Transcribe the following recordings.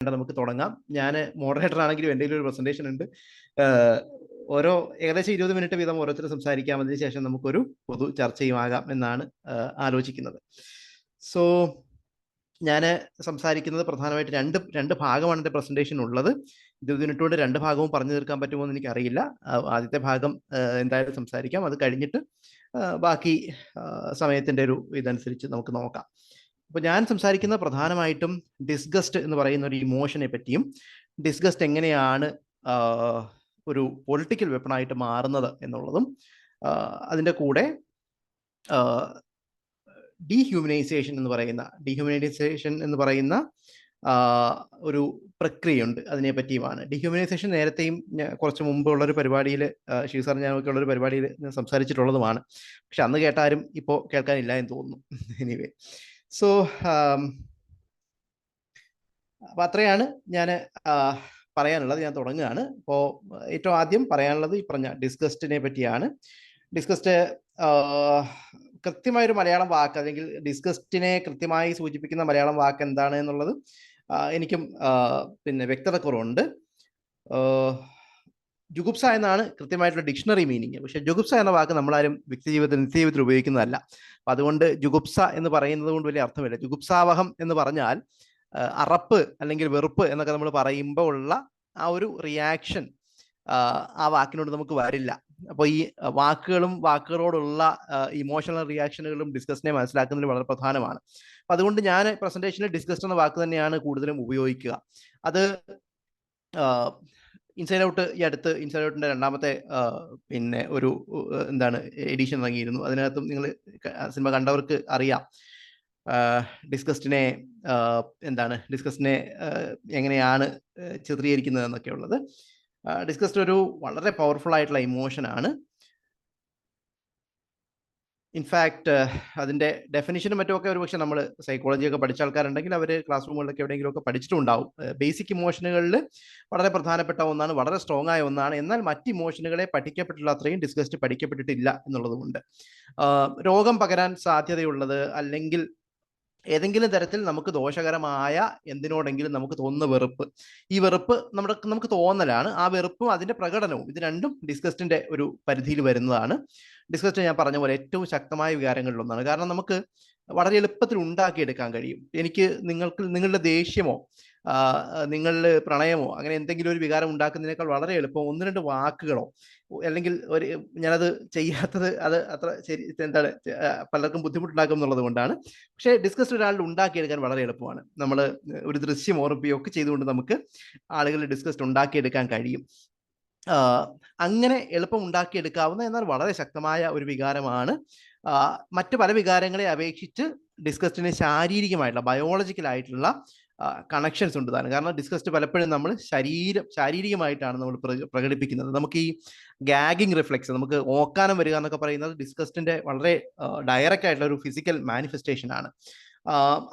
നമുക്ക് തുടങ്ങാം. ഞാൻ മോഡറേറ്റർ ആണെങ്കിലും എൻ്റെ ഒരു പ്രസന്റേഷൻ ഉണ്ട്. ഓരോ ഏകദേശം 20 മിനിറ്റ് വീതം ഓരോരുത്തർ സംസാരിക്കാം. അതിനുശേഷം നമുക്കൊരു പൊതു ചർച്ചയുമാകാം എന്നാണ് ആലോചിക്കുന്നത്. സോ ഞാൻ സംസാരിക്കുന്നത് പ്രധാനമായിട്ട് രണ്ട് ഭാഗമാണ് എൻ്റെ പ്രസന്റേഷൻ ഉള്ളത്. 20 മിനിറ്റ് കൊണ്ട് രണ്ട് ഭാഗവും പറഞ്ഞു തീർക്കാൻ പറ്റുമോ എന്ന് എനിക്കറിയില്ല. ആദ്യത്തെ ഭാഗം എന്തായാലും സംസാരിക്കാം. അത് കഴിഞ്ഞിട്ട് ബാക്കി സമയത്തിൻ്റെ ഒരു ഇതനുസരിച്ച് നമുക്ക് നോക്കാം. അപ്പോൾ ഞാൻ സംസാരിക്കുന്നത് പ്രധാനമായിട്ടും ഡിസ്ഗസ്റ്റ് എന്ന് പറയുന്ന ഒരു ഇമോഷനെ പറ്റിയും ഡിസ്ഗസ്റ്റ് എങ്ങനെയാണ് ഒരു പൊളിറ്റിക്കൽ വെപ്പണായിട്ട് മാറുന്നത് എന്നുള്ളതും അതിൻ്റെ കൂടെ ഡീഹ്യൂമനൈസേഷൻ എന്ന് പറയുന്ന ഒരു പ്രക്രിയയുണ്ട്, അതിനെ പറ്റിയുമാണ്. ഡീഹ്യൂമനൈസേഷൻ നേരത്തെയും കുറച്ച് മുമ്പുള്ളൊരു പരിപാടിയിൽ ഷീസാർ ഞാനൊക്കെ ഉള്ളൊരു പരിപാടിയിൽ സംസാരിച്ചിട്ടുള്ളതുമാണ്. പക്ഷെ അന്ന് കേട്ടാരും ഇപ്പോൾ കേൾക്കാനില്ല എന്ന് തോന്നുന്നു. എനിവേ, സോ അപ്പം അത്രയാണ് ഞാൻ പറയാനുള്ളത്. ഞാൻ തുടങ്ങുകയാണ്. അപ്പോൾ ഏറ്റവും ആദ്യം പറയാനുള്ളത് ഈ പറഞ്ഞ ഡിസ്ഗസ്റ്റിനെ പറ്റിയാണ്. ഡിസ്ഗസ്റ്റ് കൃത്യമായൊരു മലയാളം വാക്ക്, അല്ലെങ്കിൽ ഡിസ്ഗസ്റ്റിനെ കൃത്യമായി സൂചിപ്പിക്കുന്ന മലയാളം വാക്ക് എന്താണ് എന്നുള്ളത് എനിക്കും പിന്നെ വ്യക്തത കുറവുണ്ട്. ജുഗുപ്സ എന്നാണ് കൃത്യമായിട്ടുള്ള ഡിക്ഷണറി മീനിങ്. പക്ഷെ ജുഗുപ്സ എന്ന വാക്ക് നമ്മളാരും നിത്യജീവിതത്തിൽ ഉപയോഗിക്കുന്നതല്ല. അപ്പം അതുകൊണ്ട് ജുഗുപ്സ എന്ന് പറയുന്നത് കൊണ്ട് വലിയ അർത്ഥമില്ല. ജുഗുപ്സാവഹം എന്ന് പറഞ്ഞാൽ അറപ്പ് അല്ലെങ്കിൽ വെറുപ്പ് എന്നൊക്കെ നമ്മൾ പറയുമ്പോൾ ഉള്ള ആ ഒരു റിയാക്ഷൻ ആ വാക്കിനോട് നമുക്ക് വരില്ല. അപ്പോൾ ഈ വാക്കുകളോടുള്ള ഇമോഷണൽ റിയാക്ഷനുകളും ഡിസ്കഷനെ മനസ്സിലാക്കുന്നതിൽ വളരെ പ്രധാനമാണ്. അപ്പം അതുകൊണ്ട് ഞാൻ പ്രസന്റേഷനിൽ ഡിസ്കഷൻ എന്ന വാക്ക് തന്നെയാണ് കൂടുതലും ഉപയോഗിക്കുക. അത് ഇൻസൈഡ് ഔട്ട്, ഈ അടുത്ത് ഇൻസൈഡ് ഔട്ടിൻ്റെ രണ്ടാമത്തെ പിന്നെ ഒരു എഡിഷൻ ഇറങ്ങിയിരുന്നു. അതിനകത്തും നിങ്ങൾ സിനിമ കണ്ടവർക്ക് അറിയാം ഡിസ്കസ്റ്റിനെ എങ്ങനെയാണ് ചിത്രീകരിക്കുന്നത് എന്നൊക്കെ ഉള്ളത്. ഡിസ്കസ്റ്റ് ഒരു വളരെ പവർഫുൾ ആയിട്ടുള്ള ഇമോഷനാണ്. ഇൻഫാക്ട് അതിൻ്റെ ഡെഫിനിഷനും മറ്റുമൊക്കെ ഒരുപക്ഷെ നമ്മൾ സൈക്കോളജിയൊക്കെ പഠിച്ച ആൾക്കാരുണ്ടെങ്കിൽ അവർ ക്ലാസ് റൂമുകളിലൊക്കെ എവിടെയെങ്കിലുമൊക്കെ പഠിച്ചിട്ടുണ്ടാവും. ബേസിക് ഇമോഷനുകളിൽ വളരെ പ്രധാനപ്പെട്ട ഒന്നാണ്, വളരെ സ്ട്രോങ് ആയ ഒന്നാണ്. എന്നാൽ മറ്റ് ഇമോഷനുകളെ പഠിക്കപ്പെട്ടുള്ള അത്രയും ഡിസ്കസ്റ്റ് പഠിക്കപ്പെട്ടിട്ടില്ല എന്നുള്ളതുകൊണ്ട് രോഗം പകരാൻ സാധ്യതയുള്ളത്, അല്ലെങ്കിൽ ഏതെങ്കിലും തരത്തിൽ നമുക്ക് ദോഷകരമായ എന്തിനോടെങ്കിലും നമുക്ക് തോന്നുന്ന വെറുപ്പ്, ഈ വെറുപ്പ് നമുക്ക് തോന്നലാണ്. ആ വെറുപ്പും അതിൻ്റെ പ്രകടനവും, ഇത് രണ്ടും ഡിസ്കസ്റ്റിൻ്റെ ഒരു പരിധിയിൽ വരുന്നതാണ്. ഡിസ്കസ്റ്റ് ഞാൻ പറഞ്ഞ പോലെ ഏറ്റവും ശക്തമായ വികാരങ്ങളിലൊന്നാണ്. കാരണം നമുക്ക് വളരെ എളുപ്പത്തിൽ ഉണ്ടാക്കിയെടുക്കാൻ കഴിയും. നിങ്ങളുടെ ദേഷ്യമോ നിങ്ങളുടെ പ്രണയമോ അങ്ങനെ എന്തെങ്കിലും ഒരു വികാരം ഉണ്ടാക്കുന്നതിനേക്കാൾ വളരെ എളുപ്പം ഒന്ന് രണ്ട് വാക്കുകളോ, അല്ലെങ്കിൽ ഞാനത് ചെയ്യാത്തത് അത് അത്ര ശരി പലർക്കും ബുദ്ധിമുട്ടുണ്ടാക്കും എന്നുള്ളത് കൊണ്ടാണ്. പക്ഷേ ഡിസ്കസ്റ്റ് ഒരാളിൽ ഉണ്ടാക്കിയെടുക്കാൻ വളരെ എളുപ്പമാണ്. നമ്മൾ ഒരു ദൃശ്യം ഓർമ്മിക്കുകയോ ഒക്കെ ചെയ്തുകൊണ്ട് നമുക്ക് ആളുകളിൽ ഡിസ്കസ്റ്റ് ഉണ്ടാക്കിയെടുക്കാൻ കഴിയും. അങ്ങനെ എളുപ്പം ഉണ്ടാക്കിയെടുക്കാവുന്ന എന്നാൽ വളരെ ശക്തമായ ഒരു വികാരമാണ്. മറ്റു പല വികാരങ്ങളെ അപേക്ഷിച്ച് ഡിസ്കസ്റ്റിന് ശാരീരികമായിട്ടുള്ള ബയോളജിക്കലായിട്ടുള്ള കണക്ഷൻസ് ഉണ്ട് താനും. കാരണം ഡിസ്കസ്റ്റ് പലപ്പോഴും നമ്മൾ ശാരീരികമായിട്ടാണ് നമ്മൾ പ്രകടിപ്പിക്കുന്നത്. നമുക്ക് ഈ ഗാഗിങ് റിഫ്ലെക്സ്, നമുക്ക് ഓക്കാനം വരിക എന്നൊക്കെ പറയുന്നത് ഡിസ്കസ്റ്റിന്റെ വളരെ ഡയറക്റ്റ് ആയിട്ടുള്ള ഒരു ഫിസിക്കൽ മാനിഫെസ്റ്റേഷൻ ആണ്.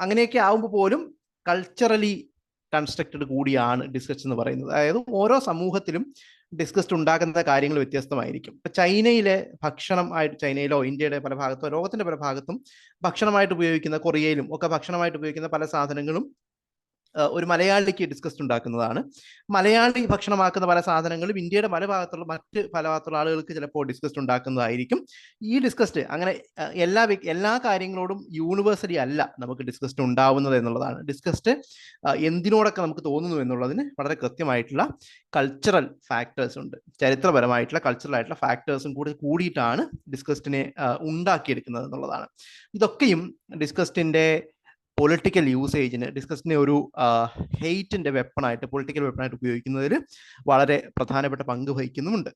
അങ്ങനെയൊക്കെ ആവുമ്പോൾ പോലും കൾച്ചറലി കൺസ്ട്രക്റ്റഡ് കൂടിയാണ് ഡിസ്കസ്റ്റ് എന്ന് പറയുന്നത്. അതായത് ഓരോ സമൂഹത്തിലും ഡിസ്കസ്റ്റ് ഉണ്ടാക്കുന്ന കാര്യങ്ങൾ വ്യത്യസ്തമായിരിക്കും. ഇപ്പൊ ചൈനയിലോ ഇന്ത്യയുടെ പല ഭാഗത്തോ ലോകത്തിന്റെ പല ഭാഗത്തും ഭക്ഷണമായിട്ട് ഉപയോഗിക്കുന്ന, കൊറിയയിലും ഒക്കെ ഭക്ഷണമായിട്ട് ഉപയോഗിക്കുന്ന പല സാധനങ്ങളും ഒരു മലയാളിക്ക് ഡിസ്കസ്റ്റ് ഉണ്ടാക്കുന്നതാണ്. മലയാളി ഭക്ഷണമാക്കുന്ന പല സാധനങ്ങളും ഇന്ത്യയുടെ മറ്റു പല ഭാഗത്തുള്ള ആളുകൾക്ക് ചിലപ്പോൾ ഡിസ്കസ്റ്റ് ഉണ്ടാക്കുന്നതായിരിക്കും. ഈ ഡിസ്കസ്റ്റ് അങ്ങനെ എല്ലാ കാര്യങ്ങളോടും യൂണിവേഴ്സലി അല്ല നമുക്ക് ഡിസ്കസ്റ്റ് ഉണ്ടാവുന്നത് എന്നുള്ളതാണ്. ഡിസ്കസ്റ്റ് എന്തിനോടൊക്കെ നമുക്ക് തോന്നുന്നു എന്നുള്ളതിന് വളരെ കൃത്യമായിട്ടുള്ള കൾച്ചറൽ ഫാക്ടേഴ്സ് ഉണ്ട്. ചരിത്രപരമായിട്ടുള്ള കൾച്ചറൽ ആയിട്ടുള്ള ഫാക്ടേഴ്സും കൂടിയിട്ടാണ് ഡിസ്കസ്റ്റിനെ ഉണ്ടാക്കിയെടുക്കുന്നത് എന്നുള്ളതാണ്. ഇതൊക്കെയും ഡിസ്കസ്റ്റിന്റെ പൊളിറ്റിക്കൽ യൂസേജിന്, ഡിസ്കസ്റ്റിനെ ഒരു ഹെയ്റ്റിന്റെ വെപ്പണായിട്ട്, പൊളിറ്റിക്കൽ വെപ്പണായിട്ട് ഉപയോഗിക്കുന്നതിൽ വളരെ പ്രധാനപ്പെട്ട പങ്ക് വഹിക്കുന്നുമുണ്ട്.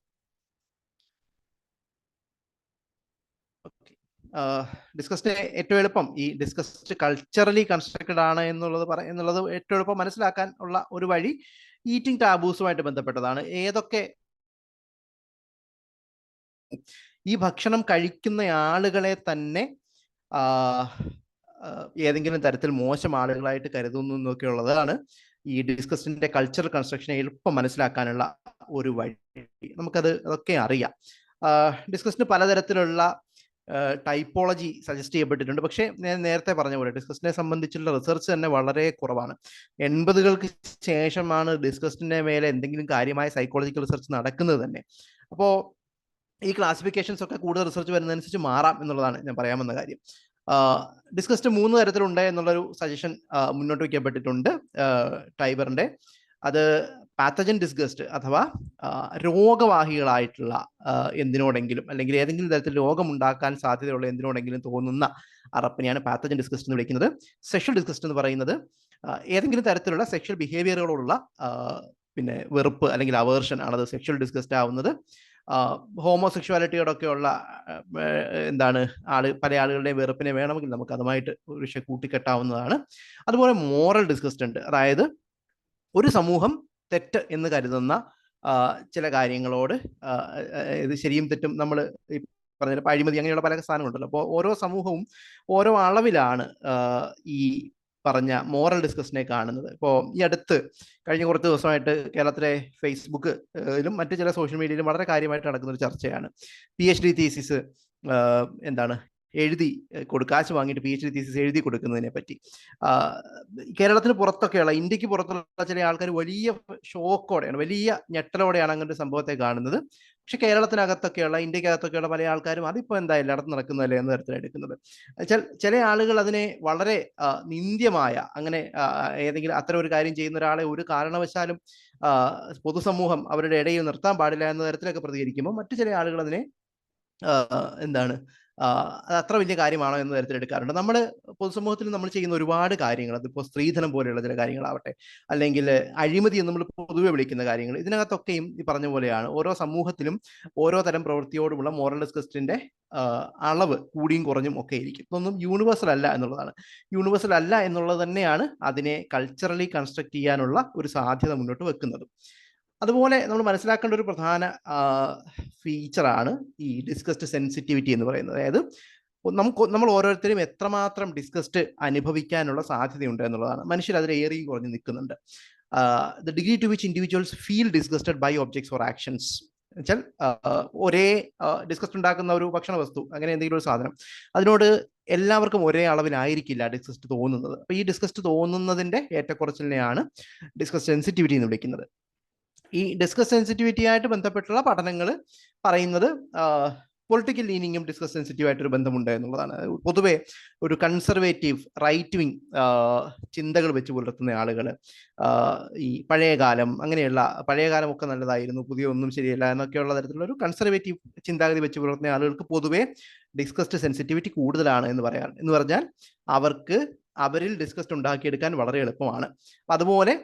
ഡിസ്കസ്റ്റിനെ ഏറ്റവും എളുപ്പം ഈ ഡിസ്കസ്റ്റ് കൾച്ചറലി കൺസ്ട്രക്റ്റഡ് ആണ് എന്നുള്ളത് ഏറ്റവും എളുപ്പം മനസ്സിലാക്കാൻ ഉള്ള ഒരു വഴി ഈറ്റിംഗ് ടാബൂസുമായിട്ട് ബന്ധപ്പെട്ടതാണ്. ഈ ഭക്ഷണം കഴിക്കുന്ന ആളുകളെ തന്നെ ഏതെങ്കിലും തരത്തിൽ മോശം ആളുകളായിട്ട് കരുതുന്നു എന്നൊക്കെ ഉള്ളതാണ് ഈ ഡിസ്കസ്റ്റിന്റെ കൾച്ചറൽ കൺസ്ട്രക്ഷനെ എളുപ്പം മനസ്സിലാക്കാനുള്ള ഒരു വഴി. അതൊക്കെ അറിയാം. ഡിസ്കസ്റ്റിന് പലതരത്തിലുള്ള ടൈപ്പോളജി സജസ്റ്റ് ചെയ്യപ്പെട്ടിട്ടുണ്ട്. പക്ഷേ ഞാൻ നേരത്തെ പറഞ്ഞ പോലെ ഡിസ്കസ്റ്റിനെ സംബന്ധിച്ചുള്ള റിസർച്ച് തന്നെ വളരെ കുറവാണ്. 80-കൾക്ക് ശേഷമാണ് ഡിസ്കസ്റ്റിന്റെ മേലെ എന്തെങ്കിലും കാര്യമായ സൈക്കോളജിക്കൽ റിസർച്ച് നടക്കുന്നത് തന്നെ. അപ്പോൾ ഈ ക്ലാസിഫിക്കേഷൻസ് ഒക്കെ കൂടുതൽ റിസർച്ച് വരുന്നതനുസരിച്ച് മാറാം എന്നുള്ളതാണ് ഞാൻ പറയാൻ വന്ന കാര്യം. ഡിസ്കസ്റ്റ് 3 തരത്തിലുണ്ട് എന്നുള്ളൊരു സജഷൻ മുന്നോട്ട് വയ്ക്കപ്പെട്ടിട്ടുണ്ട് ടൈബറിന്റെ. അത് പാത്തജൻ ഡിസ്ഗസ്റ്റ് അഥവാ രോഗവാഹികളായിട്ടുള്ള എന്തിനോടെങ്കിലും അല്ലെങ്കിൽ ഏതെങ്കിലും തരത്തിൽ രോഗമുണ്ടാക്കാൻ സാധ്യതയുള്ള എന്തിനോടെങ്കിലും തോന്നുന്ന അറപ്പിനെയാണ് പാത്തജൻ ഡിസ്ഗസ്റ്റ് എന്ന് വിളിക്കുന്നത്. സെക്ഷൽ ഡിസ്ഗസ്റ്റ് എന്ന് പറയുന്നത് ഏതെങ്കിലും തരത്തിലുള്ള സെക്ഷൽ ബിഹേവിയറുകളോടുള്ള പിന്നെ വെറുപ്പ് അല്ലെങ്കിൽ അവേർഷൻ ആണത് സെക്ഷൽ ഡിസ്ഗസ്റ്റ് ആവുന്നത്. ഹോമോസെക്ഷുവാലിറ്റിയോടൊക്കെയുള്ള എന്താണ് പല ആളുകളുടെയും വെറുപ്പിനെ വേണമെങ്കിൽ നമുക്ക് അതുമായിട്ട് ഒരു കൂട്ടിക്കെട്ടാവുന്നതാണ്. അതുപോലെ മോറൽ ഡിസ്ഗസ്റ്റ് ഉണ്ട്. അതായത് ഒരു സമൂഹം തെറ്റ് എന്ന് കരുതുന്ന ചില കാര്യങ്ങളോട് ഇത് ശരിയും തെറ്റും നമ്മൾ ഈ പറഞ്ഞ അഴിമതി അങ്ങനെയുള്ള പല സാധനങ്ങളുണ്ടല്ലോ. അപ്പോൾ ഓരോ സമൂഹവും ഓരോ അളവിലാണ് ഈ പറഞ്ഞ മോറൽ ഡിസ്കഷനെ കാണുന്നത്. ഇപ്പോൾ ഈ അടുത്ത് കഴിഞ്ഞ കുറച്ച് ദിവസമായിട്ട് കേരളത്തിലെ ഫേസ്ബുക്കിലും മറ്റ് ചില സോഷ്യൽ മീഡിയയിലും വളരെ കാര്യമായിട്ട് നടക്കുന്ന ഒരു ചർച്ചയാണ് PhD തീസിസ് എഴുതി കാശ് വാങ്ങിയിട്ട് PhD തീസിസ് എഴുതി കൊടുക്കുന്നതിനെ പറ്റി. കേരളത്തിന് പുറത്തൊക്കെയുള്ള ഇന്ത്യക്ക് പുറത്തുള്ള ചില ആൾക്കാർ വലിയ ഷോക്കോടെയാണ്, വലിയ ഞെട്ടലോടെയാണ് അങ്ങനത്തെ സംഭവത്തെ കാണുന്നത്. പക്ഷെ കേരളത്തിനകത്തൊക്കെയുള്ള ഇന്ത്യക്കകത്തൊക്കെയുള്ള പല ആൾക്കാരും അതിപ്പോൾ എന്താ എല്ലായിടത്തും നടക്കുന്നതല്ലേ എന്ന തരത്തിലാണ് എടുക്കുന്നത്. ചില ആളുകൾ അതിനെ വളരെ നിന്ദ്യമായ അങ്ങനെ ഏതെങ്കിലും അത്തരം ഒരു കാര്യം ചെയ്യുന്ന ഒരാളെ ഒരു കാരണവശാലും പൊതുസമൂഹം അവരുടെ ഇടയിൽ നിർത്താൻ പാടില്ല എന്ന തരത്തിലൊക്കെ പ്രതികരിക്കുമ്പോൾ മറ്റു ചില ആളുകൾ അതിനെ അത് അത്ര വലിയ കാര്യമാണോ എന്ന തരത്തിൽ എടുക്കാറുണ്ട്. നമ്മൾ പൊതുസമൂഹത്തിൽ നമ്മൾ ചെയ്യുന്ന ഒരുപാട് കാര്യങ്ങൾ, അതിപ്പോൾ സ്ത്രീധനം പോലെയുള്ള ചില കാര്യങ്ങളാവട്ടെ, അല്ലെങ്കിൽ അഴിമതി എന്ന് നമ്മൾ പൊതുവെ വിളിക്കുന്ന കാര്യങ്ങൾ, ഇതിനകത്തൊക്കെയും ഈ പറഞ്ഞ പോലെയാണ് ഓരോ സമൂഹത്തിലും ഓരോ തരം പ്രവൃത്തിയോടുമുള്ള മോറൽ ഡിസ്കസ്റ്റിന്റെ അളവ് കൂടിയും കുറഞ്ഞും ഒക്കെ ഇരിക്കും. ഇതൊന്നും യൂണിവേഴ്സൽ അല്ല എന്നുള്ളതാണ്. യൂണിവേഴ്സൽ അല്ല എന്നുള്ളത് തന്നെയാണ് അതിനെ കൾച്ചറലി കൺസ്ട്രക്ട് ചെയ്യാനുള്ള ഒരു സാധ്യത മുന്നോട്ട് വെക്കുന്നത്. അതുപോലെ നമ്മൾ മനസ്സിലാക്കേണ്ട ഒരു പ്രധാന ഫീച്ചറാണ് ഈ ഡിസ്കസ്ഡ് സെൻസിറ്റിവിറ്റി എന്ന് പറയുന്നത്. അതായത് നമ്മൾ ഓരോരുത്തരും എത്രമാത്രം ഡിസ്കസ്ഡ് അനുഭവിക്കാനുള്ള സാധ്യതയുണ്ട് എന്നുള്ളതാണ്. മനുഷ്യർ അതിൽ ഏറിയും കുറഞ്ഞു നിൽക്കുന്നുണ്ട്. The degree to which individuals feel disgusted by objects or actions വെച്ചാൽ ഒരേ ഡിസ്കസ്റ്റ് ഉണ്ടാക്കുന്ന ഒരു ഭക്ഷണ വസ്തു, അങ്ങനെ എന്തെങ്കിലും ഒരു സാധനം, അതിനോട് എല്ലാവർക്കും ഒരേ അളവിലായിരിക്കില്ല ഡിസ്കസ്റ്റ് തോന്നുന്നത്. അപ്പോൾ ഈ ഡിസ്കസ്റ്റ് തോന്നുന്നതിന്റെ ഏറ്റക്കുറച്ചിലിനെയാണ് ഡിസ്കസ് സെൻസിറ്റിവിറ്റി എന്ന് വിളിക്കുന്നത്. ഈ ഡിസ്കസ് സെൻസിറ്റിവിറ്റി ആയിട്ട് ബന്ധപ്പെട്ടുള്ള പഠനങ്ങൾ പറയുന്നത് പൊളിറ്റിക്കൽ ലീനിങ്ങും ഡിസ്കസ് സെൻസിറ്റീവ് ആയിട്ടൊരു ബന്ധമുണ്ട് എന്നുള്ളതാണ്. പൊതുവെ ഒരു കൺസർവേറ്റീവ് റൈറ്റ് വിങ് ചിന്തകൾ വെച്ച് പുലർത്തുന്ന ആളുകൾ, ഈ പഴയകാലം അങ്ങനെയുള്ള പഴയകാലമൊക്കെ നല്ലതായിരുന്നു, പുതിയ ഒന്നും ശരിയല്ല എന്നൊക്കെയുള്ള തരത്തിലുള്ള ഒരു കൺസർവേറ്റീവ് ചിന്താഗതി വെച്ച് പുലർത്തുന്ന ആളുകൾക്ക് പൊതുവെ ഡിസ്കസ്ഡ് സെൻസിറ്റിവിറ്റി കൂടുതലാണ് എന്ന് പറഞ്ഞാൽ അവർക്ക് അവരിൽ ഡിസ്കസ്ഡ് ഉണ്ടാക്കിയെടുക്കാൻ വളരെ എളുപ്പമാണ്. അതുപോലെ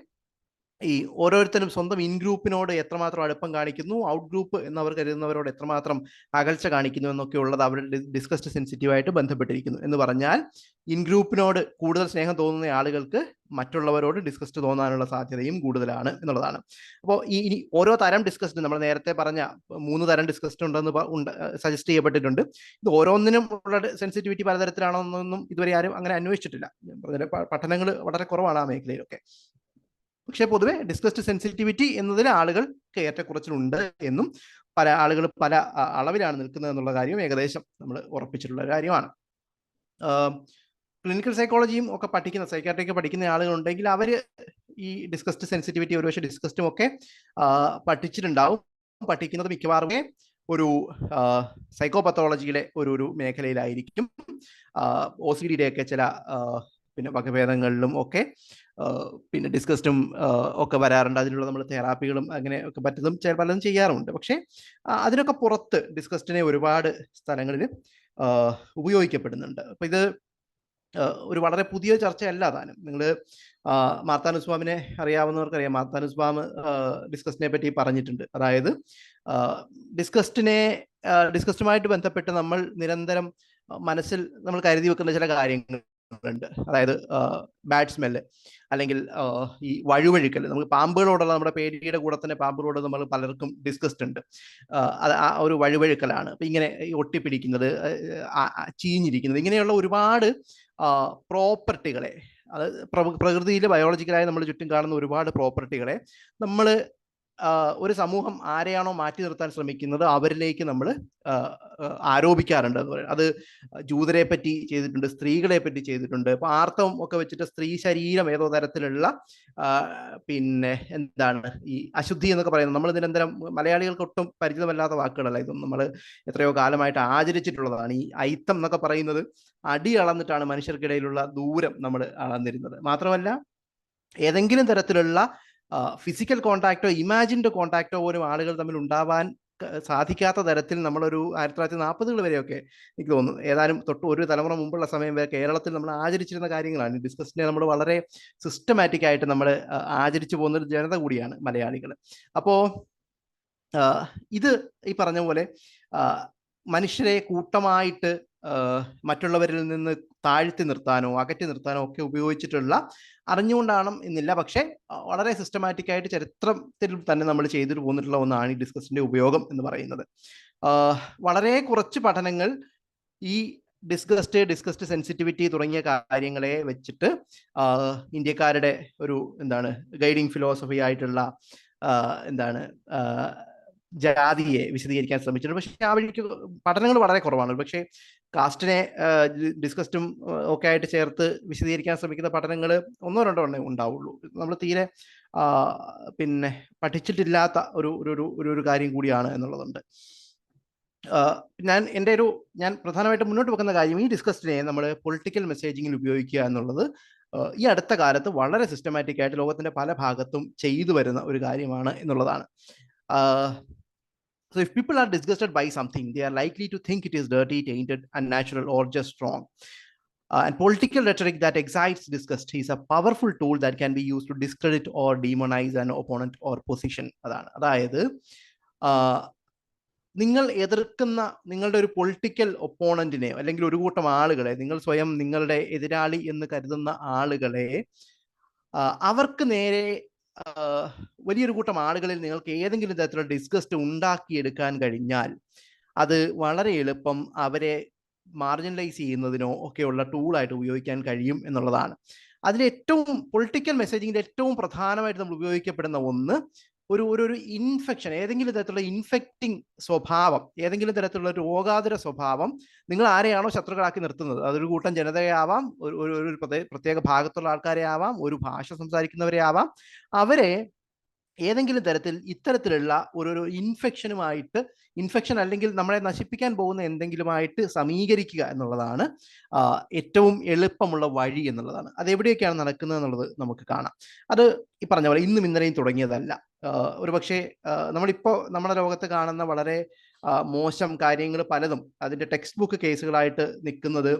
ഈ ഓരോരുത്തരും സ്വന്തം ഇൻ ഗ്രൂപ്പിനോട് എത്രമാത്രം അടുപ്പം കാണിക്കുന്നു, ഔട്ട് ഗ്രൂപ്പ് എന്നവർ കരുതുന്നവരോട് എത്രമാത്രം അകൽച്ച കാണിക്കുന്നു എന്നൊക്കെ ഉള്ളത് അവരുടെ ഡിസ്കസ്ഡ് സെൻസിറ്റീവായിട്ട് ബന്ധപ്പെട്ടിരിക്കുന്നു. എന്ന് പറഞ്ഞാൽ ഇൻ ഗ്രൂപ്പിനോട് കൂടുതൽ സ്നേഹം തോന്നുന്ന ആളുകൾക്ക് മറ്റുള്ളവരോട് ഡിസ്കസ്ഡ് തോന്നാനുള്ള സാധ്യതയും കൂടുതലാണ് എന്നുള്ളതാണ്. അപ്പോൾ ഇനി ഓരോ തരം ഡിസ്കസ്ഡ്, നമ്മൾ നേരത്തെ പറഞ്ഞ 3 തരം ഡിസ്കസ്ഡ് ഉണ്ടെന്ന് സജസ്റ്റ് ചെയ്യപ്പെട്ടിട്ടുണ്ട്. ഇത് ഓരോന്നിനും ഉള്ള സെൻസിറ്റിവിറ്റി പലതരത്തിലാണോ എന്നൊന്നും ഇതുവരെ ആരും അങ്ങനെ അന്വേഷിച്ചിട്ടില്ല. പഠനങ്ങൾ വളരെ കുറവാണ് ആ മേഖലയിലൊക്കെ. പക്ഷേ പൊതുവെ ഡിസ്കസ്ഡ് സെൻസിറ്റിവിറ്റി എന്നതിൽ ആളുകൾക്ക് ഏറ്റക്കുറച്ചിലുണ്ട് എന്നും പല ആളുകൾ പല അളവിലാണ് നിൽക്കുന്നത് എന്നുള്ള കാര്യം ഏകദേശം നമ്മൾ ഉറപ്പിച്ചിട്ടുള്ള കാര്യമാണ്. ക്ലിനിക്കൽ സൈക്കോളജിയും ഒക്കെ പഠിക്കുന്ന സൈക്കാട്രിക്ക് പഠിക്കുന്ന ആളുകളുണ്ടെങ്കിൽ അവർ ഈ ഡിസ്കസ്ഡ് സെൻസിറ്റിവിറ്റി ഒരുപക്ഷെ ഡിസ്കസ്ഡും ഒക്കെ പഠിച്ചിട്ടുണ്ടാവും. പഠിക്കുന്നത് മിക്കവാറും ഒരു സൈക്കോപത്തോളജിയിലെ ഒരു മേഖലയിലായിരിക്കും. OCD ഒക്കെ ചില പിന്നെ വകഭേദങ്ങളിലും ഒക്കെ പിന്നെ ഡിസ്കസ്ഡും ഒക്കെ വരാറുണ്ട്. അതിനുള്ള നമ്മൾ തെറാപ്പികളും അങ്ങനെ ഒക്കെ പലതും ചെയ്യാറുണ്ട്. പക്ഷേ അതിനൊക്കെ പുറത്ത് ഡിസ്കസ്ഡിനെ ഒരുപാട് സ്ഥലങ്ങളിൽ ഉപയോഗിക്കപ്പെടുന്നുണ്ട്. അപ്പോൾ ഇത് ഒരു വളരെ പുതിയ ചർച്ചയല്ല താനും. നിങ്ങൾ മാർത്താ നുസ്ബാമിനെ അറിയാവുന്നവർക്കറിയാം. മാർത്താ നുസ്ബാം ഡിസ്കസ്ഡിനെ പറ്റി പറഞ്ഞിട്ടുണ്ട്. അതായത് ഡിസ്കസ്ഡുമായിട്ട് ബന്ധപ്പെട്ട് നമ്മൾ നിരന്തരം മനസ്സിൽ നമ്മൾ കരുതി വെക്കുന്ന ചില കാര്യങ്ങളുണ്ട്. അതായത് ബാഡ് സ്മെല്ല്, അല്ലെങ്കിൽ ഈ വഴുവഴുക്കൽ. നമുക്ക് പാമ്പുകളോടുള്ള നമ്മുടെ പേടിയുടെ കൂടെ തന്നെ പാമ്പുകളോട് നമ്മൾ പലർക്കും ഡിസ്കസ്ഡ് ഉണ്ട്. അത് ആ ഒരു വഴുവഴുക്കലാണ്. അപ്പം ഇങ്ങനെ ഒട്ടിപ്പിടിക്കുന്നത്, ചീഞ്ഞിരിക്കുന്നത്, ഇങ്ങനെയുള്ള ഒരുപാട് പ്രോപ്പർട്ടികളെ, അത് പ്രകൃതിയിൽ ബയോളജിക്കലായി നമ്മൾ ചുറ്റും കാണുന്ന ഒരുപാട് പ്രോപ്പർട്ടികളെ നമ്മൾ ഒരു സമൂഹം ആരെയാണോ മാറ്റി നിർത്താൻ ശ്രമിക്കുന്നത് അവരിലേക്ക് നമ്മൾ ആരോപിക്കാറുണ്ട് എന്ന് പറയും. അത് ജൂതരെ പറ്റി ചെയ്തിട്ടുണ്ട്, സ്ത്രീകളെ പറ്റി ചെയ്തിട്ടുണ്ട്. ഇപ്പൊ ആർത്തവം ഒക്കെ വെച്ചിട്ട് സ്ത്രീ ശരീരം ഏതോ തരത്തിലുള്ള പിന്നെ എന്താണ് ഈ അശുദ്ധി എന്നൊക്കെ പറയുന്നത്, നമ്മൾ നിരന്തരം മലയാളികൾക്ക് ഒട്ടും പരിചിതമല്ലാത്ത വാക്കുകളല്ല ഇതൊന്നും. നമ്മൾ എത്രയോ കാലമായിട്ട് ആചരിച്ചിട്ടുള്ളതാണ്. ഈ അയിത്തം എന്നൊക്കെ പറയുന്നത് അടി അളന്നിട്ടാണ് മനുഷ്യർക്കിടയിലുള്ള ദൂരം നമ്മൾ അളന്നിരുന്നത്. മാത്രമല്ല ഏതെങ്കിലും തരത്തിലുള്ള ഫിസിക്കൽ കോണ്ടാക്റ്റോ ഇമാജിൻഡ് കോണ്ടാക്റ്റോ പോലും ആളുകൾ തമ്മിൽ ഉണ്ടാവാൻ സാധിക്കാത്ത തരത്തിൽ നമ്മളൊരു 1940 വരെയൊക്കെ എനിക്ക് തോന്നുന്നു, ഏതാനും തൊട്ട് ഒരു തലമുറ മുമ്പുള്ള സമയം വരെ കേരളത്തിൽ നമ്മൾ ആചരിച്ചിരുന്ന കാര്യങ്ങളാണ്. ഡിസ്കസിനെ നമ്മൾ വളരെ സിസ്റ്റമാറ്റിക് ആയിട്ട് നമ്മൾ ആചരിച്ചു പോകുന്ന ഒരു ജനത കൂടിയാണ് മലയാളികൾ. അപ്പോൾ ഇത് ഈ പറഞ്ഞ പോലെ മനുഷ്യരെ കൂട്ടമായിട്ട് മറ്റുള്ളവരിൽ നിന്ന് താഴ്ത്തി നിർത്താനോ അകറ്റി നിർത്താനോ ഒക്കെ ഉപയോഗിച്ചിട്ടുള്ള, അറിഞ്ഞുകൊണ്ടാണ് എന്നില്ല, പക്ഷേ വളരെ സിസ്റ്റമാറ്റിക് ആയിട്ട് ചരിത്രത്തിൽ തന്നെ നമ്മൾ ചെയ്തിട്ട് പോന്നിട്ടുള്ള ഒന്നാണ് ഈ ഡിസ്കസിന്റെ ഉപയോഗം എന്ന് പറയുന്നത്. വളരെ കുറച്ച് പഠനങ്ങൾ ഈ ഡിസ്കസ്ഡ് സെൻസിറ്റിവിറ്റി തുടങ്ങിയ കാര്യങ്ങളെ വെച്ചിട്ട് ഇന്ത്യക്കാരുടെ ഒരു ഗൈഡിങ് ഫിലോസഫി ആയിട്ടുള്ള ജാതിയെ വിശദീകരിക്കാൻ ശ്രമിച്ചിട്ടുണ്ട്. പക്ഷേ ആ വഴിക്ക് പഠനങ്ങൾ വളരെ കുറവാണ്. പക്ഷേ കാസ്റ്റിനെ ഡിസ്കസ്റ്റും ഒക്കെ ആയിട്ട് ചേർത്ത് വിശദീകരിക്കാൻ ശ്രമിക്കുന്ന പഠനങ്ങൾ ഒന്നോ രണ്ടോ എണ്ണേ ഉണ്ടാവുള്ളൂ. നമ്മൾ തീരെ പിന്നെ പഠിച്ചിട്ടില്ലാത്ത ഒരു കാര്യം കൂടിയാണ് എന്നുള്ളതുണ്ട്. ഞാൻ പ്രധാനമായിട്ട് മുന്നോട്ട് വെക്കുന്ന കാര്യം, ഈ ഡിസ്കസ്റ്റിനെ നമ്മൾ പൊളിറ്റിക്കൽ മെസ്സേജിങ്ങിൽ ഉപയോഗിക്കുക എന്നുള്ളത് ഈ അടുത്ത കാലത്ത് വളരെ സിസ്റ്റമാറ്റിക് ആയിട്ട് ലോകത്തിന്റെ പല ഭാഗത്തും ചെയ്തു വരുന്ന ഒരു കാര്യമാണ് എന്നുള്ളതാണ്. So if people are disgusted by something, they are likely to think it is dirty, tainted, unnatural, or just wrong. And political rhetoric that excites disgust is a powerful tool that can be used to discredit or demonize an opponent or position. അതായത് നിങ്ങൾ എതിർക്കുന്ന നിങ്ങളുടെ ഒരു political ഒപ്പോണന്റിനെ അല്ലെങ്കിൽ ഒരു കൂട്ടം ആളുകളെ, നിങ്ങൾ സ്വയം നിങ്ങളുടെ എതിരാളി എന്ന് കരുതുന്ന ആളുകളെ, അവർക്ക് നേരെ വലിയൊരു കൂട്ടം ആളുകളിൽ നിങ്ങൾക്ക് ഏതെങ്കിലും തരത്തിലുള്ള ഡിസ്കസ്റ്റ് ഉണ്ടാക്കിയെടുക്കാൻ കഴിഞ്ഞാൽ അത് വളരെ എളുപ്പം അവരെ മാർജിനലൈസ് ചെയ്യുന്നതിനോ ഒക്കെയുള്ള ടൂളായിട്ട് ഉപയോഗിക്കാൻ കഴിയും എന്നുള്ളതാണ്. അതിലേറ്റവും പൊളിറ്റിക്കൽ മെസ്സേജിങ്ങിന്റെ ഏറ്റവും പ്രധാനമായിട്ട് നമ്മൾ ഉപയോഗിക്കപ്പെടുന്ന ഒന്ന് ഒരു ഇൻഫെക്ഷൻ, ഏതെങ്കിലും തരത്തിലുള്ള ഇൻഫെക്റ്റിംഗ് സ്വഭാവം, ഏതെങ്കിലും തരത്തിലുള്ള രോഗാതുര സ്വഭാവം നിങ്ങൾ ആരെയാണോ ശത്രുക്കളാക്കി നിർത്തുന്നത്, അതൊരു കൂട്ടം ജനതയാവാം, ഒരു പ്രത്യേക ഭാഗത്തുള്ള ആൾക്കാരെ ആവാം, ഒരു ഭാഷ സംസാരിക്കുന്നവരെ ആവാം, അവരെ ഏതെങ്കിലും തരത്തിൽ ഇത്തരത്തിലുള്ള ഒരു ഇൻഫെക്ഷൻ അല്ലെങ്കിൽ നമ്മളെ നശിപ്പിക്കാൻ പോകുന്ന എന്തെങ്കിലുമായിട്ട് സമീകരിക്കുക എന്നുള്ളതാണ് ഏറ്റവും എളുപ്പമുള്ള വഴി എന്നുള്ളതാണ്. അത് എവിടെയൊക്കെയാണ് നടക്കുന്നത് എന്നുള്ളത് നമുക്ക് കാണാം. അത് ഈ പറഞ്ഞ പോലെ ഇന്നും ഇന്നലെയും തുടങ്ങിയതല്ല. ഒരുപക്ഷെ നമ്മളിപ്പോൾ നമ്മുടെ ലോകത്ത് കാണുന്ന വളരെ മോശം കാര്യങ്ങൾ പലതും അതിന്റെ ടെക്സ്റ്റ് ബുക്ക് കേസുകളായിട്ട് നിൽക്കുന്നത്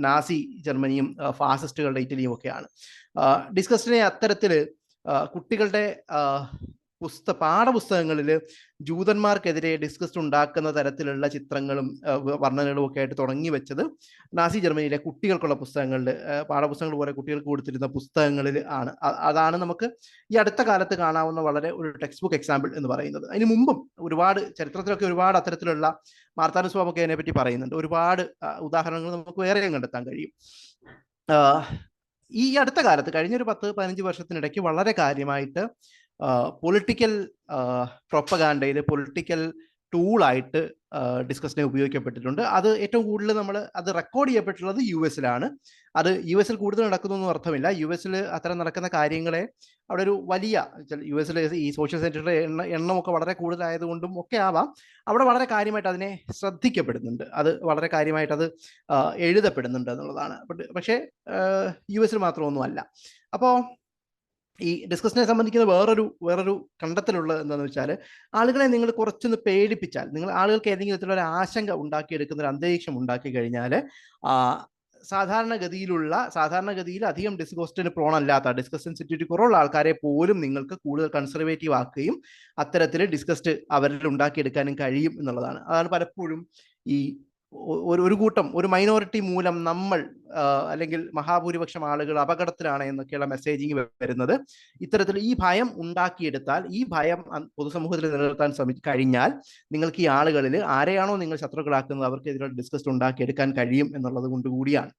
നാസി ജർമ്മനിയും ഫാസിസ്റ്റുകളുടെ ഇറ്റലിയും ഒക്കെയാണ്. ഡിസ്കസ്റ്റിനെ അത്തരത്തിൽ കുട്ടികളുടെ പാഠപുസ്തകങ്ങളിൽ ജൂതന്മാർക്കെതിരെ ഡിസ്കസ് ഉണ്ടാക്കുന്ന തരത്തിലുള്ള ചിത്രങ്ങളും വർണ്ണനകളും ഒക്കെ ആയിട്ട് തുടങ്ങി വെച്ചത് നാസി ജർമ്മനിയിലെ കുട്ടികൾക്കുള്ള പുസ്തകങ്ങളിൽ, പാഠപുസ്തകങ്ങൾ പോലെ കുട്ടികൾക്ക് കൊടുത്തിരുന്ന പുസ്തകങ്ങളിൽ ആണ്. അതാണ് നമുക്ക് ഈ അടുത്ത കാലത്ത് കാണാവുന്ന വളരെ ഒരു ടെക്സ്റ്റ് ബുക്ക് എക്സാമ്പിൾ എന്ന് പറയുന്നത്. അതിന് മുമ്പും ഒരുപാട് ചരിത്രത്തിലൊക്കെ ഒരുപാട് അത്തരത്തിലുള്ള മാർത്താനുസ്വാമൊക്കെ അതിനെപ്പറ്റി പറയുന്നുണ്ട്. ഒരുപാട് ഉദാഹരണങ്ങൾ നമുക്ക് വേറെയും കണ്ടെത്താൻ കഴിയും. ഈ അടുത്ത കാലത്ത് കഴിഞ്ഞൊരു 10-15 വർഷത്തിനിടയ്ക്ക് വളരെ കാര്യമായിട്ട് പൊളിറ്റിക്കൽ പ്രൊപ്പഗാൻഡയിൽ പൊളിറ്റിക്കൽ ടൂളായിട്ട് ഡിസ്കഷനെ ഉപയോഗിക്കപ്പെട്ടിട്ടുണ്ട്. അത് ഏറ്റവും കൂടുതൽ അത് റെക്കോർഡ് ചെയ്യപ്പെട്ടുള്ളത് US-ലാണ്. അത് US-ൽ കൂടുതൽ നടക്കുന്നൊന്നും അർത്ഥമില്ല. US-ൽ അത്തരം നടക്കുന്ന കാര്യങ്ങളെ അവിടെ ഒരു വലിയ US-ൽ ഈ സോഷ്യൽ സെന്ററിന്റെ എണ്ണമൊക്കെ വളരെ കൂടുതലായതുകൊണ്ടും ഒക്കെ ആവാം, അവിടെ വളരെ കാര്യമായിട്ട് അതിനെ ശ്രദ്ധിക്കപ്പെടുന്നുണ്ട്. അത് വളരെ കാര്യമായിട്ട് അത് എഴുതപ്പെടുന്നുണ്ട് എന്നുള്ളതാണ്. പക്ഷേ US-ൽ മാത്രമൊന്നുമല്ല. അപ്പോൾ ഈ ഡിസ്കഷനെ സംബന്ധിക്കുന്ന വേറൊരു കണ്ടെത്തലുള്ളത് എന്താണെന്ന് വെച്ചാൽ, ആളുകളെ നിങ്ങൾ കുറച്ചൊന്ന് പേടിപ്പിച്ചാൽ, നിങ്ങൾ ആളുകൾക്ക് ഏതെങ്കിലും തരത്തിലുള്ള ഒരു ആശങ്ക ഉണ്ടാക്കിയെടുക്കുന്ന ഒരു അന്തരീക്ഷം ഉണ്ടാക്കി കഴിഞ്ഞാൽ സാധാരണഗതിയിൽ അധികം ഡിസ്കസ്റ്റിന് പ്രോണല്ലാത്ത, ഡിസ്കസ് സെൻസിറ്റിവിറ്റി കുറവുള്ള ആൾക്കാരെ പോലും നിങ്ങൾക്ക് കൂടുതൽ കൺസർവേറ്റീവ് ആക്കുകയും അത്തരത്തിൽ ഡിസ്കസ്റ്റ് അവരിൽ ഉണ്ടാക്കിയെടുക്കാനും കഴിയും എന്നുള്ളതാണ്. അതാണ് പലപ്പോഴും ഈ ഒരു മൈനോറിറ്റി മൂലം നമ്മൾ അല്ലെങ്കിൽ മഹാഭൂരിപക്ഷം ആളുകൾ അപകടത്തിലാണ് എന്നൊക്കെയുള്ള മെസ്സേജിങ് വരുന്നത്. ഇത്തരത്തിൽ ഈ ഭയം ഉണ്ടാക്കിയെടുത്താൽ, ഈ ഭയം പൊതുസമൂഹത്തിൽ നിലനിർത്താൻ കഴിഞ്ഞാൽ നിങ്ങൾക്ക് ഈ ആളുകളിൽ ആരെയാണോ നിങ്ങൾ ശത്രുക്കളാക്കുന്നത് അവർക്ക് ഇതിലൂടെ ഡിസ്കസ് ഉണ്ടാക്കിയെടുക്കാൻ കഴിയും എന്നുള്ളത് കൊണ്ട് കൂടിയാണ്.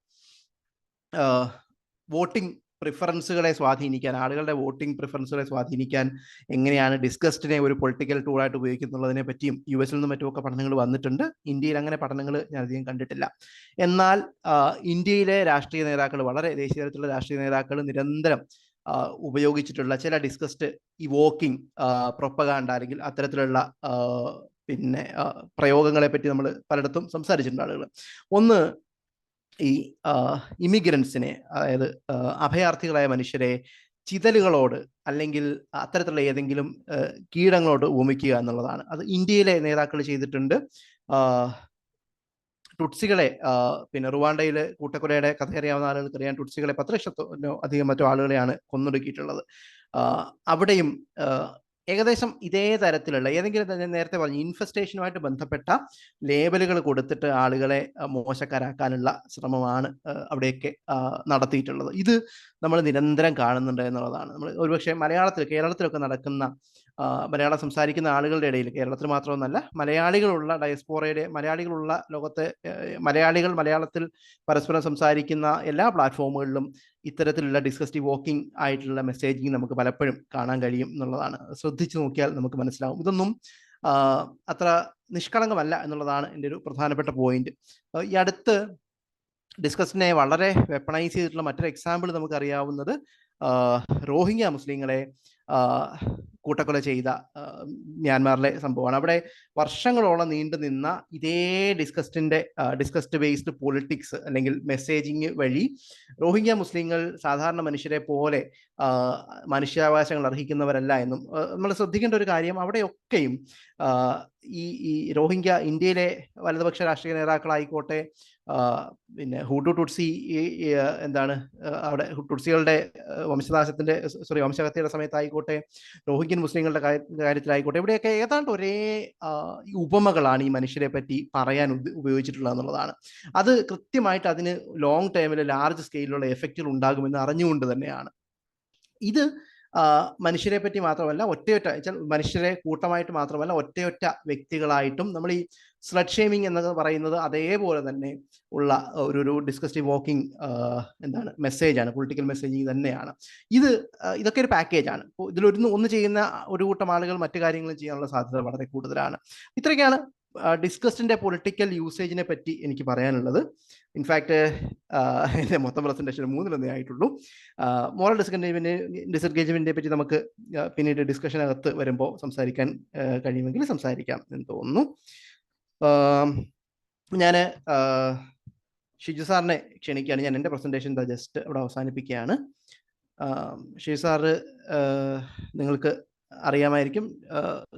വോട്ടിംഗ് പ്രിഫറൻസുകളെ സ്വാധീനിക്കാൻ, ആളുകളുടെ വോട്ടിംഗ് പ്രിഫറൻസുകളെ സ്വാധീനിക്കാൻ എങ്ങനെയാണ് ഡിസ്കസ്റ്റിനെ ഒരു പൊളിറ്റിക്കൽ ടൂളായിട്ട് ഉപയോഗിക്കുന്നുള്ളതിനെ പറ്റിയും US-ൽ നിന്നും മറ്റുമൊക്കെ പഠനങ്ങൾ വന്നിട്ടുണ്ട്. ഇന്ത്യയിൽ അങ്ങനെ പഠനങ്ങൾ ഞാൻ അധികം കണ്ടിട്ടില്ല. എന്നാൽ ഇന്ത്യയിലെ രാഷ്ട്രീയ നേതാക്കൾ, വളരെ ദേശീയ തലത്തിലുള്ള രാഷ്ട്രീയ നേതാക്കൾ നിരന്തരം ഉപയോഗിച്ചിട്ടുള്ള ചില ഡിസ്കസ്ഡ് ഇവോക്കിംഗ് പ്രൊപ്പഗാൻഡ അല്ലെങ്കിൽ അത്തരത്തിലുള്ള പിന്നെ പ്രയോഗങ്ങളെ പറ്റി നമ്മൾ പലയിടത്തും സംസാരിച്ചിട്ടുണ്ട് ആളുകൾ. ഒന്ന്, ഈ ഇമിഗ്രൻസിനെ, അതായത് അഭയാർത്ഥികളായ മനുഷ്യരെ ചിതലുകളോട് അല്ലെങ്കിൽ അത്തരത്തിലുള്ള ഏതെങ്കിലും കീടങ്ങളോട് ഉപമിക്കുക എന്നുള്ളതാണ്. അത് ഇന്ത്യയിലെ നേതാക്കൾ ചെയ്തിട്ടുണ്ട്. ടുട്സികളെ, പിന്നെ റുവാണ്ടയിലെ കൂട്ടക്കൊലയുടെ കഥ അറിയാവുന്ന ആളുകൾക്ക് അറിയാം, ടുട്സികളെ 10 ലക്ഷത്തിനോ അധികം മറ്റോ ആളുകളെയാണ് കൊന്നൊടുക്കിയിട്ടുള്ളത്. അവിടെയും ഏകദേശം ഇതേ തരത്തിലുള്ള ഏതെങ്കിലും തന്നെ നേരത്തെ പറഞ്ഞു ഇൻഫെസ്റ്റേഷനുമായിട്ട് ബന്ധപ്പെട്ട ലേബലുകൾ കൊടുത്തിട്ട് ആളുകളെ മോശക്കാരാക്കാനുള്ള ശ്രമമാണ് അവിടെയൊക്കെ നടത്തിയിട്ടുള്ളത്. ഇത് നമ്മൾ നിരന്തരം കാണുന്നുണ്ട് എന്നുള്ളതാണ്. നമ്മൾ ഒരുപക്ഷെ കേരളത്തിലൊക്കെ നടക്കുന്ന മലയാളം സംസാരിക്കുന്ന ആളുകളുടെ ഇടയിൽ, കേരളത്തിൽ മാത്രമൊന്നല്ല, മലയാളികളുള്ള ലോകത്തെ മലയാളികൾ മലയാളത്തിൽ പരസ്പരം സംസാരിക്കുന്ന എല്ലാ പ്ലാറ്റ്ഫോമുകളിലും ഇത്തരത്തിലുള്ള ഡിസ്കസ്റ്റീവ് വോക്കിംഗ് ആയിട്ടുള്ള മെസ്സേജിങ് നമുക്ക് പലപ്പോഴും കാണാൻ കഴിയും എന്നുള്ളതാണ്. ശ്രദ്ധിച്ചു നോക്കിയാൽ നമുക്ക് മനസ്സിലാവും. ഇതൊന്നും അത്ര നിഷ്കളങ്കമല്ല എന്നുള്ളതാണ് എൻ്റെ ഒരു പ്രധാനപ്പെട്ട പോയിന്റ്. ഈ അടുത്ത് ഡിസ്കസ്റ്റിനെ വളരെ വെപ്പണൈസ് ചെയ്തിട്ടുള്ള മറ്റൊരു എക്സാമ്പിൾ നമുക്കറിയാവുന്നത് റോഹിംഗ്യ മുസ്ലിങ്ങളെ കൂട്ടക്കൊല ചെയ്ത മ്യാൻമാറിലെ സംഭവമാണ്. അവിടെ വർഷങ്ങളോളം നീണ്ടു നിന്ന ഇതേ ഡിസ്കസ്ഡ് ബേസ്ഡ് പൊളിറ്റിക്സ് അല്ലെങ്കിൽ മെസ്സേജിങ് വഴി റോഹിംഗ്യ മുസ്ലിങ്ങൾ സാധാരണ മനുഷ്യരെ പോലെ മനുഷ്യാവകാശങ്ങൾ അർഹിക്കുന്നവരല്ല എന്നും നമ്മൾ ശ്രദ്ധിക്കേണ്ട ഒരു കാര്യം, അവിടെയൊക്കെയും ഈ റോഹിംഗ്യ, ഇന്ത്യയിലെ വലതുപക്ഷ രാഷ്ട്രീയ നേതാക്കളായിക്കോട്ടെ, പിന്നെ ഹൂട്ടു ടുട്സി അവിടെ ടുട്സികളുടെ വംശഹത്യയുടെ സമയത്തായിക്കോട്ടെ, റോഹിംഗ്യൻ മുസ്ലിങ്ങളുടെ കാര്യത്തിലായിക്കോട്ടെ, ഇവിടെയൊക്കെ ഏതാണ്ട് ഒരേ ഉപമകളാണ് ഈ മനുഷ്യരെ പറ്റി പറയാൻ ഉപയോഗിച്ചിട്ടുള്ളത് എന്നുള്ളതാണ്. അത് കൃത്യമായിട്ട് അതിന് ലോങ് ടേമിൽ ലാർജ് സ്കെയിലുള്ള എഫക്റ്റുകൾ ഉണ്ടാകുമെന്ന് അറിഞ്ഞുകൊണ്ട് തന്നെയാണ്. ഇത് മനുഷ്യരെ പറ്റി മാത്രമല്ല, മനുഷ്യരെ കൂട്ടമായിട്ട് മാത്രമല്ല, ഒറ്റയൊറ്റ വ്യക്തികളായിട്ടും നമ്മൾ ഈ സ്ലഡ് ഷേമിങ് എന്ന് പറയുന്നത് അതേപോലെ തന്നെ ഉള്ള ഒരു ഡിസ്കസ്റ്റീവ് വോക്കിംഗ് മെസ്സേജാണ്, പൊളിറ്റിക്കൽ മെസ്സേജിങ് തന്നെയാണ്. ഇതൊക്കെ ഒരു പാക്കേജാണ്. ഇപ്പോൾ ഇതിലൊന്ന് ചെയ്യുന്ന ഒരു കൂട്ടം ആളുകൾ മറ്റു കാര്യങ്ങളും ചെയ്യാനുള്ള സാധ്യത വളരെ കൂടുതലാണ്. ഇത്രയൊക്കെയാണ് ഡിസ്കസ്റ്റിന്റെ പൊളിറ്റിക്കൽ യൂസേജിനെ പറ്റി എനിക്ക് പറയാനുള്ളത്. ഇൻഫാക്ട് എൻ്റെ മൊത്തം പ്രസന്റേഷൻ 3 ആയിട്ടുള്ളൂ. മോറൽ ഡിസെൻഗേജ്മെന്റിനെ പറ്റി നമുക്ക് പിന്നീട് ഡിസ്കഷനകത്ത് വരുമ്പോൾ സംസാരിക്കാൻ കഴിയുമെങ്കിൽ സംസാരിക്കാം എന്ന് തോന്നുന്നു. ഞാൻ ഷിജു സാറിനെ ക്ഷണിക്കുകയാണ്. ഞാൻ എൻ്റെ പ്രസന്റേഷൻ ജസ്റ്റ് അവിടെ അവസാനിപ്പിക്കുകയാണ്. ഷിജു സാറ് നിങ്ങൾക്ക് അറിയാമായിരിക്കും,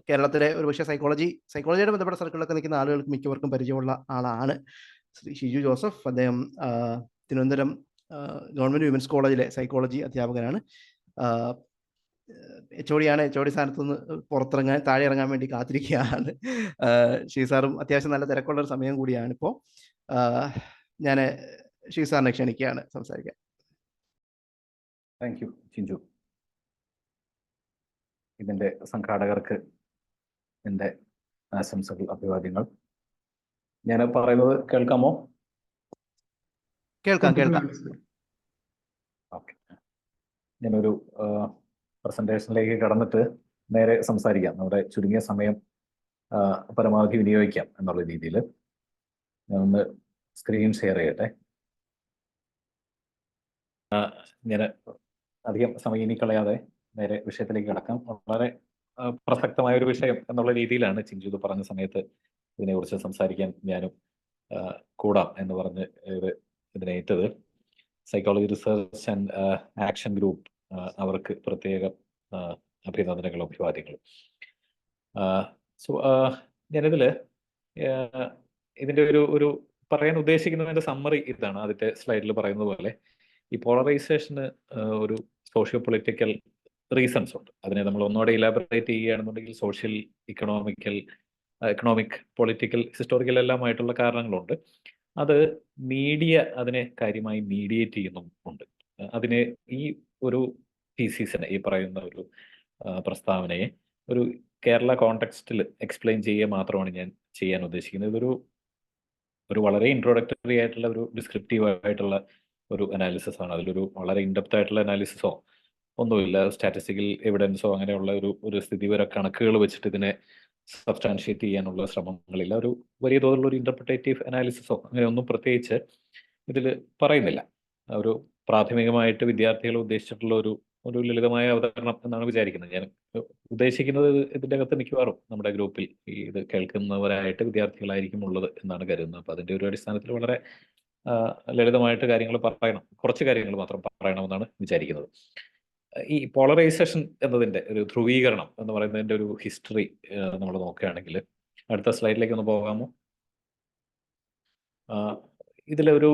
കേരളത്തിലെ ഒരുപക്ഷെ സൈക്കോളജിയുടെ ബന്ധപ്പെട്ട സർക്കിളിലൊക്കെ നിൽക്കുന്ന ആളുകൾക്ക് മിക്കവർക്കും പരിചയമുള്ള ആളാണ് ശ്രീ ഷിജു ജോസഫ്. അദ്ദേഹം തിരുവനന്തപുരം ഗവൺമെന്റ് വിമൻസ് കോളേജിലെ സൈക്കോളജി അധ്യാപകനാണ്. HOD സ്ഥാനത്ത് നിന്ന് താഴെ ഇറങ്ങാൻ വേണ്ടി കാത്തിരിക്കുകയാണ്. ഷിജു സാറും അത്യാവശ്യം നല്ല തിരക്കുള്ള ഒരു സമയം കൂടിയാണ് ഇപ്പോൾ. ഞാൻ ഷിജു സാറിനെ ക്ഷണിക്കുകയാണ് സംസാരിക്കാൻ. Thank you Chinchu. ഇതിന്റെ സംഘാടകർക്ക് എൻ്റെ ആശംസകൾ, അഭിവാദ്യങ്ങൾ. ഞാൻ പറയുന്നത് കേൾക്കാമോ? കേൾക്കാം. ഓക്കെ, ഞാനൊരു പ്രസന്റേഷനിലേക്ക് കടന്നിട്ട് നേരെ സംസാരിക്കാം. നമ്മുടെ ചുരുങ്ങിയ സമയം പരമാവധി വിനിയോഗിക്കാം എന്നുള്ള രീതിയിൽ ഞാൻ ഒന്ന് സ്ക്രീൻ ഷെയർ ചെയ്യട്ടെ. ഞാൻ അധികം സമയം ഇനി കളയാതെ നേരെ വിഷയത്തിലേക്ക് കിടക്കാം. വളരെ പ്രസക്തമായ ഒരു വിഷയം എന്നുള്ള രീതിയിലാണ് ചിഞ്ചു പറഞ്ഞ സമയത്ത് ഇതിനെക്കുറിച്ച് സംസാരിക്കാൻ ഞാനും കൂടാം എന്ന് പറഞ്ഞ് ഇതിനേറ്റത്. Psychology research and action group അവർക്ക് പ്രത്യേക അഭിനന്ദനങ്ങളും അഭിവാദ്യങ്ങളും. ഞാനിതിൽ ഇതിൻ്റെ ഒരു പറയാൻ ഉദ്ദേശിക്കുന്നതിൻ്റെ സമ്മറി ഇതാണ്. ആദ്യത്തെ സ്ലൈഡിൽ പറയുന്നത് പോലെ ഈ പോളറൈസേഷന് ഒരു സോഷ്യോ പൊളിറ്റിക്കൽ റീസൺസ് ഉണ്ട്. അതിനെ നമ്മൾ ഒന്നുകൂടെ ഇലാബറേറ്റ് ചെയ്യുകയാണെന്നുണ്ടെങ്കിൽ സോഷ്യൽ, എക്കണോമിക്, പൊളിറ്റിക്കൽ, ഹിസ്റ്റോറിക്കൽ എല്ലാമായിട്ടുള്ള കാരണങ്ങളുണ്ട്. അത് മീഡിയ അതിനെ കാര്യമായി മീഡിയേറ്റ് ചെയ്യുന്നുമുണ്ട്. അതിനെ ഈ ഒരു തീസിസിനെ, ഈ പറയുന്ന ഒരു പ്രസ്താവനയെ ഒരു കേരള കോണ്ടെക്സ്റ്റിൽ എക്സ്പ്ലെയിൻ ചെയ്യുക മാത്രമാണ് ഞാൻ ചെയ്യാൻ ഉദ്ദേശിക്കുന്നത്. ഇതൊരു വളരെ ഇൻട്രോഡക്ടറി ആയിട്ടുള്ള ഒരു ഡിസ്ക്രിപ്റ്റീവ് ആയിട്ടുള്ള ഒരു അനാലിസിസ് ആണ്. അതിലൊരു വളരെ ഇൻഡെപ്ത് ആയിട്ടുള്ള അനാലിസിസോ ഒന്നുമില്ല, സ്റ്റാറ്റിസ്റ്റിക്കൽ എവിഡൻസോ അങ്ങനെയുള്ള ഒരു സ്ഥിതിവിവര കണക്കുകൾ വെച്ചിട്ട് ഇതിനെ സബ്സ്റ്റാൻഷിയേറ്റ് ചെയ്യാനുള്ള ശ്രമങ്ങളില്ല. ഒരു വലിയ തോതിലുള്ള ഒരു ഇന്റർപ്രിറ്റേറ്റീവ് അനാലിസിസോ അങ്ങനെ ഒന്നും പ്രത്യേകിച്ച് ഇതിൽ പറയുന്നില്ല. ഒരു പ്രാഥമികമായിട്ട് വിദ്യാർത്ഥികളെ ഉദ്ദേശിച്ചിട്ടുള്ള ഒരു ലളിതമായ അവതരണം എന്നാണ് വിചാരിക്കുന്നത്. ഞാൻ ഉദ്ദേശിക്കുന്നത് ഇതിൻ്റെ അകത്ത് മിക്കവാറും നമ്മുടെ ഗ്രൂപ്പിൽ ഇത് കേൾക്കുന്നവരായിട്ട് വിദ്യാർത്ഥികളായിരിക്കും ഉള്ളത് എന്നാണ് കരുതുന്നത്. അപ്പോൾ അതിൻ്റെ ഒരു അടിസ്ഥാനത്തിൽ വളരെ ലളിതമായിട്ട് കാര്യങ്ങൾ പറയണം, കുറച്ച് കാര്യങ്ങൾ മാത്രം പറയണമെന്നാണ് വിചാരിക്കുന്നത്. ഈ പോളറൈസേഷൻ എന്നതിൻ്റെ ഒരു ധ്രുവീകരണം എന്ന് പറയുന്നതിൻ്റെ ഒരു ഹിസ്റ്ററി നമ്മൾ നോക്കുകയാണെങ്കിൽ, അടുത്ത സ്ലൈഡിലേക്ക് ഒന്ന് പോകാമോ? ഇതിലൊരു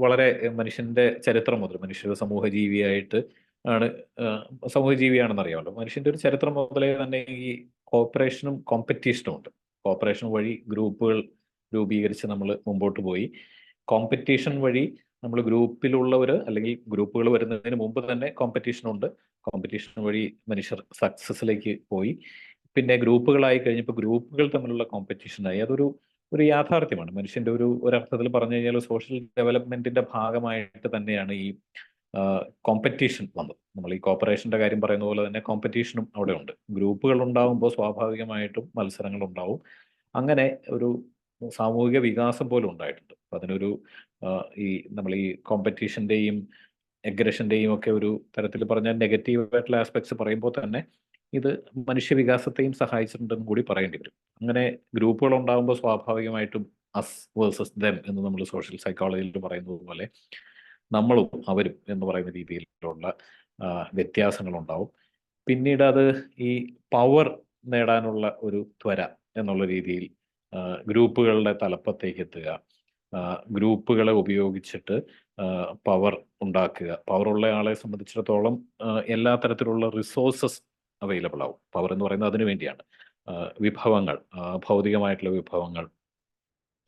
വളരെ മനുഷ്യന്റെ ചരിത്രം മുതൽ, മനുഷ്യ സമൂഹജീവിയായിട്ട് ആണ്, സമൂഹജീവിയാണെന്ന് അറിയാമല്ലോ. മനുഷ്യന്റെ ഒരു ചരിത്രം മുതലേ തന്നെ ഈ കോപ്പറേഷനും കോമ്പറ്റീഷനും ഉണ്ട്. കോപ്പറേഷൻ വഴി ഗ്രൂപ്പുകൾ രൂപീകരിച്ച് നമ്മൾ മുമ്പോട്ട് പോയി. കോമ്പറ്റീഷൻ വഴി നമ്മൾ ഗ്രൂപ്പിലുള്ളവർ അല്ലെങ്കിൽ ഗ്രൂപ്പുകൾ വരുന്നതിന് മുമ്പ് തന്നെ കോമ്പറ്റീഷൻ ഉണ്ട്. കോമ്പറ്റീഷൻ വഴി മനുഷ്യർ സക്സസിലേക്ക് പോയി. പിന്നെ ഗ്രൂപ്പുകളായി കഴിഞ്ഞപ്പോൾ ഗ്രൂപ്പുകൾ തമ്മിലുള്ള കോമ്പറ്റീഷനായി. ഒരു യാഥാർത്ഥ്യമാണ്. മനുഷ്യന്റെ ഒരർത്ഥത്തിൽ പറഞ്ഞു കഴിഞ്ഞാൽ സോഷ്യൽ ഡെവലപ്മെന്റിന്റെ ഭാഗമായിട്ട് തന്നെയാണ് ഈ കോമ്പറ്റീഷൻ വന്നത്. നമ്മൾ ഈ കോപ്പറേഷന്റെ കാര്യം പറയുന്ന പോലെ തന്നെ കോമ്പറ്റീഷനും അവിടെ ഉണ്ട്. ഗ്രൂപ്പുകൾ ഉണ്ടാവുമ്പോൾ സ്വാഭാവികമായിട്ടും മത്സരങ്ങൾ ഉണ്ടാവും. അങ്ങനെ ഒരു സാമൂഹിക വികാസം പോലും ഉണ്ടായിട്ടുണ്ട്. അപ്പം അതിനൊരു നമ്മൾ ഈ കോമ്പറ്റീഷന്റെയും എഗ്രഷന്റെയും ഒക്കെ ഒരു തരത്തിൽ പറഞ്ഞാൽ നെഗറ്റീവ് ആയിട്ടുള്ള ആസ്പെക്ട്സ് പറയുമ്പോൾ തന്നെ ഇത് മനുഷ്യവികാസത്തെയും സഹായിച്ചിട്ടുണ്ടെന്ന് കൂടി പറയേണ്ടി വരും. അങ്ങനെ ഗ്രൂപ്പുകൾ ഉണ്ടാകുമ്പോൾ സ്വാഭാവികമായിട്ടും അസ് വേഴ്സസ് ദം എന്ന് നമ്മൾ സോഷ്യൽ സൈക്കോളജിയിൽ പറയുന്നത് പോലെ നമ്മളും അവരും എന്ന് പറയുന്ന രീതിയിലുള്ള വ്യത്യാസങ്ങളുണ്ടാവും. പിന്നീട് അത് ഈ പവർ നേടാനുള്ള ഒരു ത്വര എന്നുള്ള രീതിയിൽ ഗ്രൂപ്പുകളുടെ തലപ്പത്തേക്ക് എത്തുക, ഗ്രൂപ്പുകളെ ഉപയോഗിച്ചിട്ട് പവർ ഉണ്ടാക്കുക. പവറുള്ള ആളെ സംബന്ധിച്ചിടത്തോളം എല്ലാ തരത്തിലുള്ള റിസോഴ്സസ് അവൈലബിൾ ആവും. പവർ എന്ന് പറയുന്നത് അതിനു വേണ്ടിയാണ്. വിഭവങ്ങൾ, ഭൗതികമായിട്ടുള്ള വിഭവങ്ങൾ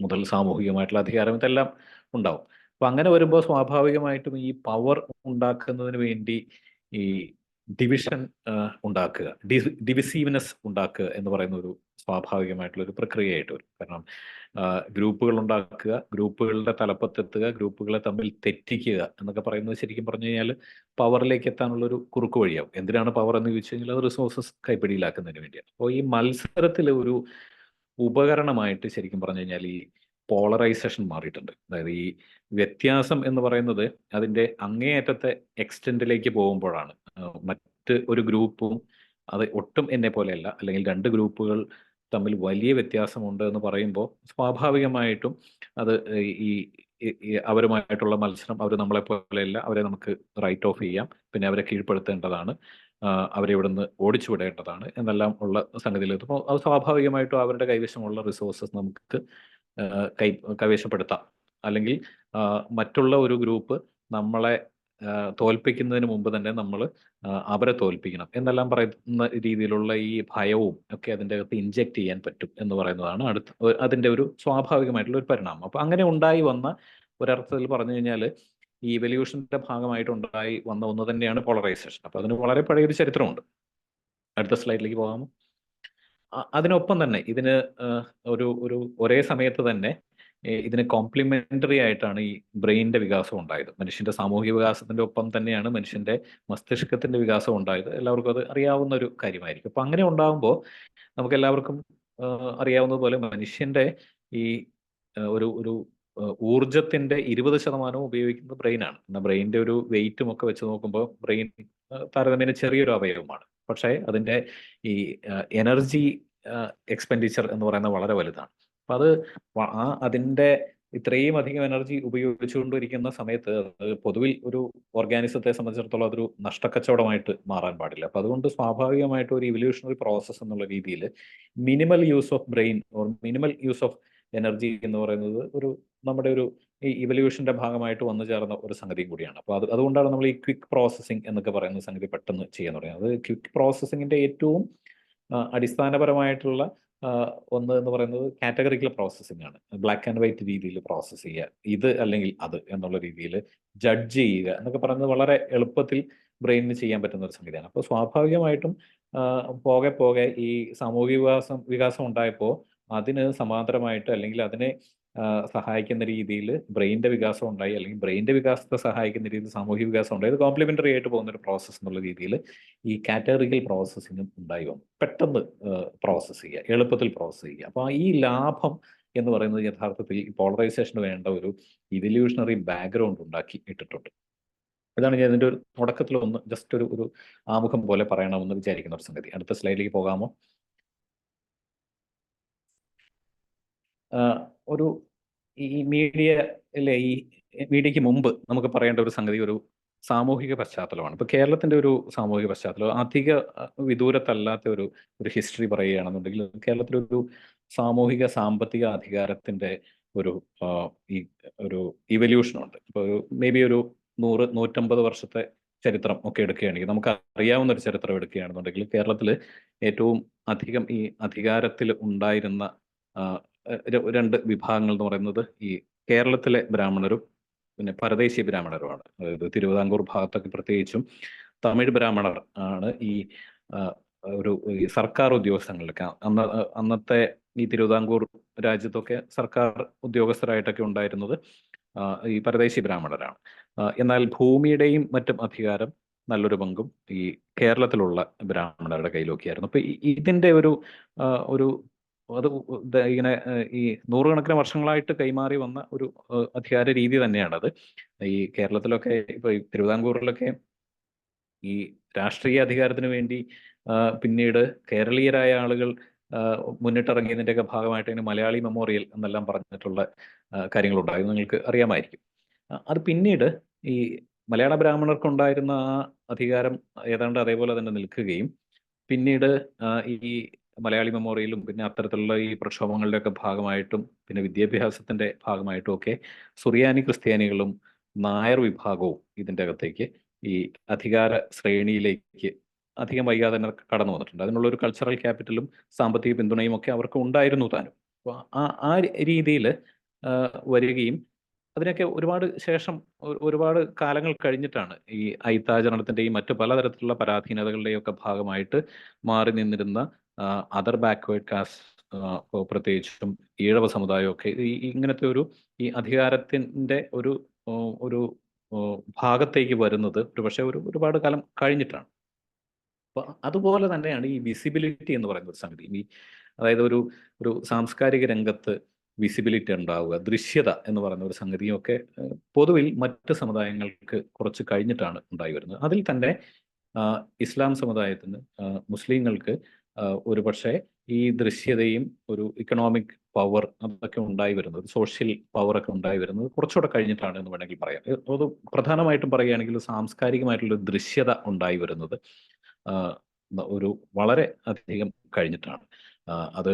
മുതൽ സാമൂഹികമായിട്ടുള്ള അധികാരം, ഇതെല്ലാം ഉണ്ടാവും. അപ്പം അങ്ങനെ വരുമ്പോൾ സ്വാഭാവികമായിട്ടും ഈ പവർ ഉണ്ടാക്കുന്നതിന് വേണ്ടി ഈ ഡിവിഷൻ ഉണ്ടാക്കുക, ഡിവിസീവ്നെസ് ഉണ്ടാക്കുക എന്ന് പറയുന്ന ഒരു സ്വാഭാവികമായിട്ടുള്ള ഒരു പ്രക്രിയയായിട്ട് വരും. കാരണം ഗ്രൂപ്പുകൾ ഉണ്ടാക്കുക, ഗ്രൂപ്പുകളുടെ തലപ്പത്തെത്തുക, ഗ്രൂപ്പുകളെ തമ്മിൽ തെറ്റിക്കുക എന്നൊക്കെ പറയുന്നത് ശരിക്കും പറഞ്ഞു കഴിഞ്ഞാൽ പവറിലേക്ക് എത്താനുള്ള ഒരു കുറുക്ക് വഴിയാവും. എന്തിനാണ് പവർ എന്ന് ചോദിച്ചു കഴിഞ്ഞാൽ അത് റിസോഴ്സസ് കൈപ്പിടിയിലാക്കുന്നതിന് വേണ്ടിയാണ്. അപ്പോൾ ഈ മത്സരത്തിൽ ഒരു ഉപകരണമായിട്ട് ശരിക്കും പറഞ്ഞു കഴിഞ്ഞാൽ ഈ പോളറൈസേഷൻ മാറിയിട്ടുണ്ട്. അതായത് ഈ വ്യത്യാസം എന്ന് പറയുന്നത് അതിൻ്റെ അങ്ങേയറ്റത്തെ എക്സ്റ്റെൻഡിലേക്ക് പോകുമ്പോഴാണ് മറ്റ് ഒരു ഗ്രൂപ്പും അത് ഒട്ടും എന്നെ പോലെയല്ല, അല്ലെങ്കിൽ രണ്ട് ഗ്രൂപ്പുകൾ തമ്മിൽ വലിയ വ്യത്യാസമുണ്ട് എന്ന് പറയുമ്പോൾ സ്വാഭാവികമായിട്ടും അത് ഈ അവരുമായിട്ടുള്ള മത്സരം, അവർ നമ്മളെ പോലെയല്ല, അവരെ നമുക്ക് റൈറ്റ് ഓഫ് ചെയ്യാം, പിന്നെ അവരെ കീഴ്പ്പെടുത്തേണ്ടതാണ്, അവരെ ഇവിടെ നിന്ന് ഓടിച്ചു വിടേണ്ടതാണ് എന്നെല്ലാം ഉള്ള സംഗതിയിലെത്തുമ്പോൾ അത് സ്വാഭാവികമായിട്ടും അവരുടെ കൈവശമുള്ള റിസോഴ്സസ് നമുക്ക് കൈവശപ്പെടുത്താം. അല്ലെങ്കിൽ മറ്റുള്ള ഒരു ഗ്രൂപ്പ് നമ്മളെ തോൽപ്പിക്കുന്നതിന് മുമ്പ് തന്നെ നമ്മൾ അവരെ തോൽപ്പിക്കണം എന്നെല്ലാം പറയുന്ന രീതിയിലുള്ള ഈ ഭയവും ഒക്കെ അതിൻ്റെ അകത്ത് ഇൻജെക്ട് ചെയ്യാൻ പറ്റും എന്ന് പറയുന്നതാണ് അതിൻ്റെ ഒരു സ്വാഭാവികമായിട്ടുള്ള ഒരു പരിണാമം. അപ്പോൾ അങ്ങനെ ഉണ്ടായി വന്ന ഒരർത്ഥത്തിൽ പറഞ്ഞു കഴിഞ്ഞാൽ ഈ ഇവല്യൂഷന്റെ ഭാഗമായിട്ട് ഉണ്ടായി വന്ന ഒന്ന് തന്നെയാണ് പോളറൈസേഷൻ. അപ്പോൾ അതിന് വളരെ പഴയൊരു ചരിത്രമുണ്ട്. അടുത്ത സ്ലൈഡിലേക്ക് പോകാമോ? അതിനൊപ്പം തന്നെ ഇതിന് ഒരേ സമയത്ത് തന്നെ ഇതിന് കോംപ്ലിമെന്ററി ആയിട്ടാണ് ഈ ബ്രെയിനിന്റെ വികാസം ഉണ്ടായത്. മനുഷ്യന്റെ സാമൂഹിക വികാസത്തിന്റെ ഒപ്പം തന്നെയാണ് മനുഷ്യന്റെ മസ്തിഷ്കത്തിന്റെ വികാസം ഉണ്ടായത്. എല്ലാവർക്കും അത് അറിയാവുന്ന ഒരു കാര്യമായിരിക്കും. അപ്പൊ അങ്ങനെ ഉണ്ടാകുമ്പോൾ നമുക്ക് എല്ലാവർക്കും അറിയാവുന്നതുപോലെ മനുഷ്യന്റെ ഈ ഒരു ഊർജത്തിന്റെ 20% ഉപയോഗിക്കുന്നത് ബ്രെയിനാണ്. എന്നാൽ ബ്രെയിനിന്റെ ഒരു വെയിറ്റും ഒക്കെ വെച്ച് നോക്കുമ്പോൾ ബ്രെയിൻ താരതമ്യേന ചെറിയൊരു അവയവമാണ്. പക്ഷേ അതിന്റെ ഈ എനർജി എക്സ്പെൻഡിച്ചർ എന്ന് പറയുന്നത് വളരെ വലുതാണ്. അപ്പൊ അത് അതിന്റെ ഇത്രയും അധികം എനർജി ഉപയോഗിച്ചുകൊണ്ടിരിക്കുന്ന സമയത്ത് അത് പൊതുവിൽ ഒരു ഓർഗാനിസത്തെ സംബന്ധിച്ചിടത്തോളം അതൊരു നഷ്ടക്കച്ചവടമായിട്ട് മാറാൻ പാടില്ല. അപ്പൊ അതുകൊണ്ട് സ്വാഭാവികമായിട്ട് ഒരു ഇവല്യൂഷണറി പ്രോസസ്സ് എന്നുള്ള രീതിയിൽ minimal use of brain or minimal use of energy എന്ന് പറയുന്നത് നമ്മുടെ ഈ ഇവല്യൂഷന്റെ ഭാഗമായിട്ട് വന്നു ചേർന്ന ഒരു സംഗതിയും കൂടിയാണ്. അപ്പോൾ അതുകൊണ്ടാണ് നമ്മൾ ഈ ക്വിക്ക് പ്രോസസ്സിംഗ് എന്നൊക്കെ പറയുന്ന സംഗതി പെട്ടെന്ന് ചെയ്യാൻ തുടങ്ങിയത്. അത് ക്വിക്ക് പ്രോസസ്സിങ്ങിന്റെ ഏറ്റവും അടിസ്ഥാനപരമായിട്ടുള്ള ഒന്ന് എന്ന് പറയുന്നത് കാറ്റഗറിക്കൽ പ്രോസസ്സിംഗ് ആണ്. ബ്ലാക്ക് ആൻഡ് വൈറ്റ് രീതിയിൽ പ്രോസസ്സ് ചെയ്യുക, ഇത് അല്ലെങ്കിൽ അത് എന്നുള്ള രീതിയിൽ ജഡ്ജ് ചെയ്യുക എന്നൊക്കെ പറയുന്നത് വളരെ എളുപ്പത്തിൽ ബ്രെയിനിന് ചെയ്യാൻ പറ്റുന്ന ഒരു സംഗതിയാണ്. അപ്പോൾ സ്വാഭാവികമായിട്ടും പോകെ പോകെ ഈ സാമൂഹിക വികാസം ഉണ്ടായപ്പോൾ അതിന് സമാന്തരമായിട്ട് അല്ലെങ്കിൽ അതിനെ സഹായിക്കുന്ന രീതിയിൽ ബ്രെയിൻ്റെ വികാസം ഉണ്ടായി, അല്ലെങ്കിൽ ബ്രെയിൻ്റെ വികാസത്തെ സഹായിക്കുന്ന രീതിയിൽ സാമൂഹിക വികാസം ഉണ്ടായി. ഇത് കോംപ്ലിമെൻ്ററി ആയിട്ട് പോകുന്ന ഒരു പ്രോസസ്സ് എന്നുള്ള രീതിയിൽ ഈ കാറ്റഗറിക്കൽ പ്രോസസ്സിങ്ങും ഉണ്ടായി വന്നു. പെട്ടെന്ന് പ്രോസസ്സ് ചെയ്യുക, എളുപ്പത്തിൽ പ്രോസസ്സ് ചെയ്യുക. അപ്പോൾ ഈ ലാഭം എന്ന് പറയുന്നത് യഥാർത്ഥത്തിൽ ഈ പോളറൈസേഷന് വേണ്ട ഒരു ഇവല്യൂഷണറി ബാക്ക്ഗ്രൗണ്ട് ഉണ്ടാക്കി ഇട്ടിട്ടുണ്ട്. ഇതാണ് ഞാൻ ഇതിൻ്റെ ഒരു തുടക്കത്തിൽ ഒന്ന് ജസ്റ്റ് ഒരു ആമുഖം പോലെ പറയണമെന്ന് വിചാരിക്കുന്ന ഒരു സംഗതി. അടുത്ത സ്ലൈഡിലേക്ക് പോകാമോ? ഒരു ഈ മീഡിയയിലെ ഈ മീഡിയയ്ക്ക് മുമ്പ് നമുക്ക് പറയേണ്ട ഒരു സംഗതി ഒരു സാമൂഹിക പശ്ചാത്തലമാണ്. ഇപ്പോൾ കേരളത്തിൻ്റെ ഒരു സാമൂഹിക പശ്ചാത്തലം അധിക വിദൂരത്തല്ലാത്ത ഒരു ഹിസ്റ്ററി പറയുകയാണെന്നുണ്ടെങ്കിൽ കേരളത്തിലൊരു സാമൂഹിക സാമ്പത്തിക അധികാരത്തിൻ്റെ ഒരു ഈ ഒരു ഇവല്യൂഷനുണ്ട്. ഇപ്പോൾ മേ ബി ഒരു 100-150 വർഷത്തെ ചരിത്രം ഒക്കെ എടുക്കുകയാണെങ്കിൽ, നമുക്ക് അറിയാവുന്ന ഒരു ചരിത്രം എടുക്കുകയാണെന്നുണ്ടെങ്കിൽ കേരളത്തിൽ ഏറ്റവും അധികം ഈ അധികാരത്തിൽ ഉണ്ടായിരുന്ന രണ്ട് വിഭാഗങ്ങൾ എന്ന് പറയുന്നത് ഈ കേരളത്തിലെ ബ്രാഹ്മണരും പിന്നെ പരദേശി ബ്രാഹ്മണരുമാണ്. അതായത് തിരുവിതാംകൂർ ഭാഗത്തൊക്കെ പ്രത്യേകിച്ചും തമിഴ് ബ്രാഹ്മണർ ആണ് ഈ ഈ സർക്കാർ ഉദ്യോഗസ്ഥങ്ങളിലൊക്കെ അന്നത്തെ ഈ തിരുവിതാംകൂർ രാജ്യത്തൊക്കെ സർക്കാർ ഉദ്യോഗസ്ഥരായിട്ടൊക്കെ ഉണ്ടായിരുന്നത് ഈ പരദേശി ബ്രാഹ്മണരാണ്. എന്നാൽ ഭൂമിയുടെയും മറ്റും അധികാരം നല്ലൊരു പങ്കും ഈ കേരളത്തിലുള്ള ബ്രാഹ്മണരുടെ കയ്യിലൊക്കെയായിരുന്നു. അപ്പോൾ ഇതിൻ്റെ ഒരു അത് ഇങ്ങനെ ഈ നൂറുകണക്കിന് വർഷങ്ങളായിട്ട് കൈമാറി വന്ന ഒരു അധികാര രീതി തന്നെയാണത്. ഈ കേരളത്തിലൊക്കെ ഇപ്പോൾ ഈ തിരുവിതാംകൂറിലൊക്കെ ഈ രാഷ്ട്രീയ അധികാരത്തിന് വേണ്ടി പിന്നീട് കേരളീയരായ ആളുകൾ മുന്നിട്ടിറങ്ങിയതിൻ്റെയൊക്കെ ഭാഗമായിട്ട് അതിന് മലയാളി മെമ്മോറിയൽ എന്നെല്ലാം പറഞ്ഞിട്ടുള്ള കാര്യങ്ങളുണ്ടായിരുന്നു, നിങ്ങൾക്ക് അറിയാമായിരിക്കും. അത് പിന്നീട് ഈ മലയാള ബ്രാഹ്മണർക്കുണ്ടായിരുന്ന ആ അധികാരം ഏതാണ്ട് അതേപോലെ തന്നെ നിൽക്കുകയും പിന്നീട് ഈ മലയാളി മെമ്മോറിയലും പിന്നെ അത്തരത്തിലുള്ള ഈ പ്രക്ഷോഭങ്ങളുടെയൊക്കെ ഭാഗമായിട്ടും പിന്നെ വിദ്യാഭ്യാസത്തിൻ്റെ ഭാഗമായിട്ടും ഒക്കെ സുറിയാനി ക്രിസ്ത്യാനികളും നായർ വിഭാഗവും ഇതിൻ്റെ അകത്തേക്ക് ഈ അധികാര ശ്രേണിയിലേക്ക് അധികം വൈകാതെ തന്നെ കടന്നു വന്നിട്ടുണ്ട്. അതിനുള്ളൊരു കൾച്ചറൽ ക്യാപിറ്റലും സാമ്പത്തിക പിന്തുണയും ഒക്കെ അവർക്ക് ഉണ്ടായിരുന്നു താനും. അപ്പോൾ ആ രീതിയിൽ വരികയും അതിനൊക്കെ ഒരുപാട് ശേഷം ഒരുപാട് കാലങ്ങൾ കഴിഞ്ഞിട്ടാണ് ഈ അയിത്താചരണത്തിൻ്റെയും മറ്റു പലതരത്തിലുള്ള പരാധീനതകളുടെയും ഒക്കെ ഭാഗമായിട്ട് മാറി നിന്നിരുന്ന അതർ ബാക്ക്വേർഡ് കാസ്റ്റ് പ്രത്യേകിച്ചും ഈഴവ സമുദായമൊക്കെ ഇങ്ങനത്തെ ഈ അധികാരത്തിൻ്റെ ഒരു ഭാഗത്തേക്ക് വരുന്നത് ഒരുപക്ഷെ ഒരുപാട് കാലം കഴിഞ്ഞിട്ടാണ്. അപ്പോൾ അതുപോലെ തന്നെയാണ് ഈ വിസിബിലിറ്റി എന്ന് പറയുന്ന ഒരു സംഗതി. അതായത് ഒരു സാംസ്കാരിക രംഗത്ത് വിസിബിലിറ്റി ഉണ്ടാവുക, ദൃശ്യത എന്ന് പറയുന്ന ഒരു സംഗതിയൊക്കെ പൊതുവിൽ മറ്റ് സമുദായങ്ങൾക്ക് കുറച്ച് കഴിഞ്ഞിട്ടാണ് ഉണ്ടായി വരുന്നത്. അതിൽ തന്നെ ഇസ്ലാം സമുദായത്തിന് മുസ്ലിങ്ങൾക്ക് ഒരുപക്ഷെ ഈ ദൃശ്യതയും ഒരു ഇക്കണോമിക് പവർ അതൊക്കെ ഉണ്ടായി വരുന്നത്, സോഷ്യൽ പവറൊക്കെ ഉണ്ടായി വരുന്നത് കുറച്ചുകൂടെ കഴിഞ്ഞിട്ടാണ് എന്ന് വേണമെങ്കിൽ പറയാം. അത് പ്രധാനമായിട്ടും പറയുകയാണെങ്കിൽ സാംസ്കാരികമായിട്ടുള്ള ദൃശ്യത ഉണ്ടായി വരുന്നത് വളരെ അധികം കഴിഞ്ഞിട്ടാണ്. അത്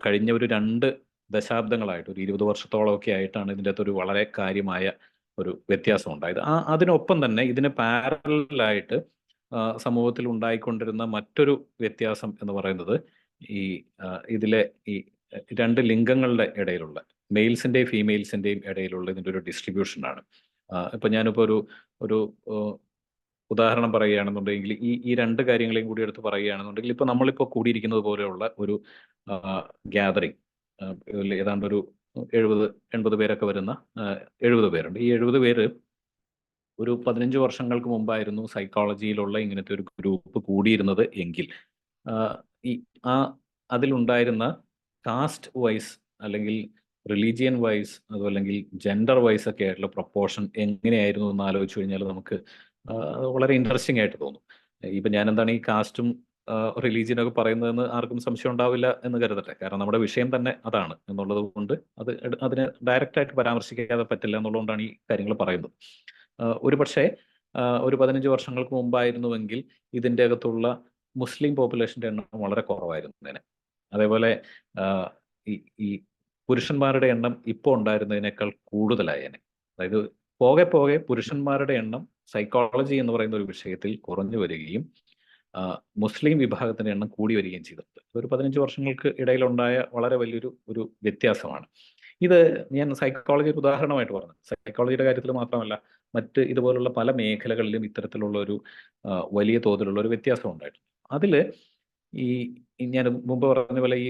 കഴിഞ്ഞ 2 ദശാബ്ദങ്ങളായിട്ട് 20 വർഷത്തോളമൊക്കെ ആയിട്ടാണ് ഇതിൻ്റെ അകത്തൊരു വളരെ കാര്യമായ ഒരു വ്യത്യാസം ഉണ്ടായത്. അതിനൊപ്പം തന്നെ ഇതിന് പാരലായിട്ട് സമൂഹത്തിൽ ഉണ്ടായിക്കൊണ്ടിരുന്ന മറ്റൊരു വ്യത്യാസം എന്ന് പറയുന്നത് ഇതിലെ ഈ 2 ലിംഗങ്ങളുടെ ഇടയിലുള്ള മെയിൽസിൻ്റെയും ഫീമെയിൽസിൻ്റെയും ഇടയിലുള്ള ഇതിൻ്റെ ഒരു ഡിസ്ട്രിബ്യൂഷനാണ്. ഇപ്പം ഞാനിപ്പോൾ ഒരു ഉദാഹരണം പറയുകയാണെന്നുണ്ടെങ്കിൽ ഈ 2 കാര്യങ്ങളെയും കൂടി എടുത്ത് പറയുകയാണെന്നുണ്ടെങ്കിൽ ഇപ്പോൾ നമ്മളിപ്പോൾ കൂടിയിരിക്കുന്നത് പോലെയുള്ള ഒരു ഗ്യാതറിങ് ഏതാണ്ട് ഒരു 70-80 പേരൊക്കെ വരുന്ന 70 പേരുണ്ട്. ഈ 70 പേര് ഒരു 15 വർഷങ്ങൾക്ക് മുമ്പായിരുന്നു സൈക്കോളജിയിലുള്ള ഇങ്ങനത്തെ ഒരു ഗ്രൂപ്പ് കൂടിയിരുന്നത് എങ്കിൽ അതിലുണ്ടായിരുന്ന കാസ്റ്റ് വൈസ് അല്ലെങ്കിൽ റിലീജിയൻ വൈസ് അതുമല്ലെങ്കിൽ ജെൻഡർ വൈസ് ഒക്കെ ആയിട്ടുള്ള പ്രൊപ്പോർഷൻ എങ്ങനെയായിരുന്നു എന്ന് ആലോചിച്ച് കഴിഞ്ഞാൽ നമുക്ക് വളരെ ഇൻട്രസ്റ്റിംഗ് ആയിട്ട് തോന്നും. ഇപ്പം ഞാനെന്താണ് ഈ കാസ്റ്റും റിലീജിയനൊക്കെ പറയുന്നതെന്ന് ആർക്കും സംശയം ഉണ്ടാവില്ല എന്ന് കരുതട്ടെ. കാരണം നമ്മുടെ വിഷയം തന്നെ അതാണ് എന്നുള്ളത് കൊണ്ട് അതിനെ ഡയറക്റ്റായിട്ട് പരാമർശിക്കാതെ പറ്റില്ല എന്നുള്ളതുകൊണ്ടാണ് ഈ കാര്യങ്ങൾ പറയുന്നത്. ഒരു പക്ഷേ ഒരു 15 വർഷങ്ങൾക്ക് മുമ്പായിരുന്നുവെങ്കിൽ ഇതിൻ്റെ അകത്തുള്ള മുസ്ലിം പോപ്പുലേഷൻ്റെ എണ്ണം വളരെ കുറവായിരുന്നേനെ. അതേപോലെ ഈ പുരുഷന്മാരുടെ എണ്ണം ഇപ്പോൾ ഉണ്ടായിരുന്നതിനേക്കാൾ കൂടുതലായേനെ. അതായത് പോകെ പോകെ പുരുഷന്മാരുടെ എണ്ണം സൈക്കോളജി എന്ന് പറയുന്ന ഒരു വിഷയത്തിൽ കുറഞ്ഞു വരികയും മുസ്ലിം വിഭാഗത്തിൻ്റെ എണ്ണം കൂടി വരികയും ചെയ്തിട്ടുണ്ട്. ഒരു 15 വർഷങ്ങൾക്ക് ഇടയിലുണ്ടായ വളരെ വലിയൊരു വ്യത്യാസമാണ് ഇത്. ഞാൻ സൈക്കോളജി ഉദാഹരണമായിട്ട് പറഞ്ഞു. സൈക്കോളജിയുടെ കാര്യത്തിൽ മാത്രമല്ല മറ്റ് ഇതുപോലുള്ള പല മേഖലകളിലും ഇത്തരത്തിലുള്ള വലിയ തോതിലുള്ള ഒരു വ്യത്യാസം ഉണ്ടായിട്ടുണ്ട്. അതിൽ ഞാൻ മുമ്പ് പറഞ്ഞ പോലെ ഈ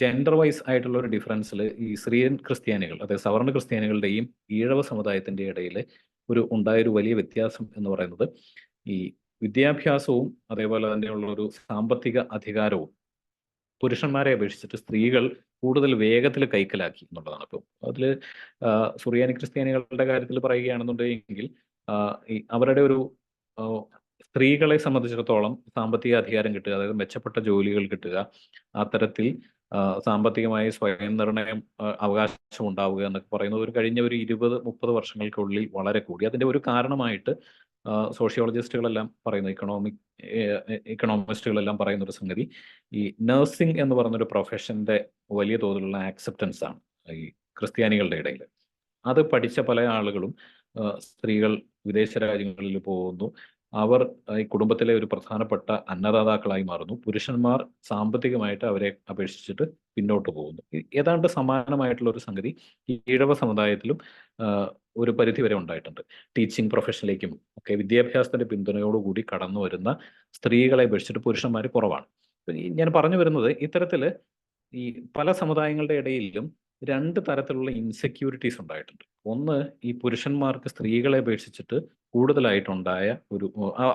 ജെൻഡർ വൈസ് ആയിട്ടുള്ള ഒരു ഡിഫറൻസിൽ ഈ സിറിയൻ ക്രിസ്ത്യാനികൾ, അതായത് സവർണ്ണ ക്രിസ്ത്യാനികളുടെയും ഈഴവ സമുദായത്തിന്റെ ഇടയിൽ ഉണ്ടായൊരു വലിയ വ്യത്യാസം എന്ന് പറയുന്നത് ഈ വിദ്യാഭ്യാസവും അതേപോലെ തന്നെയുള്ള ഒരു സാമ്പത്തിക അധികാരവും പുരുഷന്മാരെ അപേക്ഷിച്ചിട്ട് സ്ത്രീകൾ കൂടുതൽ വേഗത്തിൽ കൈക്കലാക്കി എന്നുള്ളതാണ്. അപ്പോൾ അതിൽ സുറിയാനി ക്രിസ്ത്യാനികളുടെ കാര്യത്തിൽ പറയുകയാണെന്നുണ്ടെങ്കിൽ അവരുടെ ഒരു സ്ത്രീകളെ സംബന്ധിച്ചിടത്തോളം സാമ്പത്തിക അധികാരം കിട്ടുക, അതായത് മെച്ചപ്പെട്ട ജോലികൾ കിട്ടുക, അത്തരത്തിൽ സാമ്പത്തികമായി സ്വയം നിർണയം അവകാശം ഉണ്ടാവുക എന്നൊക്കെ പറയുന്നത് ഒരു കഴിഞ്ഞ ഒരു 20-30 വർഷങ്ങൾക്കുള്ളിൽ വളരെ കൂടി. അതിന്റെ ഒരു കാരണമായിട്ട് സോഷ്യോളജിസ്റ്റുകളെല്ലാം പറയുന്ന ഇക്കണോമിസ്റ്റുകളെല്ലാം പറയുന്ന ഒരു സംഗതി ഈ നഴ്സിംഗ് എന്ന് പറയുന്നൊരു പ്രൊഫഷന്റെ വലിയ തോതിലുള്ള ആക്സെപ്റ്റൻസ് ആണ് ഈ ക്രിസ്ത്യാനികളുടെ ഇടയിൽ. അത് പഠിച്ച പല ആളുകളും സ്ത്രീകൾ വിദേശ രാജ്യങ്ങളിൽ പോകുന്നു, അവർ ഈ കുടുംബത്തിലെ ഒരു പ്രധാനപ്പെട്ട അന്നദാതാക്കളായി മാറുന്നു, പുരുഷന്മാർ സാമ്പത്തികമായിട്ട് അവരെ അപേക്ഷിച്ചിട്ട് പിന്നോട്ട് പോകുന്നു. ഏതാണ്ട് സമാനമായിട്ടുള്ള ഒരു സംഗതി ഈ ഈഴവ സമുദായത്തിലും ഒരു പരിധി വരെ ഉണ്ടായിട്ടുണ്ട്. ടീച്ചിങ് പ്രൊഫഷനിലേക്കും ഒക്കെ വിദ്യാഭ്യാസത്തിന്റെ പിന്തുണയോടുകൂടി കടന്നു വരുന്ന സ്ത്രീകളെ അപേക്ഷിച്ചിട്ട് പുരുഷന്മാർ കുറവാണ്. ഞാൻ പറഞ്ഞു വരുന്നത് ഇത്തരത്തിൽ ഈ പല സമുദായങ്ങളുടെ ഇടയിലും രണ്ട് തരത്തിലുള്ള ഇൻസെക്യൂരിറ്റീസ് ഉണ്ടായിട്ടുണ്ട്. ഒന്ന്, ഈ പുരുഷന്മാർക്ക് സ്ത്രീകളെ അപേക്ഷിച്ചിട്ട് കൂടുതലായിട്ടുണ്ടായ ഒരു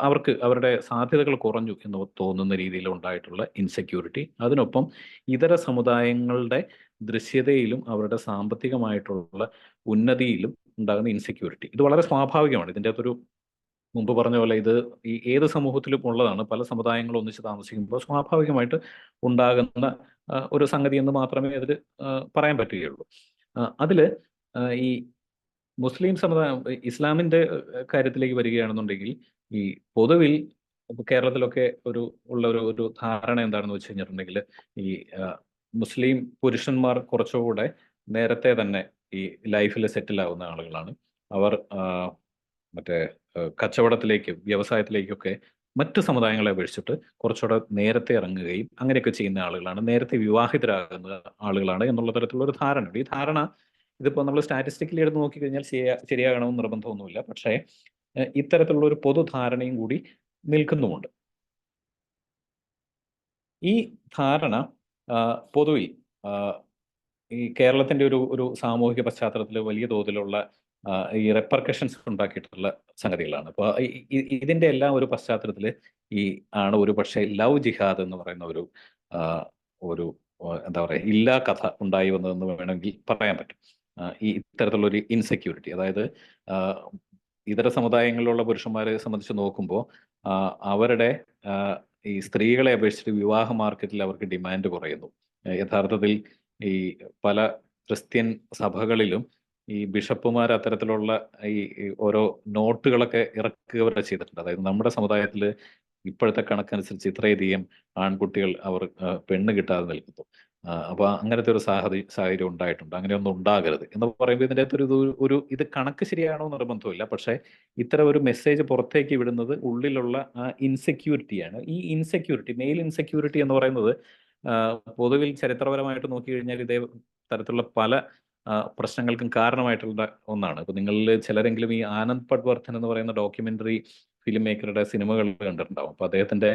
അവർക്ക് അവരുടെ സാധ്യതകൾ കുറഞ്ഞു എന്ന് തോന്നുന്ന രീതിയിൽ ഉണ്ടായിട്ടുള്ള ഇൻസെക്യൂരിറ്റി. അതിനൊപ്പം ഇതര സമുദായങ്ങളുടെ ദൃശ്യതയിലും അവരുടെ സാമ്പത്തികമായിട്ടുള്ള ഉന്നതിയിലും ഉണ്ടാകുന്ന ഇൻസെക്യൂരിറ്റി. ഇത് വളരെ സ്വാഭാവികമാണ്. ഇതിൻ്റെ അകത്തൊരു മുമ്പ് പറഞ്ഞ പോലെ ഇത് ഈ ഏത് സമൂഹത്തിലും ഉള്ളതാണ്. പല സമുദായങ്ങൾ ഒന്നിച്ച് താമസിക്കുമ്പോൾ സ്വാഭാവികമായിട്ട് ഉണ്ടാകുന്ന ഒരു സംഗതി എന്ന് മാത്രമേ അതിൽ പറയാൻ പറ്റുകയുള്ളൂ. അതിൽ ഈ മുസ്ലിം സമുദായം, ഇസ്ലാമിന്റെ കാര്യത്തിലേക്ക് വരികയാണെന്നുണ്ടെങ്കിൽ ഈ പൊതുവിൽ കേരളത്തിലൊക്കെ ഒരു ധാരണ എന്താണെന്ന് വെച്ച് കഴിഞ്ഞിട്ടുണ്ടെങ്കിൽ ഈ മുസ്ലിം പുരുഷന്മാർ കുറച്ചുകൂടെ നേരത്തെ തന്നെ ഈ ലൈഫിൽ സെറ്റിൽ ആവുന്ന ആളുകളാണ്. അവർ മറ്റേ കച്ചവടത്തിലേക്കും വ്യവസായത്തിലേക്കൊക്കെ മറ്റ് സമുദായങ്ങളെ അപേക്ഷിച്ചിട്ട് കുറച്ചുകൂടെ നേരത്തെ ഇറങ്ങുകയും അങ്ങനെയൊക്കെ ചെയ്യുന്ന ആളുകളാണ്, നേരത്തെ വിവാഹിതരാകുന്ന ആളുകളാണ് എന്നുള്ള തരത്തിലുള്ള ഒരു ധാരണയുണ്ട്. ഈ ധാരണ ഇതിപ്പോൾ നമ്മൾ സ്റ്റാറ്റിസ്റ്റിക്കലി എടുത്ത് നോക്കിക്കഴിഞ്ഞാൽ ശരിയാകണമെന്ന് നിർബന്ധമൊന്നുമില്ല. പക്ഷേ ഇത്തരത്തിലുള്ള ഒരു പൊതുധാരണയും കൂടി നിൽക്കുന്നുമുണ്ട്. ഈ ധാരണ പൊതുവിൽ ഈ കേരളത്തിന്റെ ഒരു സാമൂഹിക പശ്ചാത്തലത്തിൽ വലിയ തോതിലുള്ള ഈ റെപ്പർക്കഷൻസ് ഉണ്ടാക്കിയിട്ടുള്ള സംഗതികളാണ്. അപ്പോൾ ഇതിന്റെ എല്ലാം ഒരു പശ്ചാത്തലത്തിൽ ആണ് ഒരു പക്ഷേ ലവ് ജിഹാദ് എന്ന് പറയുന്ന ഒരു എന്താ പറയുക ഇല്ലാ കഥ ഉണ്ടായി വന്നതെന്ന് വേണമെങ്കിൽ പറയാൻ പറ്റും. ഈ ഇത്തരത്തിലുള്ള ഒരു ഇൻസെക്യൂരിറ്റി, അതായത് ഇതര സമുദായങ്ങളിലുള്ള പുരുഷന്മാരെ സംബന്ധിച്ച് നോക്കുമ്പോൾ അവരുടെ ഈ സ്ത്രീകളെ അപേക്ഷിച്ചിട്ട് വിവാഹ മാർക്കറ്റിൽ അവർക്ക് ഡിമാൻഡ് കുറയുന്നു. യഥാർത്ഥത്തിൽ ഈ പല ക്രിസ്ത്യൻ സഭകളിലും ഈ ബിഷപ്പുമാർ അത്തരത്തിലുള്ള ഈ ഓരോ നോട്ടുകളൊക്കെ ഇറക്കുക വരെ ചെയ്തിട്ടുണ്ട്. അതായത് നമ്മുടെ സമുദായത്തിൽ ഇപ്പോഴത്തെ കണക്കനുസരിച്ച് ഇത്രയധികം ആൺകുട്ടികൾ അവർ പെണ്ണ് കിട്ടാതെ നിൽക്കുന്നു. അപ്പൊ അങ്ങനത്തെ ഒരു സാഹചര്യം ഉണ്ടായിട്ടുണ്ട്. അങ്ങനെയൊന്നും ഉണ്ടാകരുത് എന്ന് പറയുമ്പോൾ ഇതിൻ്റെ അകത്തൊരു ഇത് കണക്ക് ശരിയാണോ നിർബന്ധമില്ല. പക്ഷേ ഇത്തരം ഒരു മെസ്സേജ് പുറത്തേക്ക് വിടുന്നത് ഉള്ളിലുള്ള ആ ഇൻസെക്യൂരിറ്റിയാണ്. ഈ ഇൻസെക്യൂരിറ്റി, മെയിൽ ഇൻസെക്യൂരിറ്റി എന്ന് പറയുന്നത് പൊതുവിൽ ചരിത്രപരമായിട്ട് നോക്കിക്കഴിഞ്ഞാൽ ഇതേ തരത്തിലുള്ള പല പ്രശ്നങ്ങൾക്കും കാരണമായിട്ടുള്ള ഒന്നാണ്. ഇപ്പൊ നിങ്ങളിൽ ചിലരെങ്കിലും ഈ ആനന്ദ് പട്വർദ്ധൻ എന്ന് പറയുന്ന ഡോക്യുമെന്ററി ഫിലിം മേക്കറുടെ സിനിമകൾ കണ്ടിട്ടുണ്ടാവും. അപ്പൊ അദ്ദേഹത്തിന്റെ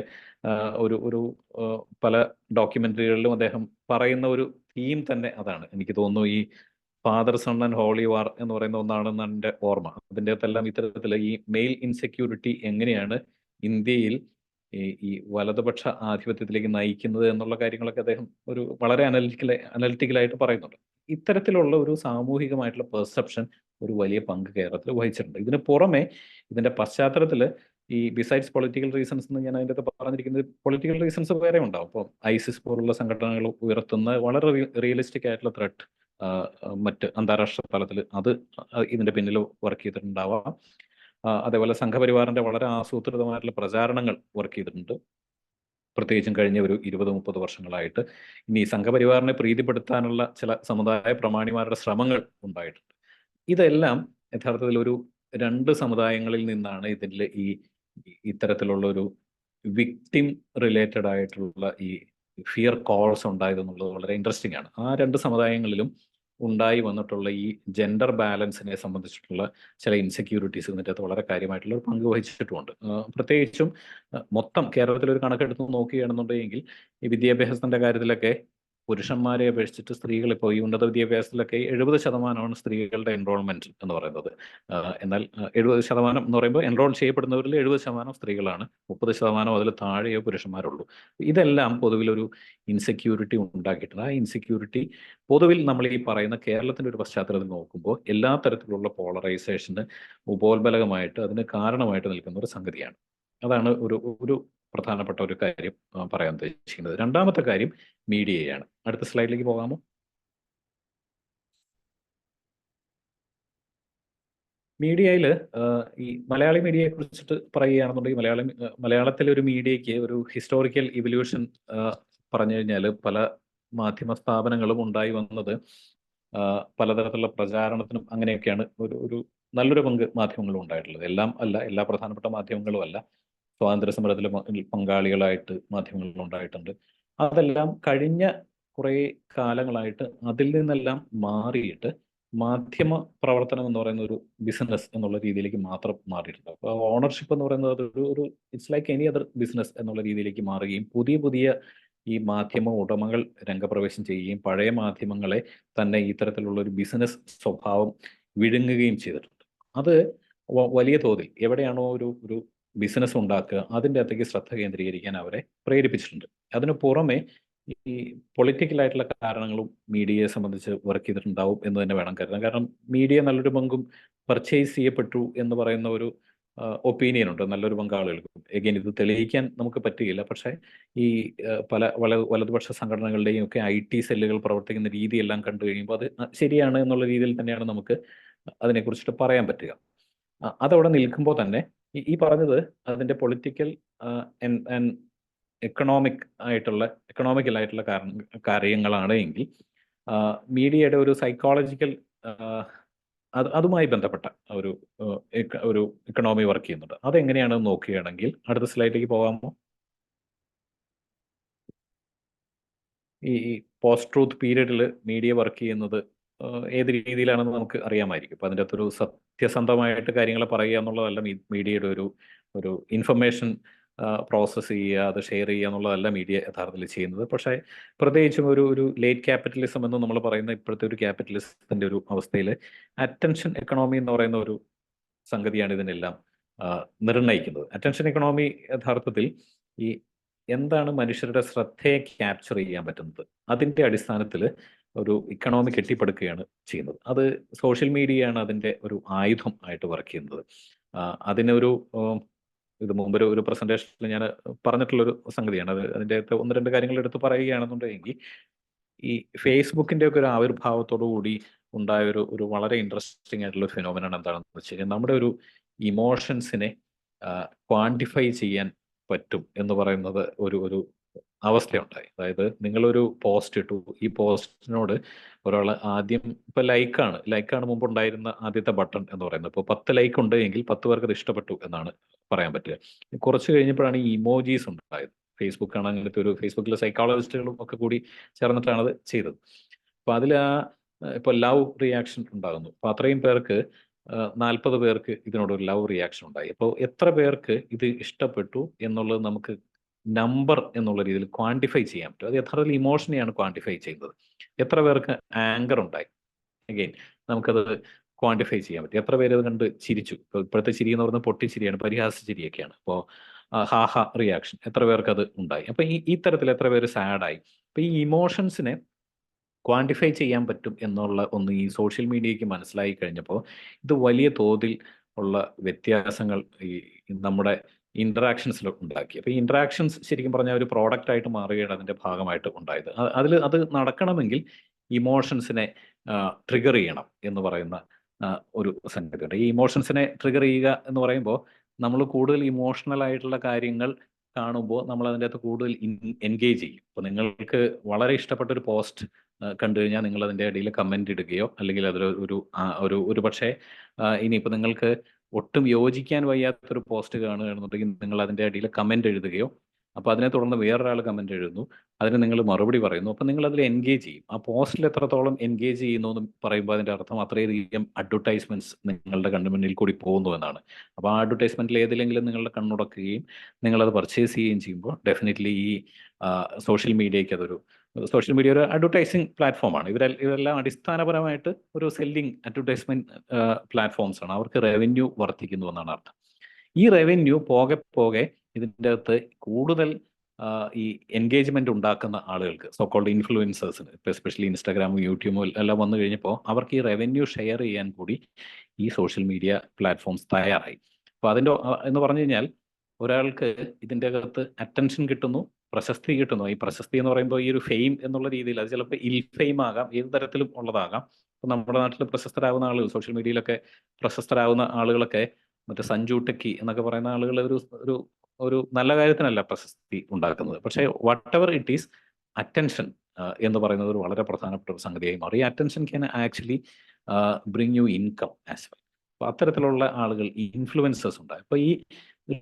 ഒരു പല ഡോക്യുമെന്ററികളിലും അദ്ദേഹം പറയുന്ന ഒരു തീം തന്നെ അതാണ്. എനിക്ക് തോന്നുന്നു ഈ ഫാദർ സൺ ആൻഡ് ഹോളി വാർ എന്ന് പറയുന്ന ഒന്നാണെന്ന് എൻ്റെ ഓർമ്മ. അതിൻ്റെ അകത്തെല്ലാം ഇത്തരത്തിൽ ഈ മെയിൽ ഇൻസെക്യൂരിറ്റി എങ്ങനെയാണ് ഇന്ത്യയിൽ ഈ വലതുപക്ഷ ആധിപത്യത്തിലേക്ക് നയിക്കുന്നത് എന്നുള്ള കാര്യങ്ങളൊക്കെ അദ്ദേഹം ഒരു വളരെ അനലിറ്റിക്കലായിട്ട് പറയുന്നുണ്ട്. ഇത്തരത്തിലുള്ള ഒരു സാമൂഹികമായിട്ടുള്ള പെർസെപ്ഷൻ ഒരു വലിയ പങ്ക് കേരളത്തിൽ വഹിച്ചിട്ടുണ്ട്. ഇതിന് പുറമെ ഇതിന്റെ പശ്ചാത്തലത്തിൽ ഈ ബിസൈഡ്സ് പൊളിറ്റിക്കൽ റീസൺസ് എന്ന് ഞാൻ അതിൻ്റെ അകത്ത് പറഞ്ഞിരിക്കുന്നത്, പൊളിറ്റിക്കൽ റീസൺസ് വേറെ ഉണ്ടാവും. ഇപ്പോൾ ഐസിസ് പോലുള്ള സംഘടനകൾ ഉയർത്തുന്ന വളരെ റിയലിസ്റ്റിക് ആയിട്ടുള്ള ത്രെട്ട് മറ്റ് അന്താരാഷ്ട്ര തലത്തിൽ അത് ഇതിന്റെ പിന്നിൽ വർക്ക് ചെയ്തിട്ടുണ്ടാവാം. അതേപോലെ സംഘപരിവാറിന്റെ വളരെ ആസൂത്രിതമായിട്ടുള്ള പ്രചാരണങ്ങൾ വർക്ക് ചെയ്തിട്ടുണ്ട്, പ്രത്യേകിച്ചും കഴിഞ്ഞ ഒരു 20-30 വർഷങ്ങളായിട്ട്. ഇനി സംഘപരിവാറിനെ പ്രീതിപ്പെടുത്താനുള്ള ചില സമുദായ പ്രമാണിമാരുടെ ശ്രമങ്ങൾ ഉണ്ടായിട്ടുണ്ട്. ഇതെല്ലാം യഥാർത്ഥത്തിൽ ഒരു രണ്ട് സമുദായങ്ങളിൽ നിന്നാണ് ഇതിൽ ഇത്തരത്തിലുള്ള ഒരു വിക്ടിം റിലേറ്റഡ് ആയിട്ടുള്ള ഈ ഫിയർ കോൾസ് ഉണ്ടായതെന്നുള്ളത് വളരെ ഇൻട്രസ്റ്റിംഗ് ആണ്. ആ രണ്ട് സമുദായങ്ങളിലും ഉണ്ടായി വന്നിട്ടുള്ള ഈ ജെൻഡർ ബാലൻസിനെ സംബന്ധിച്ചിട്ടുള്ള ചില ഇൻസെക്യൂരിറ്റീസ് ഇതിൻ്റെ അകത്ത് വളരെ കാര്യമായിട്ടുള്ള ഒരു പങ്ക് വഹിച്ചിട്ടുമുണ്ട്. പ്രത്യേകിച്ചും മൊത്തം കേരളത്തിലൊരു കണക്കെടുത്ത് നോക്കുകയാണെന്നുണ്ടെങ്കിൽ ഈ വിദ്യാഭ്യാസത്തിന്റെ കാര്യത്തിലൊക്കെ പുരുഷന്മാരെ അപേക്ഷിച്ചിട്ട് സ്ത്രീകൾ ഇപ്പോൾ ഈ ഉന്നത വിദ്യാഭ്യാസത്തിലൊക്കെ 70% സ്ത്രീകളുടെ എൻറോൾമെന്റ് എന്ന് പറയുന്നത്. എന്നാൽ 70% എന്ന് പറയുമ്പോൾ എൻറോൾ ചെയ്യപ്പെടുന്നവരിൽ 70% സ്ത്രീകളാണ്, 30% അതിൽ താഴെയോ പുരുഷന്മാരുള്ളൂ. ഇതെല്ലാം പൊതുവിലൊരു ഇൻസെക്യൂരിറ്റി ഉണ്ടാക്കിയിട്ടുണ്ട്. ആ ഇൻസെക്യൂരിറ്റി പൊതുവിൽ നമ്മൾ ഈ പറയുന്ന കേരളത്തിൻ്റെ ഒരു പശ്ചാത്തലത്തിൽ നോക്കുമ്പോൾ എല്ലാ തരത്തിലുള്ള പോളറൈസേഷന് ഉപോത്ബലകമായിട്ട് അതിന് കാരണമായിട്ട് നിൽക്കുന്ന ഒരു സംഗതിയാണ്. അതാണ് ഒരു പ്രധാനപ്പെട്ട ഒരു കാര്യം പറയാൻ ഉദ്ദേശിക്കുന്നത്. രണ്ടാമത്തെ കാര്യം മീഡിയയാണ്. അടുത്ത സ്ലൈഡിലേക്ക് പോകാമോ? മീഡിയയിൽ ഈ മലയാളി മീഡിയയെ കുറിച്ചിട്ട് പറയുകയാണെന്നുണ്ടെങ്കിൽ മലയാളത്തിലെ ഒരു മീഡിയയ്ക്ക് ഒരു ഹിസ്റ്റോറിക്കൽ ഇവല്യൂഷൻ പറഞ്ഞു കഴിഞ്ഞാൽ പല മാധ്യമ സ്ഥാപനങ്ങളും ഉണ്ടായി വന്നത് പലതരത്തിലുള്ള പ്രചാരണത്തിനും അങ്ങനെയൊക്കെയാണ് ഒരു നല്ലൊരു പങ്ക് മാധ്യമങ്ങളും ഉണ്ടായിട്ടുള്ളത്. എല്ലാം അല്ല, എല്ലാ പ്രധാനപ്പെട്ട മാധ്യമങ്ങളും അല്ല. സ്വാതന്ത്ര്യ സമരത്തിൽ പങ്കാളികളായിട്ട് മാധ്യമങ്ങൾ ഉണ്ടായിട്ടുണ്ട്. അതെല്ലാം കഴിഞ്ഞ കുറേ കാലങ്ങളായിട്ട് അതിൽ നിന്നെല്ലാം മാറിയിട്ട് മാധ്യമ പ്രവർത്തനം എന്ന് പറയുന്ന ഒരു ബിസിനസ് എന്നുള്ള രീതിയിലേക്ക് മാത്രം മാറിയിട്ടുണ്ട്. അപ്പോൾ ഓണർഷിപ്പ് എന്ന് പറയുന്നത് ഒരു it's like any other business എന്നുള്ള രീതിയിലേക്ക് മാറുകയും പുതിയ ഈ മാധ്യമ ഉടമകൾ രംഗപ്രവേശം ചെയ്യുകയും പഴയ മാധ്യമങ്ങളെ തന്നെ ഇത്തരത്തിലുള്ള ഒരു ബിസിനസ് സ്വഭാവം വിഴുങ്ങുകയും ചെയ്തിട്ടുണ്ട്. അത് വലിയ തോതിൽ എവിടെയാണോ ഒരു ബിസിനസ് ഉണ്ടാക്കുക അതിൻ്റെ അകത്തേക്ക് ശ്രദ്ധ കേന്ദ്രീകരിക്കാൻ അവരെ പ്രേരിപ്പിച്ചിട്ടുണ്ട്. അതിനു പുറമെ ഈ പൊളിറ്റിക്കലായിട്ടുള്ള കാരണങ്ങളും മീഡിയയെ സംബന്ധിച്ച് വർക്ക് ചെയ്തിട്ടുണ്ടാവും എന്ന് തന്നെ വേണം കരുതാൻ. കാരണം മീഡിയ നല്ലൊരു പങ്കും പർച്ചേസ് ചെയ്യപ്പെട്ടു എന്ന് പറയുന്ന ഒരു ഒപ്പീനിയൻ ഉണ്ട് നല്ലൊരു പങ്കാളികൾക്കും. എഗെയിൻ ഇത് തെളിയിക്കാൻ നമുക്ക് പറ്റുകയില്ല. പക്ഷേ ഈ പല വലതുപക്ഷ സംഘടനകളുടെയും ഒക്കെ IT സെല്ലുകൾ പ്രവർത്തിക്കുന്ന രീതിയെല്ലാം കണ്ടു കഴിയുമ്പോൾ അത് ശരിയാണ് എന്നുള്ള രീതിയിൽ തന്നെയാണ് നമുക്ക് അതിനെക്കുറിച്ചിട്ട് പറയാൻ പറ്റുക. അതവിടെ നിൽക്കുമ്പോൾ തന്നെ ഈ പറഞ്ഞത് അതിൻ്റെ പൊളിറ്റിക്കൽ എക്കണോമിക്കലായിട്ടുള്ള കാര്യങ്ങളാണ് എങ്കിൽ മീഡിയയുടെ ഒരു സൈക്കോളജിക്കൽ അതുമായി ബന്ധപ്പെട്ട ഒരു എക്കണോമി വർക്ക് ചെയ്യുന്നുണ്ട്. അതെങ്ങനെയാണെന്ന് നോക്കുകയാണെങ്കിൽ അടുത്ത സ്ലൈഡിലേക്ക് പോകാമോ? ഈ പോസ്റ്റ് ട്രൂത്ത് പീരീഡിൽ മീഡിയ വർക്ക് ചെയ്യുന്നത് ഏത് രീതിയിലാണെന്ന് നമുക്ക് അറിയാമായിരിക്കും. അപ്പോൾ അതിൻ്റെ അകത്തൊരു സത്യസന്ധമായിട്ട് കാര്യങ്ങൾ പറയുക എന്നുള്ളതല്ല മീഡിയയുടെ ഒരു ഇൻഫർമേഷൻ പ്രോസസ്സ് ചെയ്യുക, അത് ഷെയർ ചെയ്യുക എന്നുള്ളതല്ല മീഡിയ യഥാർത്ഥത്തിൽ ചെയ്യുന്നത്. പക്ഷേ പ്രത്യേകിച്ചും ഒരു ലേറ്റ് ക്യാപിറ്റലിസം എന്ന് നമ്മൾ പറയുന്ന ഇപ്പോഴത്തെ ഒരു ക്യാപിറ്റലിസത്തിൻ്റെ ഒരു അവസ്ഥയിൽ അറ്റൻഷൻ എക്കണോമി എന്ന് പറയുന്ന ഒരു സംഗതിയാണ് ഇതിനെല്ലാം നിർണ്ണയിക്കുന്നത്. അറ്റൻഷൻ എക്കണോമി യഥാർത്ഥത്തിൽ ഈ എന്താണ് മനുഷ്യരുടെ ശ്രദ്ധയെ ക്യാപ്ചർ ചെയ്യാൻ പറ്റുന്നത് അതിൻ്റെ അടിസ്ഥാനത്തിൽ ഒരു ഇക്കണോമി കെട്ടിപ്പടുക്കുകയാണ് ചെയ്യുന്നത്. അത് സോഷ്യൽ മീഡിയയാണ് അതിൻ്റെ ഒരു ആയുധം ആയിട്ട് വർക്ക് ചെയ്യുന്നത്. അതിനൊരു ഇത് മുമ്പൊരു പ്രസന്റേഷനിൽ ഞാൻ പറഞ്ഞിട്ടുള്ളൊരു സംഗതിയാണ്. അതിൻ്റെ അകത്ത് 1-2 കാര്യങ്ങൾ എടുത്ത് പറയുകയാണെന്നുണ്ടെങ്കിൽ ഈ ഫേസ്ബുക്കിൻ്റെ ഒക്കെ ഒരു ആവിർഭാവത്തോടു കൂടി ഉണ്ടായ ഒരു വളരെ ഇൻട്രസ്റ്റിംഗ് ആയിട്ടുള്ള ഫിനോമിനൻ എന്താണെന്ന് വെച്ച് കഴിഞ്ഞാൽ നമ്മുടെ ഒരു ഇമോഷൻസിനെ ക്വാണ്ടിഫൈ ചെയ്യാൻ പറ്റും എന്ന് പറയുന്നത് ഒരു അവസ്ഥയുണ്ടായി. അതായത് നിങ്ങളൊരു പോസ്റ്റ് ഇട്ടു, ഈ പോസ്റ്റിനോട് ഒരാൾ ആദ്യം ഇപ്പൊ ലൈക്കാണ് മുമ്പ് ഉണ്ടായിരുന്ന ആദ്യത്തെ ബട്ടൺ എന്ന് പറയുന്നത്. ഇപ്പോൾ 10 ലൈക്ക് ഉണ്ട് എങ്കിൽ 10 പേർക്ക് അത് ഇഷ്ടപ്പെട്ടു എന്നാണ് പറയാൻ പറ്റുക. കുറച്ച് കഴിഞ്ഞപ്പോഴാണ് ഈ ഇമോജീസ് ഉണ്ടായത്. ഫേസ്ബുക്കാണ് അങ്ങനത്തെ ഫേസ്ബുക്കിലെ സൈക്കോളജിസ്റ്റുകളും ഒക്കെ കൂടി ചേർന്നിട്ടാണ് അത് ചെയ്തത്. അപ്പൊ അതിൽ ഇപ്പൊ ലവ് റിയാക്ഷൻ ഉണ്ടാകുന്നു. അപ്പൊ അത്രയും പേർക്ക് 40 പേർക്ക് ഇതിനോടൊരു ലവ് റിയാക്ഷൻ ഉണ്ടായി. അപ്പോൾ എത്ര പേർക്ക് ഇത് ഇഷ്ടപ്പെട്ടു എന്നുള്ളത് നമുക്ക് നമ്പർ എന്നുള്ള രീതിയിൽ ക്വാണ്ടിഫൈ ചെയ്യാൻ പറ്റും. അത് യഥാർത്ഥത്തിൽ ഇമോഷനെയാണ് ക്വാണ്ടിഫൈ ചെയ്യുന്നത്. എത്ര പേർക്ക് ആങ്കർ ഉണ്ടായി, അഗെയിൻ നമുക്കത് ക്വാണ്ടിഫൈ ചെയ്യാൻ പറ്റും. എത്ര പേര് അത് കണ്ട് ചിരിച്ചു. ഇപ്പോഴത്തെ ചിരി എന്ന് പറയുന്നത് പൊട്ടിച്ചിരിയാണ്, പരിഹാസ ചിരിയൊക്കെയാണ്. അപ്പോൾ ഹാഹ റിയാക്ഷൻ എത്ര പേർക്ക് അത് ഉണ്ടായി. അപ്പോൾ ഈ തരത്തിൽ എത്ര പേര് സാഡായി. അപ്പോൾ ഈ ഇമോഷൻസിനെ ക്വാണ്ടിഫൈ ചെയ്യാൻ പറ്റും എന്നുള്ള ഒന്ന് ഈ സോഷ്യൽ മീഡിയയ്ക്ക് മനസ്സിലായി കഴിഞ്ഞപ്പോൾ ഇത് വലിയ തോതിൽ ഉള്ള വ്യത്യാസങ്ങൾ ഈ നമ്മുടെ ഇൻട്രാക്ഷൻസിൽ ഉണ്ടാക്കി. അപ്പോൾ ഈ ഇൻട്രാക്ഷൻസ് ശരിക്കും പറഞ്ഞാൽ ഒരു പ്രോഡക്റ്റ് ആയിട്ട് മാറുകയാണ് അതിൻ്റെ ഭാഗമായിട്ട് ഉണ്ടായത്. അത് നടക്കണമെങ്കിൽ ഇമോഷൻസിനെ ട്രിഗർ ചെയ്യണം എന്ന് പറയുന്ന ഒരു സംഗതിയുണ്ട്. ഈ ഇമോഷൻസിനെ ട്രിഗർ ചെയ്യുക എന്ന് പറയുമ്പോൾ നമ്മൾ കൂടുതൽ ഇമോഷണൽ ആയിട്ടുള്ള കാര്യങ്ങൾ കാണുമ്പോൾ നമ്മൾ അതിൻ്റെ അകത്ത് കൂടുതൽ എൻഗേജ് ചെയ്യും. ഇപ്പോൾ നിങ്ങൾക്ക് വളരെ ഇഷ്ടപ്പെട്ട ഒരു പോസ്റ്റ് കണ്ടു കഴിഞ്ഞാൽ നിങ്ങൾ അതിൻ്റെ ഇടയിൽ കമൻ്റ് ഇടുകയോ അല്ലെങ്കിൽ അതിൽ ഒരു പക്ഷേ ഇനിയിപ്പോൾ നിങ്ങൾക്ക് ഒട്ടും യോജിക്കാൻ വയ്യാത്തൊരു പോസ്റ്റ് കാണുകയാണെന്നുണ്ടെങ്കിൽ നിങ്ങൾ അതിൻ്റെ ഇടയിൽ കമൻ്റ് എഴുതുകയോ അപ്പോൾ അതിനെ തുടർന്ന് വേറൊരാൾ കമന്റ് എഴുതുന്നു, അതിന് നിങ്ങൾ മറുപടി പറയുന്നു. അപ്പോൾ നിങ്ങൾ അതിൽ എൻഗേജ് ചെയ്യും. ആ പോസ്റ്റിൽ എത്രത്തോളം എൻഗേജ് ചെയ്യുന്നു എന്ന് പറയുമ്പോൾ അതിന്റെ അർത്ഥം അത്രയധികം അഡ്വർടൈസ്മെന്റ്സ് നിങ്ങളുടെ കണ്ണുമുന്നിൽ കൂടി പോകുന്നു എന്നാണ്. അപ്പോൾ ആ അഡ്വർടൈസ്മെന്റിൽ ഏതിലെങ്കിലും നിങ്ങളുടെ കണ്ണുടക്കുകയും നിങ്ങളത് പർച്ചേസ് ചെയ്യുകയും ചെയ്യുമ്പോൾ ഡെഫിനറ്റ്ലി ഈ സോഷ്യൽ മീഡിയയ്ക്ക് സോഷ്യൽ മീഡിയ ഒരു അഡ്വർടൈസിങ് പ്ലാറ്റ്ഫോമാണ്. ഇതെല്ലാം അടിസ്ഥാനപരമായിട്ട് ഒരു സെല്ലിംഗ് അഡ്വർടൈസ്മെന്റ് പ്ലാറ്റ്ഫോംസ് ആണ്. അവർക്ക് റവന്യൂ വർദ്ധിക്കുന്നു എന്നാണ് അർത്ഥം. ഈ റവന്യൂ പോകെ പോകെ ഇതിൻ്റെ അകത്ത് കൂടുതൽ ഈ എൻഗേജ്മെന്റ് ഉണ്ടാക്കുന്ന ആളുകൾക്ക്, സോക്കോൾഡ് ഇൻഫ്ലുവൻസേഴ്സിന്, ഇപ്പോൾ എസ്പെഷ്യലി ഇൻസ്റ്റാഗ്രാമും യൂട്യൂബും എല്ലാം വന്നു കഴിഞ്ഞപ്പോൾ അവർക്ക് ഈ റവന്യൂ ഷെയർ ചെയ്യാൻ കൂടി ഈ സോഷ്യൽ മീഡിയ പ്ലാറ്റ്ഫോംസ് തയ്യാറായി. അപ്പോൾ അതിൻ്റെ എന്ന് പറഞ്ഞു കഴിഞ്ഞാൽ ഒരാൾക്ക് ഇതിൻ്റെ അകത്ത് അറ്റൻഷൻ കിട്ടുന്നു, പ്രശസ്തി കിട്ടുന്നു. ഈ പ്രശസ്തി എന്ന് പറയുമ്പോൾ ഈ ഒരു ഫെയിം എന്നുള്ള രീതിയിൽ അത് ചിലപ്പോൾ ഇൽ ഫെയിം ആകാം, ഏത് തരത്തിലും ഉള്ളതാകാം. ഇപ്പം നമ്മുടെ നാട്ടിൽ പ്രശസ്തരാകുന്ന ആളുകൾ, സോഷ്യൽ മീഡിയയിലൊക്കെ പ്രശസ്തരാകുന്ന ആളുകളൊക്കെ മറ്റേ സഞ്ജു ടെക്കി എന്നൊക്കെ പറയുന്ന ആളുകൾ ഒരു നല്ല കാര്യത്തിനല്ല പ്രശസ്തി ഉണ്ടാക്കുന്നത്. പക്ഷേ what ever it is, attention എന്ന് പറയുന്നത് ഒരു വളരെ പ്രധാനപ്പെട്ട ഒരു സംഗതിയായി മാറി. ഈ attention can actually bring you income as well. അപ്പോൾ അത്തരത്തിലുള്ള ആളുകൾ, ഈ ഇൻഫ്ലുവൻസേഴ്സ് ഉണ്ട്. അപ്പോൾ ഈ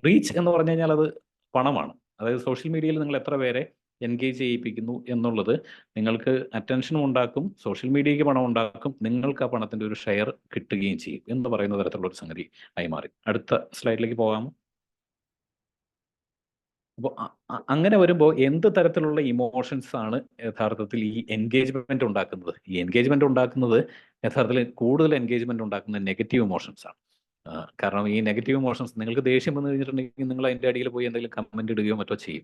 റീച്ച് എന്ന് പറഞ്ഞു കഴിഞ്ഞാൽ അത് പണമാണ്. അതായത് സോഷ്യൽ മീഡിയയിൽ നിങ്ങൾ എത്ര പേരെ എൻഗേജ് ചെയ്യിപ്പിക്കുന്നു എന്നുള്ളത് നിങ്ങൾക്ക് അറ്റൻഷനും ഉണ്ടാക്കും, സോഷ്യൽ മീഡിയയ്ക്ക് പണം ഉണ്ടാക്കും, നിങ്ങൾക്ക് ആ പണത്തിന്റെ ഒരു ഷെയർ കിട്ടുകയും ചെയ്യും എന്ന് പറയുന്ന തരത്തിലുള്ള ഒരു സംഗതി ആയി മാറി. അടുത്ത സ്ലൈഡിലേക്ക് പോകാമോ? അപ്പോൾ അങ്ങനെ വരുമ്പോൾ എന്ത് തരത്തിലുള്ള ഇമോഷൻസ് ആണ് യഥാർത്ഥത്തിൽ ഈ എൻഗേജ്മെന്റ് ഉണ്ടാക്കുന്നത്? ഈ എൻഗേജ്മെന്റ് ഉണ്ടാക്കുന്നത് യഥാർത്ഥത്തിൽ കൂടുതൽ എൻഗേജ്മെന്റ് ഉണ്ടാക്കുന്ന നെഗറ്റീവ് ഇമോഷൻസ് ആണ്. കാരണം ഈ നെഗറ്റീവ് ഇമോഷൻസ്, നിങ്ങൾക്ക് ദേഷ്യം വന്നു കഴിഞ്ഞിട്ടുണ്ടെങ്കിൽ നിങ്ങൾ അതിൻ്റെ അടിയിൽ പോയി എന്തെങ്കിലും കമന്റ് ഇടുകയോ മറ്റോ ചെയ്യും.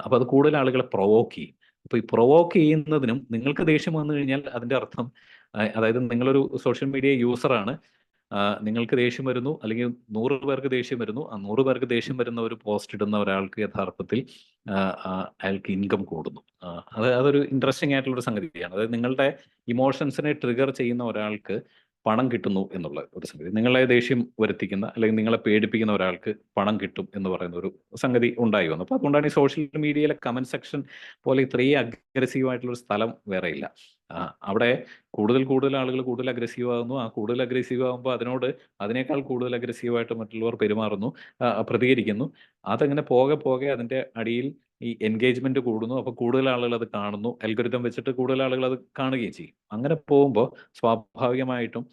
അപ്പോൾ അത് കൂടുതൽ ആളുകളെ പ്രൊവോക്ക് ചെയ്യും. അപ്പോൾ ഈ പ്രൊവോക്ക് ചെയ്യുന്നതിനും നിങ്ങൾക്ക് ദേഷ്യം വന്നു കഴിഞ്ഞാൽ അതിൻ്റെ അർത്ഥം, അതായത് നിങ്ങളൊരു സോഷ്യൽ മീഡിയ യൂസറാണ്, നിങ്ങൾക്ക് ദേഷ്യം വരുന്നു, അല്ലെങ്കിൽ 100 പേർക്ക് ദേഷ്യം വരുന്നു. ആ 100 പേർക്ക് ദേഷ്യം വരുന്ന ഒരു പോസ്റ്റ് ഇടുന്ന ഒരാൾക്ക് യഥാർത്ഥത്തിൽ അയാൾക്ക് ഇൻകം കൂടുന്നു. അതൊരു ഇൻട്രസ്റ്റിംഗ് ആയിട്ടുള്ളൊരു സംഗതിയാണ്. അതായത് നിങ്ങളുടെ ഇമോഷൻസിനെ ട്രിഗർ ചെയ്യുന്ന ഒരാൾക്ക് പണം കിട്ടുന്നു എന്നുള്ള ഒരു സംഗതി, നിങ്ങളെ ദേഷ്യം വരുത്തിക്കുന്ന അല്ലെങ്കിൽ നിങ്ങളെ പേടിപ്പിക്കുന്ന ഒരാൾക്ക് പണം കിട്ടും എന്ന് പറയുന്ന ഒരു സംഗതി ഉണ്ടായി വന്നു. അപ്പോൾ അതുകൊണ്ടാണ് ഈ സോഷ്യൽ മീഡിയയിലെ കമന്റ് സെക്ഷൻ പോലെ ഇത്രയും അഗ്രസീവ് ആയിട്ടുള്ളൊരു സ്ഥലം വേറെ ഇല്ല. അവിടെ കൂടുതൽ ആളുകൾ കൂടുതൽ അഗ്രസീവ് ആകുന്നു. ആ കൂടുതൽ അഗ്രസീവ് ആകുമ്പോൾ അതിനേക്കാൾ കൂടുതൽ അഗ്രസീവായിട്ട് മറ്റുള്ളവർ പെരുമാറുന്നു, പ്രതികരിക്കുന്നു. അതങ്ങനെ പോകെ അതിന്റെ അടിയിൽ ഈ എൻഗേജ്മെന്റ് കൂടുന്നു. അപ്പോൾ കൂടുതൽ ആളുകൾ അത് കാണുന്നു, അൽഗോരിതം വെച്ചിട്ട് കൂടുതൽ ആളുകൾ അത് കാണുകയും ചെയ്യും. അങ്ങനെ പോകുമ്പോൾ സ്വാഭാവികമായിട്ടും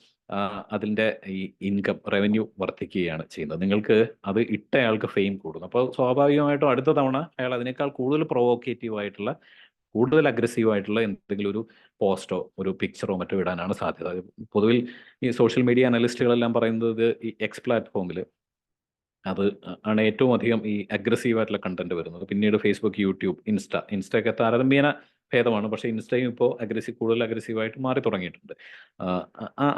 അതിന്റെ ഈ ഇൻകം റവന്യൂ വർദ്ധിക്കുകയാണ് ചെയ്യുന്നത്. നിങ്ങൾക്ക് അത് ഇട്ടയാൾക്ക് ഫെയിം കൂടുന്നു. അപ്പോൾ സ്വാഭാവികമായിട്ടും അടുത്ത തവണ അയാൾ അതിനേക്കാൾ കൂടുതൽ പ്രൊവോക്കേറ്റീവ് ആയിട്ടുള്ള, കൂടുതൽ അഗ്രസീവ് ആയിട്ടുള്ള എന്തെങ്കിലും ഒരു പോസ്റ്റോ ഒരു പിക്ചറോ മറ്റോ ഇടാനാണ് സാധ്യത. പൊതുവിൽ ഈ സോഷ്യൽ മീഡിയ അനലിസ്റ്റുകളെല്ലാം പറയുന്നത് ഈ എക്സ് പ്ലാറ്റ്ഫോമിൽ അത് ആണ് ഏറ്റവും അധികം ഈ അഗ്രസീവ് ആയിട്ടുള്ള കണ്ടന്റ് വരുന്നത്. പിന്നീട് ഫേസ്ബുക്ക്, യൂട്യൂബ്, ഇൻസ്റ്റയൊക്കെ താരതമ്യേന ഭേദമാണ്. പക്ഷേ ഇൻസ്റ്റയും ഇപ്പോൾ കൂടുതൽ അഗ്രസീവായിട്ട് മാറി തുടങ്ങിയിട്ടുണ്ട്.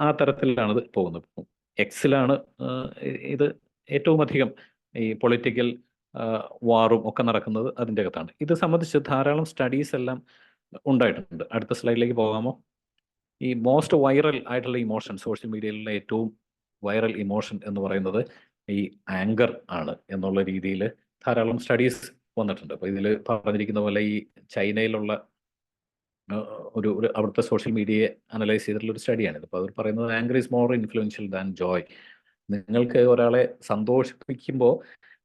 ആ തരത്തിലാണ് ഇത് പോകുന്നത്. എക്സിലാണ് ഇത് ഏറ്റവും അധികം ഈ പൊളിറ്റിക്കൽ വാറും ഒക്കെ നടക്കുന്നത് അതിൻ്റെ അകത്താണ്. ഇത് സംബന്ധിച്ച് ധാരാളം സ്റ്റഡീസ് എല്ലാം ഉണ്ടായിട്ടുണ്ട്. അടുത്ത സ്ലൈഡിലേക്ക് പോകാമോ? ഈ മോസ്റ്റ് വൈറൽ ആയിട്ടുള്ള ഇമോഷൻ, സോഷ്യൽ മീഡിയയിലുള്ള ഏറ്റവും വൈറൽ ഇമോഷൻ എന്ന് പറയുന്നത് ഈ ആങ്കർ ആണ് എന്നുള്ള രീതിയിൽ ധാരാളം സ്റ്റഡീസ് വന്നിട്ടുണ്ട്. അപ്പോൾ ഇതിൽ പറഞ്ഞിരിക്കുന്ന പോലെ ഈ ചൈനയിലുള്ള ഒരു അവിടുത്തെ സോഷ്യൽ മീഡിയയെ അനലൈസ് ചെയ്തിട്ടുള്ള ഒരു സ്റ്റഡിയാണിത്. അപ്പോൾ അവർ പറയുന്നത് anchor is more influential than Joy. നിങ്ങൾക്ക് ഒരാളെ സന്തോഷിപ്പിക്കുമ്പോൾ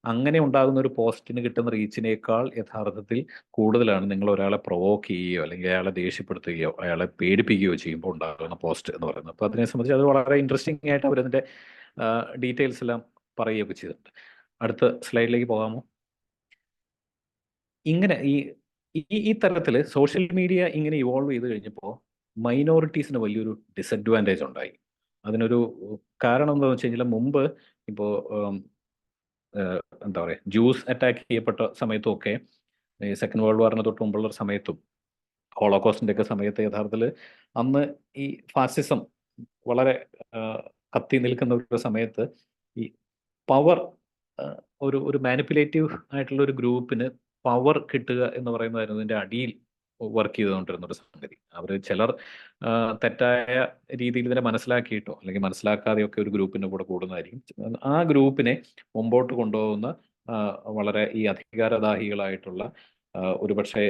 അങ്ങനെ ഉണ്ടാകുന്ന ഒരു പോസ്റ്റിന് കിട്ടുന്ന റീച്ചിനേക്കാൾ യഥാർത്ഥത്തിൽ കൂടുതലാണ് നിങ്ങൾ ഒരാളെ പ്രൊവോക്ക് ചെയ്യുകയോ അല്ലെങ്കിൽ അയാളെ ദേഷ്യപ്പെടുത്തുകയോ അയാളെ പേടിപ്പിക്കുകയോ ചെയ്യുമ്പോൾ ഉണ്ടാകുന്ന പോസ്റ്റ് എന്ന് പറയുന്നത്. അപ്പോൾ അതിനെ സംബന്ധിച്ച് അത് വളരെ ഇൻട്രസ്റ്റിംഗ് ആയിട്ട് അവരതിൻ്റെ ഡീറ്റെയിൽസ് എല്ലാം പറയുകയൊക്കെ ചെയ്തിട്ടുണ്ട്. അടുത്ത സ്ലൈഡിലേക്ക് പോകാമോ? ഇങ്ങനെ ഈ തരത്തിൽ സോഷ്യൽ മീഡിയ ഇങ്ങനെ ഇവോൾവ് ചെയ്ത് കഴിഞ്ഞപ്പോൾ മൈനോറിറ്റീസിന് വലിയൊരു ഡിസഡ്വാൻറ്റേജ് ഉണ്ടായി. അതിനൊരു കാരണം എന്താണെന്ന് വെച്ച് കഴിഞ്ഞാൽ മുമ്പ് ഇപ്പോൾ എന്താ പറയുക, ജൂസ് അറ്റാക്ക് ചെയ്യപ്പെട്ട സമയത്തും ഒക്കെ ഈ സെക്കൻഡ് വേൾഡ് വാറിന് തൊട്ട് മുമ്പുള്ള സമയത്തും ഹോളോകോസ്റ്റിന്റെ ഒക്കെ സമയത്ത് യഥാർത്ഥത്തിൽ അന്ന് ഈ ഫാസിസം വളരെ കത്തി നിൽക്കുന്ന ഒരു സമയത്ത് ഈ പവർ ഒരു മാനിപ്പുലേറ്റീവ് ആയിട്ടുള്ള ഒരു ഗ്രൂപ്പിന് പവർ കിട്ടുക എന്ന് പറയുന്നതായിരുന്നു ഇതിന്റെ അടിയിൽ വർക്ക് ചെയ്തുകൊണ്ടിരുന്ന ഒരു സംഗതി. ചിലർ തെറ്റായ രീതിയിൽ ഇതിനെ മനസ്സിലാക്കിയിട്ടോ അല്ലെങ്കിൽ മനസ്സിലാക്കാതെയൊക്കെ ഒരു ഗ്രൂപ്പിന്റെ കൂടെ കൂടുന്നതായിരിക്കും. ആ ഗ്രൂപ്പിനെ മുമ്പോട്ട് കൊണ്ടുപോകുന്ന വളരെ ഈ അധികാരദാഹികളായിട്ടുള്ള ഒരുപക്ഷെ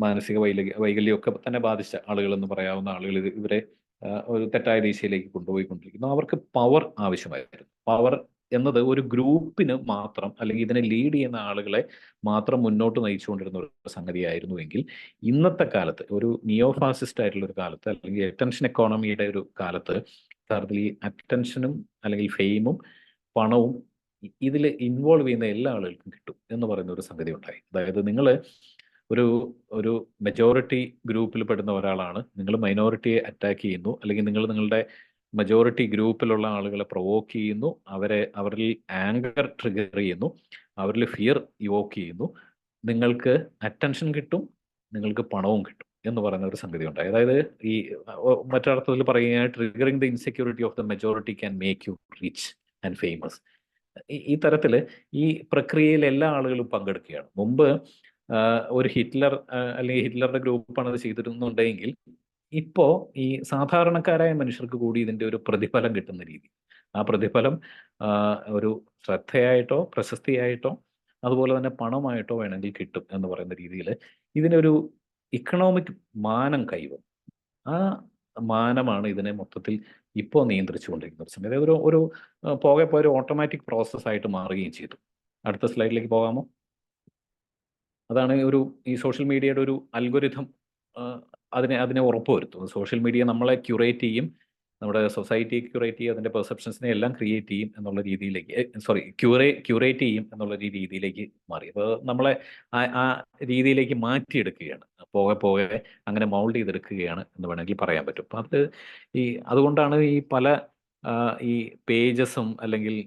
മാനസിക വൈകല്യമൊക്കെ തന്നെ ബാധിച്ച ആളുകൾ എന്ന് പറയാവുന്ന ആളുകൾ ഇവരെ ഒരു തെറ്റായ ദിശയിലേക്ക് കൊണ്ടുപോയിക്കൊണ്ടിരിക്കുന്നു. അവർക്ക് പവർ ആവശ്യമായിരുന്നു. പവർ എന്നത് ഒരു ഗ്രൂപ്പിന് മാത്രം, അല്ലെങ്കിൽ ഇതിനെ ലീഡ് ചെയ്യുന്ന ആളുകളെ മാത്രം മുന്നോട്ട് നയിച്ചുകൊണ്ടിരുന്ന ഒരു സംഗതിയായിരുന്നുവെങ്കിൽ ഇന്നത്തെ കാലത്ത് ഒരു നിയോ ഫാസിസ്റ്റ് ആയിട്ടുള്ള ഒരു കാലത്ത്, അല്ലെങ്കിൽ അറ്റൻഷൻ എക്കോണമിയുടെ ഒരു കാലത്ത് യഥാർത്ഥത്തിൽ ഈ അറ്റൻഷനും അല്ലെങ്കിൽ ഫെയിമും പണവും ഇതിൽ ഇൻവോൾവ് ചെയ്യുന്ന എല്ലാ ആളുകൾക്കും കിട്ടും എന്ന് പറയുന്ന ഒരു സംഗതി ഉണ്ടായി. അതായത് നിങ്ങൾ ഒരു ഒരു മെജോറിറ്റി ഗ്രൂപ്പിൽ പെടുന്ന ഒരാളാണ്, നിങ്ങൾ മൈനോറിറ്റിയെ അറ്റാക്ക് ചെയ്യുന്നു, അല്ലെങ്കിൽ നിങ്ങൾ നിങ്ങളുടെ മെജോറിറ്റി ഗ്രൂപ്പിലുള്ള ആളുകളെ പ്രൊവോക്ക് ചെയ്യുന്നു, അവരിൽ ആങ്കർ ട്രിഗർ ചെയ്യുന്നു, അവരിൽ ഫിയർ ഇവോക്ക് ചെയ്യുന്നു, നിങ്ങൾക്ക് അറ്റൻഷൻ കിട്ടും, നിങ്ങൾക്ക് പണവും കിട്ടും എന്ന് പറയുന്ന ഒരു സംഗതി ഉണ്ടായി. അതായത് ഈ മറ്റൊരർത്ഥത്തിൽ പറയുകയാണെങ്കിൽ triggering the insecurity of the majority can make you rich and famous. ഈ തരത്തിൽ ഈ പ്രക്രിയയിൽ എല്ലാ ആളുകളും പങ്കെടുക്കുകയാണ്. മുമ്പ് ഒരു ഹിറ്റ്ലർ അല്ലെങ്കിൽ ഹിറ്റ്ലറുടെ ഗ്രൂപ്പാണ് അത് ചെയ്തിരുന്നുണ്ടെങ്കിൽ ഇപ്പോ ഈ സാധാരണക്കാരായ മനുഷ്യർക്ക് കൂടി ഇതിന്റെ ഒരു പ്രതിഫലം കിട്ടുന്ന രീതി, ആ പ്രതിഫലം ഒരു ശ്രദ്ധയായിട്ടോ പ്രശസ്തിയായിട്ടോ അതുപോലെ തന്നെ പണമായിട്ടോ വേണമെങ്കിൽ കിട്ടും എന്ന് പറയുന്ന രീതിയിൽ ഇതിനൊരു ഇക്കണോമിക് മാനം കൈവന്നു. ആ മാനമാണ് ഇതിനെ മൊത്തത്തിൽ ഇപ്പോൾ നിയന്ത്രിച്ചുകൊണ്ടിരിക്കുന്ന ഒരു സമയത്ത് ഒരു പോകെ ഒരു ഓട്ടോമാറ്റിക് പ്രോസസ് ആയിട്ട് മാറുകയും ചെയ്തു. അടുത്ത സ്ലൈഡിലേക്ക് പോകാമോ? അതാണ് ഈ സോഷ്യൽ മീഡിയയുടെ ഒരു അൽഗോരിഥം അതിനെ ഉറപ്പുവരുത്തും. സോഷ്യൽ മീഡിയ നമ്മളെ ക്യൂറേറ്റ് ചെയ്യും, നമ്മുടെ സൊസൈറ്റിയെ ക്യൂറേറ്റ് ചെയ്യും, അതിൻ്റെ പെർസെപ്ഷൻസിനെ എല്ലാം ക്രിയേറ്റ് ചെയ്യും എന്നുള്ള രീതിയിലേക്ക് ക്യൂറേറ്റ് ചെയ്യും എന്നുള്ള രീതിയിലേക്ക് മാറി. അപ്പോൾ നമ്മളെ ആ രീതിയിലേക്ക് മാറ്റിയെടുക്കുകയാണ്, പോകെ അങ്ങനെ മൗൾഡ് ചെയ്തെടുക്കുകയാണ് എന്ന് വേണമെങ്കിൽ പറയാൻ പറ്റും. അപ്പം അതുകൊണ്ടാണ് ഈ പല ഈ പേജസും അല്ലെങ്കിൽ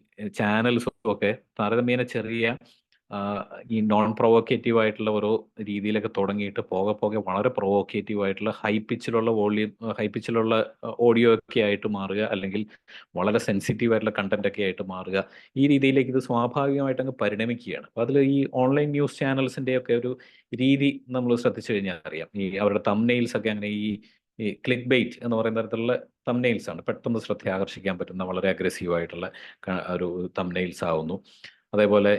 ചാനൽസും ഒക്കെ താരതമ്യേന ചെറിയ ഈ നോൺ പ്രൊവോക്കേറ്റീവ് ആയിട്ടുള്ള ഓരോ രീതിയിലൊക്കെ തുടങ്ങിയിട്ട് പോകെ വളരെ പ്രൊവോക്കേറ്റീവ് ആയിട്ടുള്ള ഹൈ പിച്ചിലുള്ള ഓഡിയോ ഒക്കെ ആയിട്ട് മാറുക, അല്ലെങ്കിൽ വളരെ സെൻസിറ്റീവ് ആയിട്ടുള്ള കണ്ടന്റ് ഒക്കെ ആയിട്ട് മാറുക. ഈ രീതിയിലേക്ക് ഇത് സ്വാഭാവികമായിട്ട് അങ്ങ് പരിണമിക്കുകയാണ്. അപ്പോൾ അതിൽ ഈ ഓൺലൈൻ ന്യൂസ് ചാനൽസിൻ്റെ ഒക്കെ ഒരു രീതി നമ്മൾ ശ്രദ്ധിച്ചു കഴിഞ്ഞാൽ അറിയാം. ഈ അവരുടെ തംബ്നെയിൽസ് ഒക്കെ അങ്ങനെ ഈ ക്ലിക്ക് ബെയ്റ്റ് എന്ന് പറയുന്ന തരത്തിലുള്ള തംബ്നെയിൽസ് ആണ്, പെട്ടെന്ന് ശ്രദ്ധ ആകർഷിക്കാൻ പറ്റുന്ന വളരെ അഗ്രസീവ് ആയിട്ടുള്ള ഒരു തംബ്നെയിൽസ് ആവുന്നു. അതേപോലെ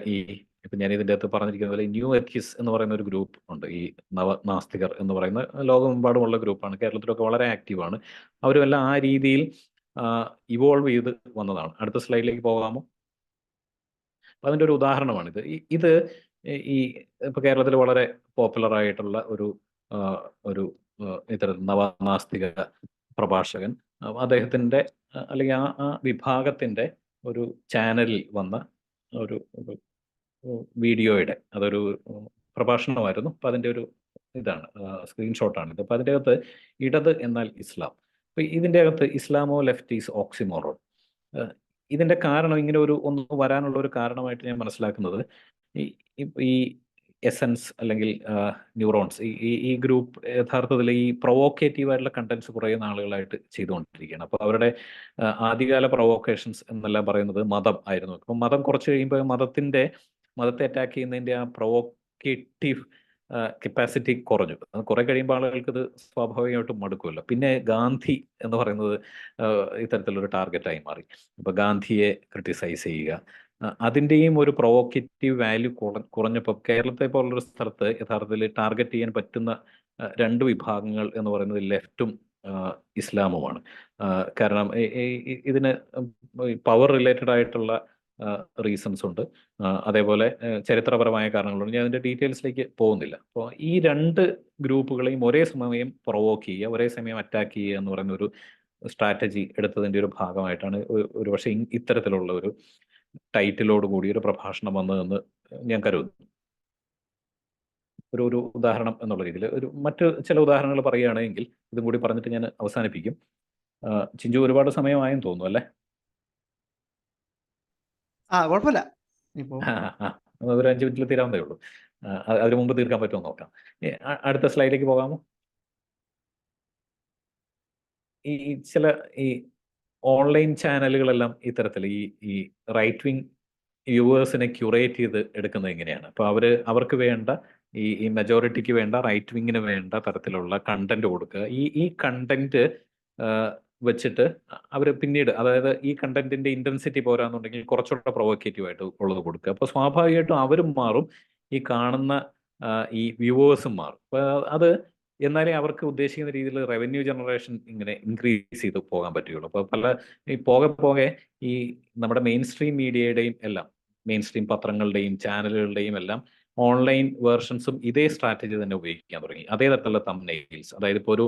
ഇപ്പം ഞാൻ ഇതിൻ്റെ അകത്ത് പറഞ്ഞിരിക്കുന്ന പോലെ ന്യൂ എത്തിക്സ് എന്ന് പറയുന്ന ഒരു ഗ്രൂപ്പ് ഉണ്ട്, ഈ നവനാസ്തികർ എന്ന് പറയുന്ന ലോകമെമ്പാടുമുള്ള ഗ്രൂപ്പാണ്, കേരളത്തിലൊക്കെ വളരെ ആക്റ്റീവാണ്. അവരുമെല്ലാം ആ രീതിയിൽ ഇവോൾവ് ചെയ്ത് വന്നതാണ്. അടുത്ത സ്ലൈഡിലേക്ക് പോകാമോ? അപ്പം അതിൻ്റെ ഒരു ഉദാഹരണമാണിത്. ഇത് ഇപ്പോൾ കേരളത്തിൽ വളരെ പോപ്പുലർ ആയിട്ടുള്ള ഒരു ഇത്തരത്തിൽ നവനാസ്തിക പ്രഭാഷകൻ, അദ്ദേഹത്തിൻ്റെ അല്ലെങ്കിൽ ആ വിഭാഗത്തിൻ്റെ ഒരു ചാനലിൽ വന്ന ഒരു വീഡിയോയുടെ അതൊരു പ്രഭാഷണമായിരുന്നു. അപ്പം അതിൻ്റെ ഒരു സ്ക്രീൻഷോട്ടാണിത്. അപ്പം അതിൻ്റെ അകത്ത് ഇടത് എന്നാൽ ഇസ്ലാം. അപ്പം ഇതിൻ്റെ അകത്ത് ഇസ്ലാമോ ലെഫ്റ്റ് ഓക്സിമോറോൺ. ഇതിൻ്റെ കാരണം ഇങ്ങനെ ഒന്ന് വരാനുള്ള ഒരു കാരണമായിട്ട് ഞാൻ മനസ്സിലാക്കുന്നത് ഈ എസൻസ് അല്ലെങ്കിൽ ന്യൂറോൺസ് ഈ ഗ്രൂപ്പ് യഥാർത്ഥത്തിൽ ഈ പ്രൊവോക്കേറ്റീവ് ആയിട്ടുള്ള കണ്ടന്റ്സ് കുറേ നാളുകളായിട്ട് ചെയ്തുകൊണ്ടിരിക്കുകയാണ്. അപ്പോൾ അവരുടെ ആദ്യകാല പ്രൊവോക്കേഷൻസ് എന്നെല്ലാം പറയുന്നത് മതം ആയിരുന്നു. അപ്പം മതം കുറച്ച് കഴിയുമ്പോൾ മതത്തെ അറ്റാക്ക് ചെയ്യുന്നതിൻ്റെ ആ പ്രൊവോക്കേറ്റീവ് കപ്പാസിറ്റി കുറഞ്ഞു. കുറെ കഴിയുമ്പോൾ ആളുകൾക്ക് ഇത് സ്വാഭാവികമായിട്ടും മടുക്കുമല്ലോ. പിന്നെ ഗാന്ധി എന്ന് പറയുന്നത് ഇത്തരത്തിലൊരു ടാർഗറ്റായി മാറി. അപ്പോൾ ഗാന്ധിയെ ക്രിട്ടിസൈസ് ചെയ്യുക, അതിൻ്റെയും ഒരു പ്രൊവോക്കേറ്റീവ് വാല്യൂ കുറഞ്ഞപ്പോൾ കേരളത്തെ പോലുള്ളൊരു സ്ഥലത്ത് യഥാർത്ഥത്തിൽ ടാർഗറ്റ് ചെയ്യാൻ പറ്റുന്ന രണ്ട് വിഭാഗങ്ങൾ എന്ന് പറയുന്നത് ലെഫ്റ്റും ഇസ്ലാമുമാണ്. കാരണം ഇതിന് പവർ റിലേറ്റഡ് ആയിട്ടുള്ള റീസൺസ് ഉണ്ട്, അതേപോലെ ചരിത്രപരമായ കാരണങ്ങളുണ്ട്. ഞാൻ അതിൻ്റെ ഡീറ്റെയിൽസിലേക്ക് പോകുന്നില്ല. അപ്പോൾ ഈ രണ്ട് ഗ്രൂപ്പുകളെയും ഒരേ സമയം പ്രൊവോക്ക് ചെയ്യുക, ഒരേ സമയം അറ്റാക്ക് ചെയ്യുക എന്ന് പറയുന്ന ഒരു സ്ട്രാറ്റജി എടുത്തതിൻ്റെ ഒരു ഭാഗമായിട്ടാണ് ഒരു പക്ഷേ ഇത്തരത്തിലുള്ള ഒരു ടൈറ്റിലോട് കൂടി ഒരു പ്രഭാഷണം വന്നതെന്ന് ഞാൻ കരുതുന്നു. ഒരു ഉദാഹരണം എന്നുള്ള രീതിയിൽ മറ്റ് ചില ഉദാഹരണങ്ങൾ പറയുകയാണെങ്കിൽ ഇതും കൂടി പറഞ്ഞിട്ട് ഞാൻ അവസാനിപ്പിക്കും. ചിഞ്ചു ഒരുപാട് സമയമായെന്ന് തോന്നുന്നു അല്ലേ? കുഴപ്പമില്ല, ഒരു 5 മിനിറ്റിൽ തീരാവുന്നതേ ഉള്ളൂ. അതിനു മുമ്പ് തീർക്കാൻ പറ്റുമോ നോക്കാം. അടുത്ത സ്ലൈഡിലേക്ക് പോകാമോ? ചില ഓൺലൈൻ ചാനലുകളെല്ലാം ഇത്തരത്തിൽ ഈ റൈറ്റ് വിങ് വ്യൂവേഴ്സിനെ ക്യൂറേറ്റ് ചെയ്ത് എടുക്കുന്നത് എങ്ങനെയാണ്. അപ്പോൾ അവർക്ക് വേണ്ട ഈ മെജോറിറ്റിക്ക് വേണ്ട റൈറ്റ് വിങ്ങിന് വേണ്ട തരത്തിലുള്ള കണ്ടന്റ് കൊടുക്കുക. ഈ കണ്ടന്റ് വെച്ചിട്ട് അവർ പിന്നീട്, അതായത് ഈ കണ്ടന്റിന്റെ ഇന്റൻസിറ്റി പോരാന്നുണ്ടെങ്കിൽ കുറച്ചുകൂടെ പ്രൊവോക്കേറ്റീവ് ആയിട്ട് ഉള്ളത് കൊടുക്കുക. അപ്പോൾ സ്വാഭാവികമായിട്ടും അവരും മാറും, ഈ കാണുന്ന ഈ വ്യൂവേഴ്സും മാറും. അപ്പോൾ അത് എന്നാലേ അവർക്ക് ഉദ്ദേശിക്കുന്ന രീതിയിൽ റവന്യൂ ജനറേഷൻ ഇങ്ങനെ ഇൻക്രീസ് ചെയ്ത് പോകാൻ പറ്റുകയുള്ളൂ. അപ്പോൾ ഈ പോകെ ഈ നമ്മുടെ മെയിൻ സ്ട്രീം മീഡിയയുടെയും എല്ലാം, മെയിൻ സ്ട്രീം പത്രങ്ങളുടെയും ചാനലുകളുടെയും എല്ലാം ഓൺലൈൻ വേർഷൻസും ഇതേ സ്ട്രാറ്റജി തന്നെ ഉപയോഗിക്കാൻ തുടങ്ങി. അതേ തരത്തിലുള്ള തംബ്നെയിൽസ്, അതായത് ഇപ്പോൾ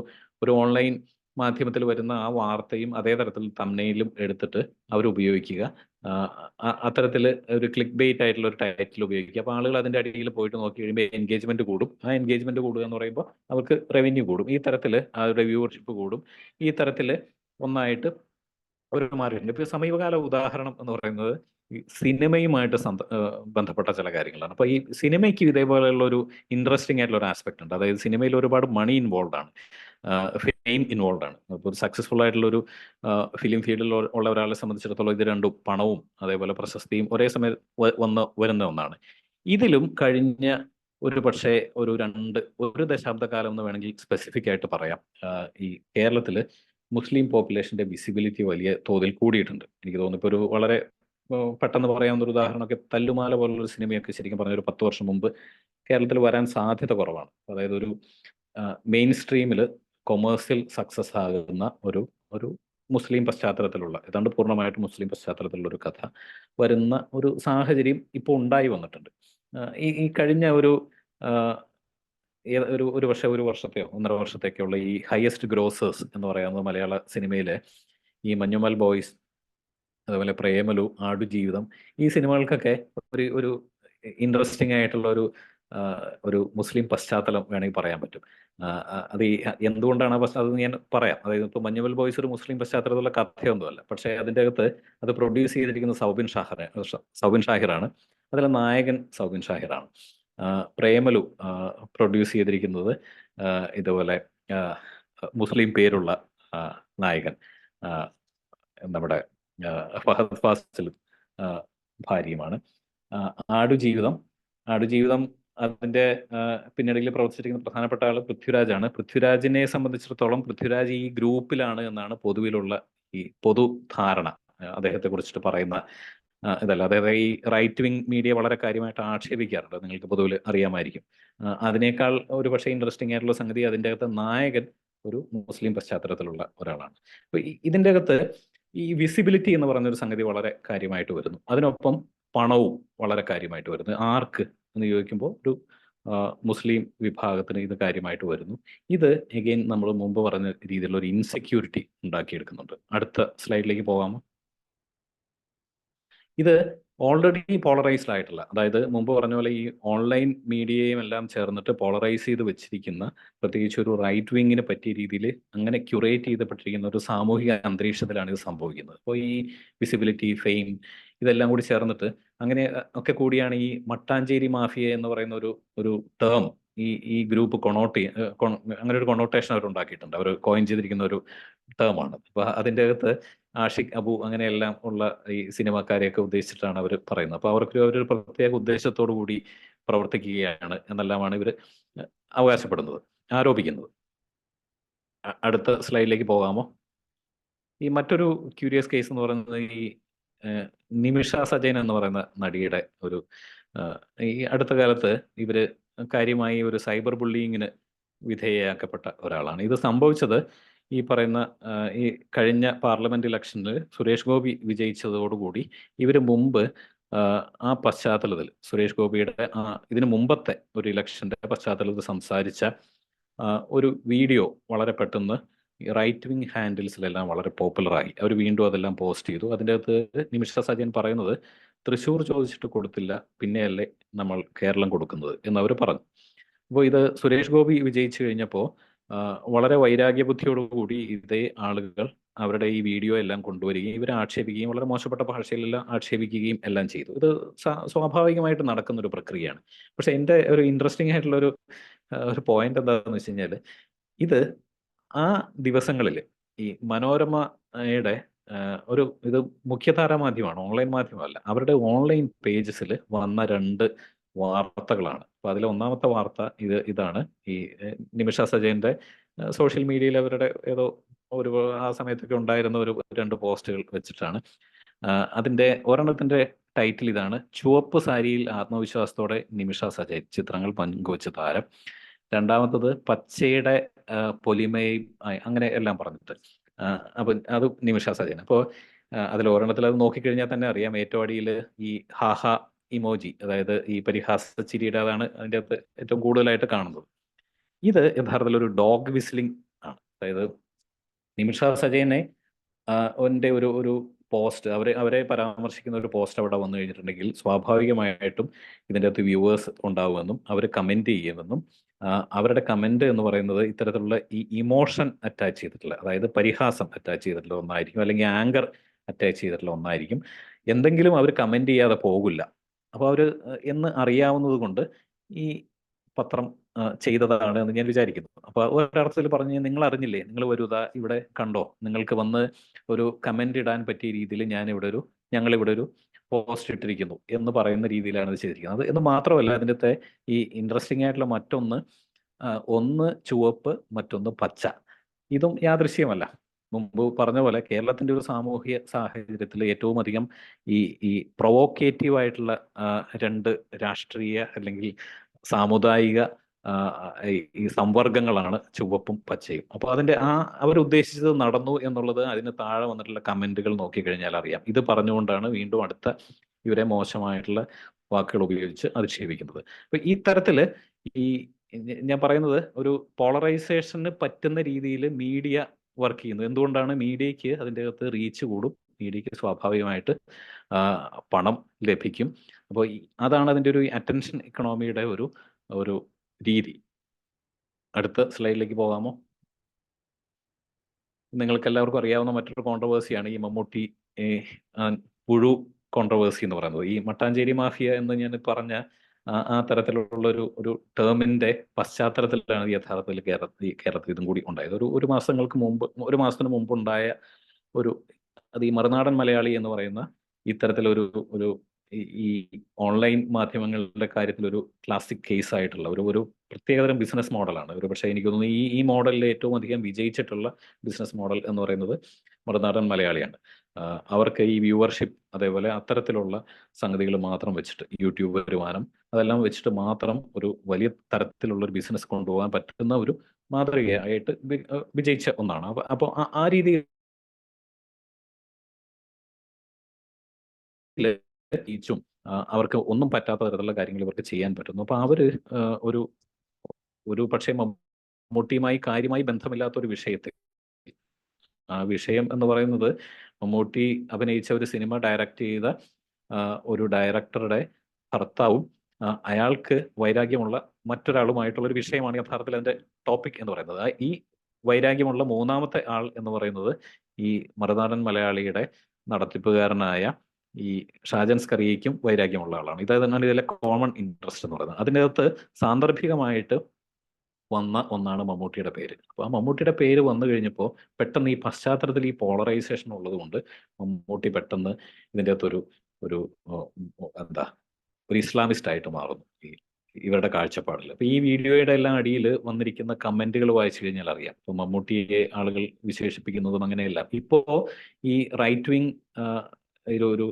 ഒരു ഓൺലൈൻ മാധ്യമത്തിൽ വരുന്ന ആ വാർത്തയും അതേ തരത്തിൽ തംബ്നെയിലും എടുത്തിട്ട് അവർ ഉപയോഗിക്കുക. അത്തരത്തിൽ ഒരു ക്ലിക്ക് ബെയ്റ്റ് ആയിട്ടുള്ള ഒരു ടൈറ്റിൽ ഉപയോഗിക്കുക. അപ്പോൾ ആളുകൾ അതിൻ്റെ അടിയിൽ പോയിട്ട് നോക്കി കഴിയുമ്പോൾ എൻഗേജ്മെന്റ് കൂടും. ആ എൻഗേജ്മെന്റ് കൂടുക എന്ന് പറയുമ്പോൾ അവർക്ക് റവന്യൂ കൂടും. ഈ തരത്തിൽ അവരുടെ വ്യൂവർഷിപ്പ് കൂടും. ഈ തരത്തിൽ ഒന്നായിട്ട് ഒരു മാറിയിട്ടുണ്ട്. ഇപ്പോൾ സമീപകാല ഉദാഹരണം എന്ന് പറയുന്നത് ഈ സിനിമയുമായിട്ട് ബന്ധപ്പെട്ട ചില കാര്യങ്ങളാണ്. അപ്പോൾ ഈ സിനിമയ്ക്ക് ഇതേപോലെയുള്ള ഒരു ഇൻട്രസ്റ്റിംഗ് ആയിട്ടുള്ള ഒരു ആസ്പെക്ട് ഉണ്ട്. അതായത് സിനിമയിൽ ഒരുപാട് മണി ഇൻവോൾവ് ആണ്, ഫെയിം ഇൻവോൾവ് ആണ്. അപ്പോൾ ഒരു സക്സസ്ഫുൾ ആയിട്ടുള്ള ഒരു ഫിലിം ഫീൽഡിൽ ഉള്ള ഒരാളെ സംബന്ധിച്ചിടത്തോളം ഇത് രണ്ടും, പണവും അതേപോലെ പ്രശസ്തിയും ഒരേ സമയം വരുന്ന ഒന്നാണ്. ഇതിലും കഴിഞ്ഞ ഒരു പക്ഷേ ഒരു ദശാബ്ദക്കാലം എന്ന് വേണമെങ്കിൽ സ്പെസിഫിക് ആയിട്ട് പറയാം, ഈ കേരളത്തിൽ മുസ്ലിം പോപ്പുലേഷന്റെ വിസിബിലിറ്റി വലിയ തോതിൽ കൂടിയിട്ടുണ്ട്. എനിക്ക് തോന്നുന്നു ഇപ്പോൾ ഒരു വളരെ പെട്ടെന്ന് പറയാവുന്ന ഒരു ഉദാഹരണമൊക്കെ തല്ലുമാല പോലുള്ളൊരു സിനിമയൊക്കെ ശരിക്കും പറഞ്ഞ ഒരു 10 വർഷം മുമ്പ് കേരളത്തിൽ വരാൻ സാധ്യത കുറവാണ്. അതായത് ഒരു മെയിൻ സ്ട്രീമിൽ കൊമേഴ്സ്യൽ സക്സസ് ആകുന്ന ഒരു മുസ്ലിം പശ്ചാത്തലത്തിലുള്ള, ഏതാണ്ട് പൂർണ്ണമായിട്ട് മുസ്ലിം പശ്ചാത്തലത്തിലുള്ള ഒരു കഥ വരുന്ന ഒരു സാഹചര്യം ഇപ്പോൾ ഉണ്ടായി വന്നിട്ടുണ്ട്. ഈ കഴിഞ്ഞ ഒരു പക്ഷേ ഒരു വർഷത്തെയോ 1.5 വർഷത്തേക്കുള്ള ഈ ഹയസ്റ്റ് ഗ്രോസേഴ്സ് എന്ന് പറയുന്നത് മലയാള സിനിമയിലെ ഈ മഞ്ഞുമൽ ബോയ്സ്, അതുപോലെ പ്രേമലു, ആടുജീവിതം, ഈ സിനിമകൾക്കൊക്കെ ഒരു ഇൻട്രസ്റ്റിംഗ് ആയിട്ടുള്ള ഒരു മുസ്ലിം പശ്ചാത്തലം വേണമെങ്കിൽ പറയാൻ പറ്റും. അത് എന്തുകൊണ്ടാണ് അത് ഞാൻ പറയാം. അതായത് ഇപ്പോൾ മഞ്ഞുമൽ ബോയ്സ് ഒരു മുസ്ലിം പശ്ചാത്തലത്തിലുള്ള കഥയൊന്നുമല്ല, പക്ഷേ അതിൻ്റെ അകത്ത് അത് പ്രൊഡ്യൂസ് ചെയ്തിരിക്കുന്ന സൗബിൻ ഷാഹിറാണ്. അതിലെ നായകൻ സൗബിൻ ഷാഹിറാണ്. പ്രേമലു പ്രൊഡ്യൂസ് ചെയ്തിരിക്കുന്നത് ഇതുപോലെ മുസ്ലിം പേരുള്ള നായകൻ നമ്മുടെ ഫഹദ് ഫാസിലും ഭാര്യയുമാണ്. ആടുജീവിതം അതിന്റെ പിന്നണിയിൽ പ്രവർത്തിച്ചിരിക്കുന്ന പ്രധാനപ്പെട്ട ആൾ പൃഥ്വിരാജാണ്. പൃഥ്വിരാജിനെ സംബന്ധിച്ചിടത്തോളം പൃഥ്വിരാജ് ഈ ഗ്രൂപ്പിലാണ് എന്നാണ് പൊതുവിലുള്ള ഈ പൊതുധാരണ അദ്ദേഹത്തെ കുറിച്ചിട്ട് പറയുന്ന ഇതല്ല. അതായത് ഈ റൈറ്റ് വിങ് മീഡിയ വളരെ കാര്യമായിട്ട് ആക്ഷേപിക്കാറുണ്ട്, നിങ്ങൾക്ക് പൊതുവിൽ അറിയാമായിരിക്കും. അതിനേക്കാൾ ഒരു പക്ഷേ ഇൻട്രസ്റ്റിംഗ് ആയിട്ടുള്ള സംഗതി അതിൻ്റെ അകത്ത് നായകൻ ഒരു മുസ്ലിം പശ്ചാത്തലത്തിലുള്ള ഒരാളാണ്. അപ്പോൾ ഇതിൻ്റെ അകത്ത് ഈ വിസിബിലിറ്റി എന്ന് പറയുന്നൊരു സംഗതി വളരെ കാര്യമായിട്ട് വരുന്നു. അതിനൊപ്പം പണവും വളരെ കാര്യമായിട്ട് വരുന്നു. ആർക്ക് എന്ന് ചോദിക്കുമ്പോൾ ഒരു മുസ്ലിം വിഭാഗത്തിന് ഇത് കാര്യമായിട്ട് വരുന്നു. ഇത് എഗെയിൻ നമ്മൾ മുമ്പ് പറഞ്ഞ രീതിയിലുള്ള ഒരു ഇൻസെക്യൂരിറ്റി ഉണ്ടാക്കിയെടുക്കുന്നുണ്ട്. അടുത്ത സ്ലൈഡിലേക്ക് പോകാമോ? ഇത് ഓൾറെഡി പോളറൈസ്ഡ് ആയിട്ടുള്ള, അതായത് മുമ്പ് പറഞ്ഞ പോലെ ഈ ഓൺലൈൻ മീഡിയയും എല്ലാം ചേർന്നിട്ട് പോളറൈസ് ചെയ്ത് വെച്ചിരിക്കുന്ന, പ്രത്യേകിച്ച് ഒരു റൈറ്റ് വിങ്ങിന് പറ്റിയ രീതിയിൽ അങ്ങനെ ക്യൂറേറ്റ് ചെയ്തപ്പെട്ടിരിക്കുന്ന ഒരു സാമൂഹിക അന്തരീക്ഷത്തിലാണ് ഇത് സംഭവിക്കുന്നത്. അപ്പോൾ ഈ വിസിബിലിറ്റി, ഫെയിം, ഇതെല്ലാം കൂടി ചേർന്നിട്ട് അങ്ങനെ ഒക്കെ കൂടിയാണ് ഈ മട്ടാഞ്ചേരി മാഫിയ എന്ന് പറയുന്ന ഒരു ടേം ഈ ഗ്രൂപ്പ് അങ്ങനെ ഒരു കൊണോട്ടേഷൻ അവർ ഉണ്ടാക്കിയിട്ടുണ്ട്. അവർ കോയിൻ ചെയ്തിരിക്കുന്ന ഒരു ടേമാണ്. അപ്പോൾ അതിൻ്റെ അകത്ത് ആഷിഖ് അബു അങ്ങനെയെല്ലാം ഉള്ള ഈ സിനിമാക്കാരെയൊക്കെ ഉദ്ദേശിച്ചിട്ടാണ് അവർ പറയുന്നത്. അപ്പോൾ അവരൊരു പ്രത്യേക ഉദ്ദേശത്തോടു കൂടി പ്രവർത്തിക്കുകയാണ് എന്നെല്ലാമാണ് ഇവർ അവകാശപ്പെടുന്നത്, ആരോപിക്കുന്നത്. അടുത്ത സ്ലൈഡിലേക്ക് പോകാമോ? ഈ മറ്റൊരു ക്യൂരിയസ് കേസ് എന്ന് പറയുന്നത് ഈ നിമിഷ സജയൻ എന്ന് പറയുന്ന നടിയുടെ ഈ അടുത്ത കാലത്ത് ഇവര് കാര്യമായി ഒരു സൈബർ ബുള്ളിങ്ങിന് വിധേയയാക്കപ്പെട്ട ഒരാളാണ്. ഇത് സംഭവിച്ചത് ഈ പറയുന്ന ഈ കഴിഞ്ഞ പാർലമെന്റ് ഇലക്ഷനിൽ സുരേഷ് ഗോപി വിജയിച്ചതോടുകൂടി ഇവർ മുമ്പ് ആ പശ്ചാത്തലത്തിൽ സുരേഷ് ഗോപിയുടെ ഇതിനു മുമ്പത്തെ ഒരു ഇലക്ഷന്റെ പശ്ചാത്തലത്തിൽ സംസാരിച്ച ഒരു വീഡിയോ വളരെ പെട്ടെന്ന് റൈറ്റ് വിങ് ഹാൻഡിൽസിലെല്ലാം വളരെ പോപ്പുലറായി. അവർ വീണ്ടും അതെല്ലാം പോസ്റ്റ് ചെയ്തു. അതിൻ്റെ അകത്ത് നിമിഷ സജയൻ പറയുന്നത് തൃശ്ശൂർ ചോദിച്ചിട്ട് കൊടുത്തില്ല, പിന്നെയല്ലേ നമ്മൾ കേരളം കൊടുക്കുന്നത് എന്നവർ പറഞ്ഞു. അപ്പോൾ ഇത് സുരേഷ് ഗോപി വിജയിച്ചു കഴിഞ്ഞപ്പോൾ വളരെ വൈരാഗ്യബുദ്ധിയോടുകൂടി ഇതേ ആളുകൾ അവരുടെ ഈ വീഡിയോ എല്ലാം കൊണ്ടുവരികയും ഇവരെ ആക്ഷേപിക്കുകയും വളരെ മോശപ്പെട്ട ഭാഷയിലെല്ലാം ആക്ഷേപിക്കുകയും എല്ലാം ചെയ്തു. ഇത് സ്വാഭാവികമായിട്ട് നടക്കുന്ന ഒരു പ്രക്രിയയാണ്. പക്ഷെ എൻ്റെ ഒരു ഇൻട്രസ്റ്റിംഗ് ആയിട്ടുള്ള ഒരു പോയിന്റ് എന്താണെന്ന് വെച്ച് കഴിഞ്ഞാൽ, ഇത് ആ ദിവസങ്ങളിൽ ഈ മനോരമയുടെ ഇത് മുഖ്യധാര മാധ്യമമാണ്, ഓൺലൈൻ മാധ്യമമല്ല. അവരുടെ ഓൺലൈൻ പേജസിൽ വന്ന 2 വാർത്തകളാണ്. അപ്പോൾ അതിലെ ഒന്നാമത്തെ വാർത്ത ഇതാണ്. ഈ നിമിഷ സജയന്റെ സോഷ്യൽ മീഡിയയിൽ അവരുടെ ഏതോ ആ സമയത്തൊക്കെ ഉണ്ടായിരുന്ന 2 പോസ്റ്റുകൾ വെച്ചിട്ടാണ്. അതിന്റെ ഒരെണ്ണത്തിന്റെ ടൈറ്റിൽ ഇതാണ്: ചുവപ്പ് സാരിയിൽ ആത്മവിശ്വാസത്തോടെ നിമിഷ സജയൻ, ചിത്രങ്ങൾ പങ്കുവച്ച താരം. രണ്ടാമത്തത് പച്ചയുടെ പൊലിമയും അങ്ങനെ എല്ലാം പറഞ്ഞിട്ട്. അപ്പൊ അത് നിമിഷ സജയൻ. അപ്പോൾ അതിൽ ഒരെണ്ണത്തിൽ അത് നോക്കിക്കഴിഞ്ഞാൽ തന്നെ അറിയാം, ഏറ്റവും അടിയിൽ ഈ ഹാഹ ഇമോജി, അതായത് ഈ പരിഹാസ ചിരിയുടെ, അതാണ് അതിൻ്റെ അകത്ത് ഏറ്റവും കൂടുതലായിട്ട് കാണുന്നത്. ഇത് യഥാർത്ഥത്തിൽ ഒരു ഡോഗ് വിസ്ലിംഗ് ആണ്. അതായത് നിമിഷ സജയനെ അവൻ്റെ ഒരു പോസ്റ്റ്, അവരെ പരാമർശിക്കുന്ന ഒരു പോസ്റ്റ് അവിടെ വന്നു കഴിഞ്ഞിട്ടുണ്ടെങ്കിൽ സ്വാഭാവികമായിട്ടും ഇതിൻ്റെ അകത്ത് വ്യൂവേഴ്സ് ഉണ്ടാവുമെന്നും അവർ കമൻറ്റ് ചെയ്യുമെന്നും, അവരുടെ കമൻറ്റ് എന്ന് പറയുന്നത് ഇത്തരത്തിലുള്ള ഈ ഇമോഷൻ അറ്റാച്ച് ചെയ്തിട്ടുള്ള, അതായത് പരിഹാസം അറ്റാച്ച് ചെയ്തിട്ടുള്ള ഒന്നായിരിക്കും, അല്ലെങ്കിൽ ആങ്കർ അറ്റാച്ച് ചെയ്തിട്ടുള്ള ഒന്നായിരിക്കും. എന്തെങ്കിലും അവർ കമൻറ്റ് ചെയ്യാതെ പോകില്ല. അപ്പോൾ അവർ എന്ന് അറിയാവുന്നത് കൊണ്ട് ഈ പത്രം ചെയ്തതാണ് എന്ന് ഞാൻ വിചാരിക്കുന്നു. അപ്പോൾ ഒരർത്ഥത്തിൽ പറഞ്ഞു, നിങ്ങൾ അറിഞ്ഞില്ലേ, നിങ്ങൾ വരുതാ ഇവിടെ കണ്ടോ, നിങ്ങൾക്ക് വന്ന് ഒരു കമന്റ് ഇടാൻ പറ്റിയ രീതിയിൽ ഞങ്ങളിവിടെ ഒരു പോസ്റ്റ് ഇട്ടിരിക്കുന്നു എന്ന് പറയുന്ന രീതിയിലാണ് ഇത് ചെയ്തിരിക്കുന്നത്. എന്ന് മാത്രമല്ല, അതിൻ്റെ ഈ ഇൻട്രസ്റ്റിംഗ് ആയിട്ടുള്ള മറ്റൊന്ന്, ഒന്ന് ചുവപ്പ് മറ്റൊന്ന് പച്ച. ഇതും യാദൃശ്യമല്ല. മുമ്പ് പറഞ്ഞ പോലെ കേരളത്തിന്റെ ഒരു സാമൂഹിക സാഹചര്യത്തിൽ ഏറ്റവും അധികം ഈ പ്രൊവോക്കേറ്റീവ് ആയിട്ടുള്ള രണ്ട് രാഷ്ട്രീയ അല്ലെങ്കിൽ സാമുദായിക ഈ സംവർഗങ്ങളാണ് ചുവപ്പും പച്ചയും. അപ്പോൾ അതിന്റെ അവരുദ്ദേശിച്ചത് നടന്നു എന്നുള്ളത് അതിന് താഴെ വന്നിട്ടുള്ള കമന്റുകൾ നോക്കിക്കഴിഞ്ഞാൽ അറിയാം. ഇത് പറഞ്ഞുകൊണ്ടാണ് വീണ്ടും അടുത്ത ഇവരെ മോശമായിട്ടുള്ള വാക്കുകൾ ഉപയോഗിച്ച് അധിക്ഷേപിക്കുന്നത്. അപ്പൊ ഈ തരത്തില് ഈ ഞാൻ പറയുന്നത് ഒരു പോളറൈസേഷന് പറ്റുന്ന രീതിയിൽ മീഡിയ വർക്ക് ചെയ്യുന്നു. എന്തുകൊണ്ടാണ്? മീഡിയയ്ക്ക് അതിൻ്റെ അകത്ത് റീച്ച് കൂടും, മീഡിയയ്ക്ക് സ്വാഭാവികമായിട്ട് പണം ലഭിക്കും. അപ്പോൾ അതാണ് അതിൻ്റെ ഒരു അറ്റൻഷൻ ഇക്കണോമിയുടെ ഒരു രീതി. അടുത്ത സ്ലൈഡിലേക്ക് പോകാമോ? നിങ്ങൾക്ക് എല്ലാവർക്കും അറിയാവുന്ന മറ്റൊരു കോൺട്രവേഴ്സിയാണ് ഈ മമ്മൂട്ടി പുഴു കോൺട്രവേഴ്സി എന്ന് പറയുന്നത്. ഈ മട്ടാഞ്ചേരി മാഫിയ എന്ന് ഞാൻ പറഞ്ഞ ആ തരത്തിലുള്ള ഒരു ടേമിന്റെ പശ്ചാത്തലത്തിലാണ് യഥാർത്ഥത്തിൽ കേരളത്തിൽ ഇതും കൂടി ഉണ്ടായത്. ഒരു മാസത്തിന് മുമ്പ് ഉണ്ടായ അത് ഈ മറുനാടൻ മലയാളി എന്ന് പറയുന്ന ഇത്തരത്തിലൊരു ഈ ഓൺലൈൻ മാധ്യമങ്ങളുടെ കാര്യത്തിൽ ഒരു ക്ലാസിക് കേസ് ആയിട്ടുള്ള ഒരു പ്രത്യേകതരം ബിസിനസ് മോഡലാണ്. പക്ഷേ എനിക്ക് തോന്നുന്നു ഈ മോഡലിൽ ഏറ്റവും അധികം വിജയിച്ചിട്ടുള്ള ബിസിനസ് മോഡൽ എന്ന് പറയുന്നത് മറുനാടൻ മലയാളിയാണ്. അവർക്ക് ഈ വ്യൂവർഷിപ്പ്, അതേപോലെ അത്തരത്തിലുള്ള സംഗതികൾ മാത്രം വെച്ചിട്ട്, യൂട്യൂബ് വരുമാനം, അതെല്ലാം വെച്ചിട്ട് മാത്രം ഒരു വലിയ തരത്തിലുള്ള ഒരു ബിസിനസ് കൊണ്ടുപോകാൻ പറ്റുന്ന ഒരു മാതൃകയായിട്ട് വിജയിച്ച ഒന്നാണ്. അപ്പോൾ ആ രീതിയിൽ ഈച്ചും അവർക്ക് ഒന്നും പറ്റാത്ത തരത്തിലുള്ള കാര്യങ്ങൾ ഇവർക്ക് ചെയ്യാൻ പറ്റുന്നു. അപ്പൊ അവര് ഒരു പക്ഷേ മമ്മൂട്ടിയുമായി കാര്യമായി ബന്ധമില്ലാത്ത ഒരു വിഷയത്തെ, ആ വിഷയം എന്ന് പറയുന്നത് മമ്മൂട്ടി അഭിനയിച്ച ഒരു സിനിമ ഡയറക്റ്റ് ചെയ്ത ഒരു ഡയറക്ടറുടെ ഭർത്താവും അയാൾക്ക് വൈരാഗ്യമുള്ള മറ്റൊരാളുമായിട്ടുള്ള ഒരു വിഷയമാണ് യഥാർത്ഥത്തിൽ അതിന്റെ ടോപ്പിക് എന്ന് പറയുന്നത്. ഈ വൈരാഗ്യമുള്ള മൂന്നാമത്തെ ആൾ എന്ന് പറയുന്നത് ഈ മറുനാടൻ മലയാളിയുടെ നടത്തിപ്പുകാരനായ ഈ ഷാജൻ സ്കറിയയ്ക്കും വൈരാഗ്യമുള്ള ആളാണ്. ഇതാണ് ഇതിലെ കോമൺ ഇൻട്രസ്റ്റ് എന്ന് പറയുന്നത്. അതിൻ്റെ അകത്ത് സാന്ദർഭികമായിട്ട് വന്ന ഒന്നാണ് മമ്മൂട്ടിയുടെ പേര്. അപ്പോൾ ആ മമ്മൂട്ടിയുടെ പേര് വന്നു കഴിഞ്ഞപ്പോൾ പെട്ടെന്ന് ഈ പശ്ചാത്തലത്തിൽ ഈ പോളറൈസേഷൻ ഉള്ളത് കൊണ്ട് മമ്മൂട്ടി പെട്ടെന്ന് ഇതിൻ്റെ അകത്തൊരു ഒരു ഇസ്ലാമിസ്റ്റ് ആയിട്ട് മാറുന്നു ഇവരുടെ കാഴ്ചപ്പാടിൽ. അപ്പൊ ഈ വീഡിയോയുടെ എല്ലാം അടിയിൽ വന്നിരിക്കുന്ന കമന്റുകൾ വായിച്ചു കഴിഞ്ഞാൽ അറിയാം. ഇപ്പൊ മമ്മൂട്ടിയെ ആളുകൾ വിശേഷിപ്പിക്കുന്നതും അങ്ങനെയല്ല. ഇപ്പോ ഈ റൈറ്റ് വിങ് ഒരു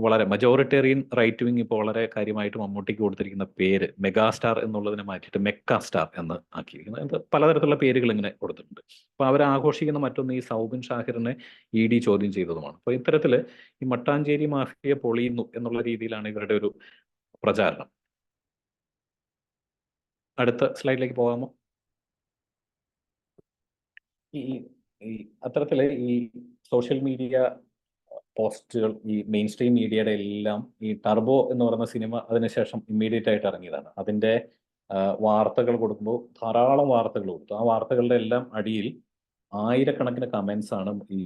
വളരെ മജോറിറ്റേറിയൻ റൈറ്റ് വിങ് ഇപ്പോൾ വളരെ കാര്യമായിട്ട് മമ്മൂട്ടിക്ക് കൊടുത്തിരിക്കുന്ന പേര് മെഗാസ്റ്റാർ എന്നുള്ളതിനെ മാറ്റിയിട്ട് മെക്ക സ്റ്റാർ എന്ന് ആക്കിയിരിക്കുന്നത്. പലതരത്തിലുള്ള പേരുകൾ ഇങ്ങനെ കൊടുത്തിട്ടുണ്ട്. അപ്പൊ അവർ ആഘോഷിക്കുന്ന മറ്റൊന്ന് ഈ സൗബിൻ ഷാഹിറിനെ ED ചോദ്യം ചെയ്തതുമാണ്. അപ്പൊ ഇത്തരത്തില് ഈ മട്ടാഞ്ചേരി മാഫിയ പൊളിയുന്നു എന്നുള്ള രീതിയിലാണ് ഇവരുടെ ഒരു പ്രചാരണം. അടുത്ത സ്ലൈഡിലേക്ക് പോകാമോ? ഈ അത്തരത്തില് ഈ സോഷ്യൽ മീഡിയ പോസ്റ്റുകൾ, ഈ മെയിൻ സ്ട്രീം മീഡിയയുടെ എല്ലാം ഈ ടർബോ എന്ന് പറയുന്ന സിനിമ അതിനുശേഷം ഇമ്മീഡിയറ്റ് ആയിട്ട് ഇറങ്ങിയതാണ്. അതിന്റെ വാർത്തകൾ കൊടുക്കുമ്പോൾ ധാരാളം വാർത്തകൾ കൊടുത്തു. ആ വാർത്തകളുടെ എല്ലാം അടിയിൽ ആയിരക്കണക്കിന് കമന്റ്സ് ആണ് ഈ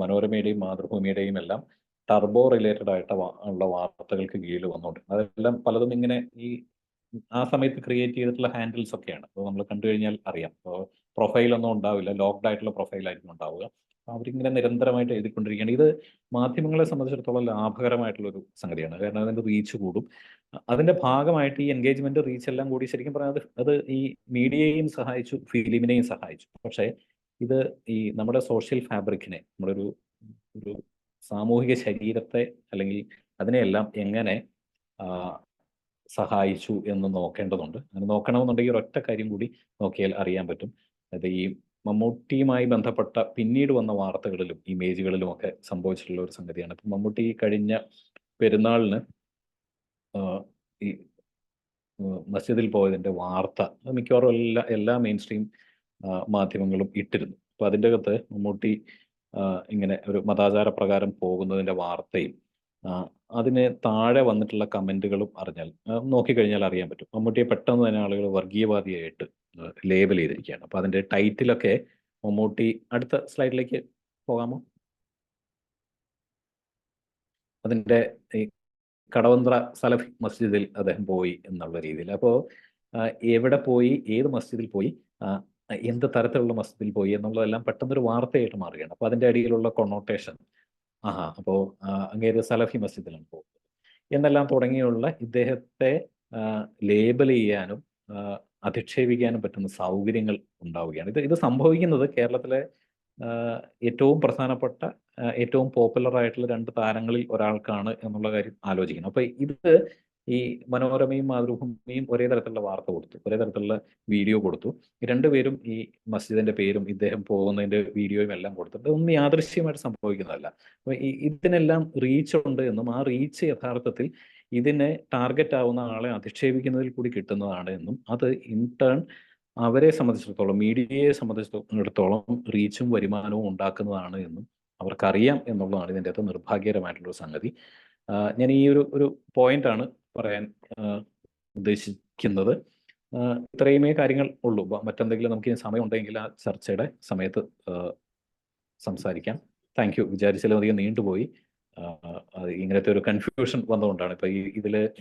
മനോരമയുടെയും മാതൃഭൂമിയുടെയും എല്ലാം ടർബോ റിലേറ്റഡ് ആയിട്ട് ഉള്ള വാർത്തകൾക്ക് കീഴിൽ വന്നുകൊണ്ടിരുന്നത്. അതെല്ലാം പലതും ഇങ്ങനെ ആ സമയത്ത് ക്രിയേറ്റ് ചെയ്തിട്ടുള്ള ഹാൻഡിൽസ് ഒക്കെയാണ്. അപ്പോൾ നമ്മൾ കണ്ടു കഴിഞ്ഞാൽ അറിയാം. പ്രൊഫൈലൊന്നും ഉണ്ടാവില്ല, ലോക്ക്ഡ് ആയിട്ടുള്ള പ്രൊഫൈലായിരിക്കും ഉണ്ടാവുക. അവരിങ്ങനെ നിരന്തരമായിട്ട് എഴുതിക്കൊണ്ടിരിക്കുകയാണ്. ഇത് മാധ്യമങ്ങളെ സംബന്ധിച്ചിടത്തോളം ലാഭകരമായിട്ടുള്ള ഒരു സംഗതിയാണ്. കാരണം അതിന്റെ റീച്ച് കൂടും. അതിന്റെ ഭാഗമായിട്ട് ഈ എൻഗേജ്മെന്റ്, റീച്ച് എല്ലാം കൂടി ശരിക്കും പറഞ്ഞാൽ അത് ഈ മീഡിയയെയും സഹായിച്ചു, ഫിലിമിനെയും സഹായിച്ചു. പക്ഷേ ഇത് ഈ നമ്മുടെ സോഷ്യൽ ഫാബ്രിക്കിനെ, നമ്മുടെ ഒരു സാമൂഹിക ശരീരത്തെ അല്ലെങ്കിൽ അതിനെയെല്ലാം എങ്ങനെ സഹായിച്ചു എന്ന് നോക്കേണ്ടതുണ്ട്. അങ്ങനെ നോക്കണമെന്നുണ്ടെങ്കിൽ ഒരൊറ്റ കാര്യം കൂടി നോക്കിയാൽ അറിയാൻ പറ്റും. അത് ഈ മമ്മൂട്ടിയുമായി ബന്ധപ്പെട്ട പിന്നീട് വന്ന വാർത്തകളിലും ഇമേജുകളിലും ഒക്കെ സംഭവിച്ചിട്ടുള്ള ഒരു സംഗതിയാണ്. ഇപ്പം മമ്മൂട്ടി കഴിഞ്ഞ പെരുന്നാളിന് ഈ മസ്ജിദിൽ പോയതിൻ്റെ വാർത്ത അത് മിക്കവാറും എല്ലാ മെയിൻ സ്ട്രീം മാധ്യമങ്ങളും ഇട്ടിരുന്നു. അപ്പോൾ അതിൻ്റെ അകത്ത് മമ്മൂട്ടി ഇങ്ങനെ ഒരു മതാചാര പ്രകാരം പോകുന്നതിൻ്റെ വാർത്തയും അതിന് താഴെ വന്നിട്ടുള്ള കമൻറ്റുകളും നോക്കിക്കഴിഞ്ഞാൽ അറിയാൻ പറ്റും. മമ്മൂട്ടിയെ പെട്ടെന്ന് തന്നെ ആളുകൾ വർഗീയവാദിയായിട്ട് ലേബൽ ചെയ്തിരിക്കുകയാണ്. അപ്പോൾ അതിൻ്റെ ടൈറ്റിലൊക്കെ മമ്മൂട്ടി, അടുത്ത സ്ലൈഡിലേക്ക് പോകാമോ? അതിൻ്റെ ഈ കടവന്ത്ര സലഫി മസ്ജിദിൽ അദ്ദേഹം പോയി എന്നുള്ള രീതിയിൽ. അപ്പോൾ എവിടെ പോയി, ഏത് മസ്ജിദിൽ പോയി, എന്ത് തരത്തിലുള്ള മസ്ജിദിൽ പോയി എന്നുള്ളതെല്ലാം പെട്ടെന്നൊരു വാർത്തയായിട്ട് മാറുകയാണ്. അപ്പോൾ അതിൻ്റെ അടിയിലുള്ള കൊണോട്ടേഷൻ, അപ്പോൾ അങ്ങേര് സലഫി മസ്ജിദിലാണ് പോകുന്നത് എന്നെല്ലാം തുടങ്ങിയുള്ള ഇദ്ദേഹത്തെ ലേബൽ ചെയ്യാനും അധിക്ഷേപിക്കാനും പറ്റുന്ന സൗകര്യങ്ങൾ ഉണ്ടാവുകയാണ്. ഇത് സംഭവിക്കുന്നത് കേരളത്തിലെ ഏറ്റവും പ്രധാനപ്പെട്ട ഏറ്റവും പോപ്പുലർ ആയിട്ടുള്ള 2 താരങ്ങളിൽ ഒരാൾക്കാണ് എന്നുള്ള കാര്യം ആലോചിക്കണം. അപ്പോൾ ഇത് ഈ മനോരമയും മാതൃഭൂമിയും ഒരേ തരത്തിലുള്ള വാർത്ത കൊടുത്തു, ഒരേ തരത്തിലുള്ള വീഡിയോ കൊടുത്തു. ഈ 2 പേരും ഈ മസ്ജിദിന്റെ പേരും ഇദ്ദേഹം പോകുന്നതിന്റെ വീഡിയോയും എല്ലാം കൊടുത്തിട്ട് ഒന്നും യാദൃശ്യമായിട്ട് സംഭവിക്കുന്നതല്ല. അപ്പോൾ ഇതിനെല്ലാം റീച്ച് ഉണ്ട് എന്നും ആ റീച്ച് യഥാർത്ഥത്തിൽ ഇതിനെ ടാർഗറ്റ് ആവുന്ന ആളെ അധിക്ഷേപിക്കുന്നതിൽ കൂടി കിട്ടുന്നതാണ് എന്നും അത് ഇൻടേൺ അവരെ സംബന്ധിച്ചിടത്തോളം, മീഡിയയെ സംബന്ധിച്ചിടത്തോളം റീച്ചും വരുമാനവും ഉണ്ടാക്കുന്നതാണ് എന്നും അവർക്കറിയാം എന്നുള്ളതാണ് ഇതിൻ്റെ അകത്ത് നിർഭാഗ്യകരമായിട്ടുള്ളൊരു സംഗതി. ഞാൻ ഈ ഒരു പോയിന്റാണ് പറയാൻ ഉദ്ദേശിക്കുന്നത്. ഇത്രയുമേ കാര്യങ്ങൾ ഉള്ളൂ. മറ്റെന്തെങ്കിലും നമുക്ക് ഇനി സമയം ഉണ്ടെങ്കിൽ ആ ചർച്ചയുടെ സമയത്ത് സംസാരിക്കാം. Thank you. വിചാരിച്ചാലധികം നീണ്ടുപോയി. ഇങ്ങനത്തെ ഒരു കൺഫ്യൂഷൻ വന്നുകൊണ്ടാണ്. ഇപ്പോൾ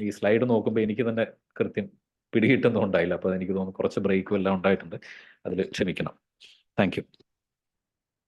ഈ സ്ലൈഡ് നോക്കുമ്പോൾ എനിക്ക് തന്നെ കൃത്യം പിടികിട്ടുന്നുണ്ടായില്ല. അപ്പോൾ എനിക്ക് തോന്നുന്നു കുറച്ച് ബ്രേക്കും എല്ലാം ഉണ്ടായിട്ടുണ്ട്. അതിൽ ക്ഷമിക്കണം. Thank you.